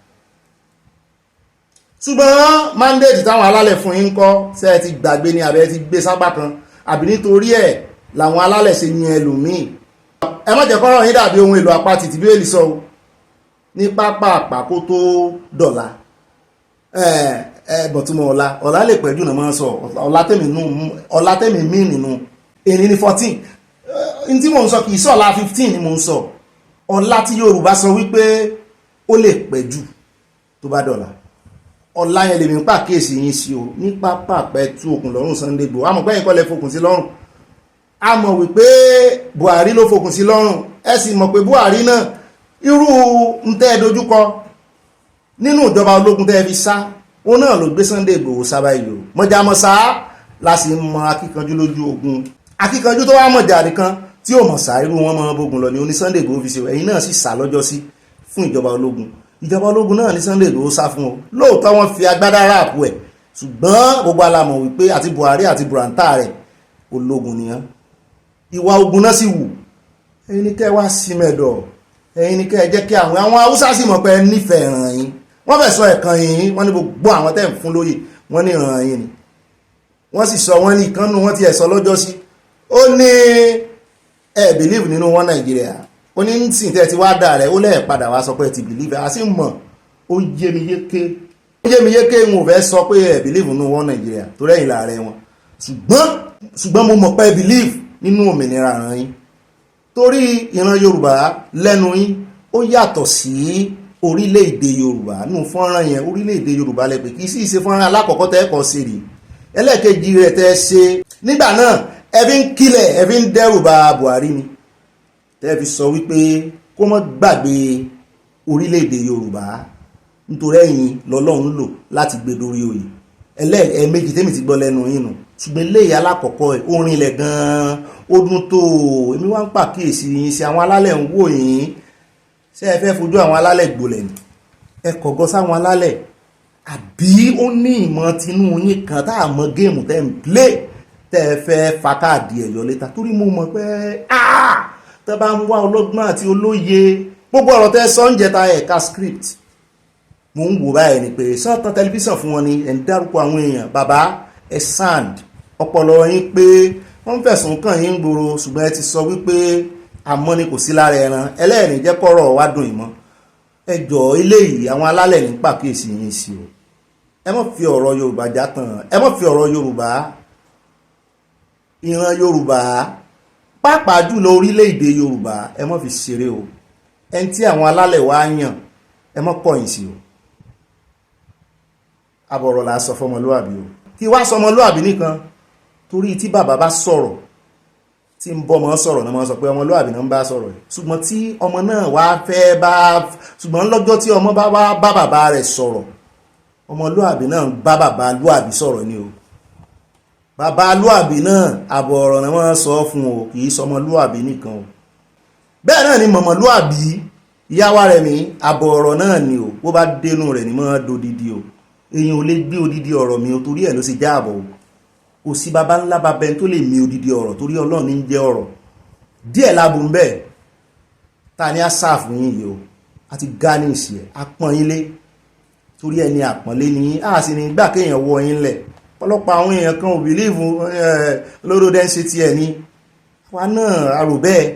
ṣùgbọ́n mandate táwọn alálẹ̀ fún yín kọ́ ṣé ẹ ti gbàgbé ní abẹ́ ti gbé sápá kan àbí nítorí ẹ̀ làwọn alálẹ̀ ṣe yan ẹlòmíì ẹ má jẹ́ kọ́rọ̀ yín dàbí ohun èlò apá tìtì bí èlì sọ o ní pápá àpàkó tó dọ̀la bọ̀túmọ̀ ọ̀la lè pẹ̀jù náà máa sọ ọ̀la tẹ̀mí mí nínú èyí ní 14 ní tí mò ń sọ kì í sọ ọ̀la 15 ni mò ń sọ ọ̀la tí Yorùbá sọ wípé ó lè pẹ̀jù tó bá dọ̀la ọ̀la yẹn lèmi ń pàkíyèsí yín sí o ní pápá àpẹ̀tù òkun lọ́rùn Sunday Igboho àmọ́ pẹ́yìn kọ́ lẹ fokùn sí lọ́rùn a mọ̀ wípé Buhari ló fokùn sí lọ́rùn ẹ sì mọ̀ pé Buhari náà irú ń tẹ́ ẹ dojúkọ nínú ìjọba ológun tẹ́ ẹ fi sá ó náà ló gbé Sunday Igboho sábà yìí o mọ̀jàmọ̀sá la sì mọ akíkanjú lójú ogun akíkanjú tó wá mọ̀jà nìkan tí ò mọ̀ sá irú wọn mọ bógun lọ ní oní Sunday Igboho fi ṣe ẹ̀yin náà sì sá lọ́jọ́ sí fún ìjọba ológun náà ní Sunday Igboho sá fún o lóòótọ́ wọn fi agbádá ráàpù ẹ̀ ṣùgbọ́n gbogbo alamọ̀ wípé àti Buhari àti buranta rẹ̀ ológun nìyẹn ìwà ogun náà sì wù ẹ̀yin ní kẹ́ wá sí mẹ́dọ̀ ẹ̀yin ní kẹ́ jẹ́ kí àwọn Haúsá sì mọ̀ pé nífẹ̀ẹ́ ràn yín wọ́n fẹ́ sọ ẹ̀kan yìí wọ́n ní gbogbo àwọn tẹ́ ń fún lóyè wọ́n ní ràn yín ni wọ́n sì sọ wọ́n ní ìkànnù wọ́n ti ẹ̀ sọ lọ́jọ́ sí ó ní ẹ̀ believe nínú wọn Nàìjíríà ó ní sìn tẹ́ ti wá dà rẹ̀ ó lẹ́ẹ̀ padà wá sọ pé ti believe a sì mọ̀ ó yé mi yéké ń ò fẹ́ sọ pé ẹ̀ believe nínú wọn Nàìjíríà tó rẹ̀yìn láàrẹ wọn ṣùgbọ́n mo mọ̀ pé believe nínú òmìnira ràn yín torí ìran Yorùbá lẹ́nu yín ó yàtọ̀ sí orílẹ̀-èdè Yorùbá nínú fọ́nrán yẹn orílẹ̀-èdè Yorùbá lẹ́pẹ̀ kì í sì ṣe fọ́nrán alákọ̀ọ́kọ́ tẹ́ ẹ̀kọ́ sí rí ẹlẹ́ẹ̀kejì rẹ̀ tẹ́ ṣe nígbà náà ẹbí ń kílẹ̀ ẹbí ń dẹ́rù bà Buhari ni tẹ́ fi sọ wípé kó má gbàgbé orílẹ̀-èdè Yorùbá nítorí ẹ̀yin lọ́lọ́run lò láti gbé dórí oyè ẹlẹ́ẹ̀mejì tẹ́mi ti gbọ́ lẹ́nu yín nù ṣùgbọ́n léyìí alákọ̀ọ́kọ́ ẹ̀ orin ilẹ̀ gan-an ó dún tó èmi wá ń pàkíyèsí yín sí àwọn alálẹ̀ ń wò yín ṣé ẹ fẹ́ fojú àwọn alálẹ̀ gbolẹ̀ ni ẹ kọ̀gọ́ sáwọn alálẹ̀ àbí ó ní ìmọ̀ tinú yín kan tá a mọ géèmù tẹ́ ń plé tẹ́ ẹ fẹ́ fa káàdì ẹ̀yọ́ létà torí mo mọ̀ pé tẹ́ bá ń wá ọlọ́gbọ́n àti olóye gbogbo ọ̀rọ̀ tẹ́ sọ ń jẹta ẹ̀ka script mo ń wò báyìí ni pé sọ́ọ̀tàn tẹlifíṣàn fún wọn ni ẹ̀ ń dárúkọ àwọn èèyàn bàbá ẹ sand ọpọlọ yín pé wọ́n fẹ̀sùn kàn yín gbòòrò ṣùgbọ́n ẹ ti sọ wípé àmọ́ ni kò sí lára ẹran ẹlẹ́rìn jẹ́ kọ́rọ̀ wá dùn ìmọ̀ ẹjọ́ ilé yìí àwọn alálẹ̀ ní pàkíyèsí yín sí o ẹ má fi ọ̀rọ̀ Yorùbá játàn ẹ má fi ọ̀rọ̀ Yorùbá ìran Yorùbá pàápàá jùlọ orílẹ̀-èdè Yorùbá ẹ má fi ṣeré o ẹni tí àwọn alálẹ̀ wá yàn ẹ má kọ̀yìn sí o àbọ̀rọ̀ là á sọ fọmọlúwàbí o kí wá sọmọlúàbí nìkan torí tí bàbá bá sọ̀rọ̀ tí ń bọ́ ọmọ sọ̀rọ̀ náà máa sọ pé ọmọlúàbí náà ń bá sọ̀rọ̀ yìí ṣùgbọ́n tí ọmọ náà wá fẹ́ bá ṣùgbọ́n lọ́jọ́ tí ọmọ bá wá bá bàbá rẹ̀ sọ̀rọ̀ ọmọlúàbí náà ń bá bàbá lúàbí sọ̀rọ̀ ni o bàbá lúàbí náà àbọ̀ ọ̀rọ̀ náà máa sọ fún o kì í sọmọlúàbí nìkan o bẹ́ẹ̀ náà ni mọ̀mọ̀lúàbí ìyáwá rẹ̀ mi àbọ̀ ọ̀rọ̀ náà ni o bó bá dénú rẹ̀ ni máa dodidi o èyàn ò lè gbé odidi ọ̀rọ̀ mi o torí ẹ̀ ló sì jáàbọ̀ o kò sí baba ńlá baba ẹni tó lè mi odidi ọ̀rọ̀ torí Ọlọ́run ní jẹ́ ọ̀rọ̀ díẹ̀ lábù ń bẹ̀ ta ni a sáàfù yín yìí o àti gáníìsì ẹ̀ apọ́n yín lé torí ẹni àpọ́nlé ni a sì ní gbà kéèyàn wọ yín lẹ̀ ọ̀pọ̀lọpọ̀ àwọn èèyàn kan ò bìlíìfù lóró dẹ́ńṣe tiẹ̀ ni wa náà arò bẹ́ẹ̀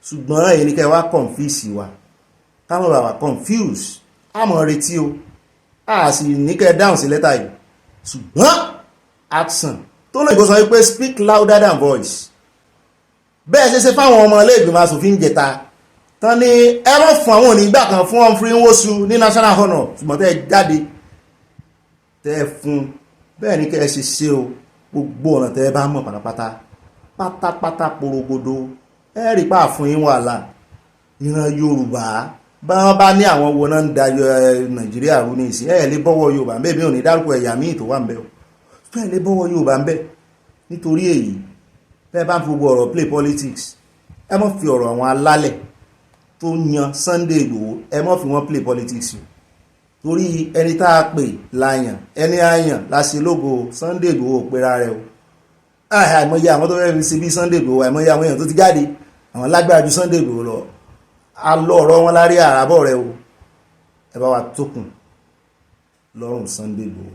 ṣùgbọ́n èyí ni kẹ́ wá confuse wa káwọn bàbá confuse àmọ́ retí o a sì ní kẹ́ dáhùn sí lẹ́tà yìí ṣùgbọ́n action tó lóyìnbó sọ wípé speak louder than voice bẹ́ẹ̀ ṣe fáwọn ọmọ ilé ìgbìmọ̀ asòfin jẹta tán ní ẹ̀rọ fún àwọn onígbà kan fún Humphrey Nwosu ní national honour ṣùgbọ́n tẹ́ jáde tẹ́ fún bẹ́ẹ̀ ni kẹ́ ẹ ṣe o gbogbo ọ̀nà tẹ́ bá mọ̀ pátápátá porogodo ẹ rí pa fún yín wàhálà ìran Yorùbá bá wọn bá ní àwọn wo náà ń da Nàìjíríà rú ní ìsìn ẹ lè bọ́wọ́ Yorùbá ń bẹ bí ò ní dárúkọ ẹ̀yà míì tó wà ń bẹ o fẹ́ lè bọ́wọ́ Yorùbá ń bẹ nítorí èyí fẹ́ bá ń fi gbogbo ọ̀rọ̀ play politics ẹ mọ́ fi ọ̀rọ̀ àwọn alálẹ̀ tó yan Sunday Igboho ẹ mọ́ fi wọ́n play politics o torí ẹni tá a pè láyàn ẹni àyàn láṣẹ lógo Sunday Igboho pera rẹ o àìmọye àwọn tó fẹ́ fi sí bí Sunday Igboho àìmọye àwọn èèyàn tó ti jáde àwọn lágbára ju Sunday Igboho lọ a lọ ọ̀rọ̀ wọn lárí àràbọ̀ rẹ o ẹ bá wa tókùn lọ́rùn Sunday Igboho.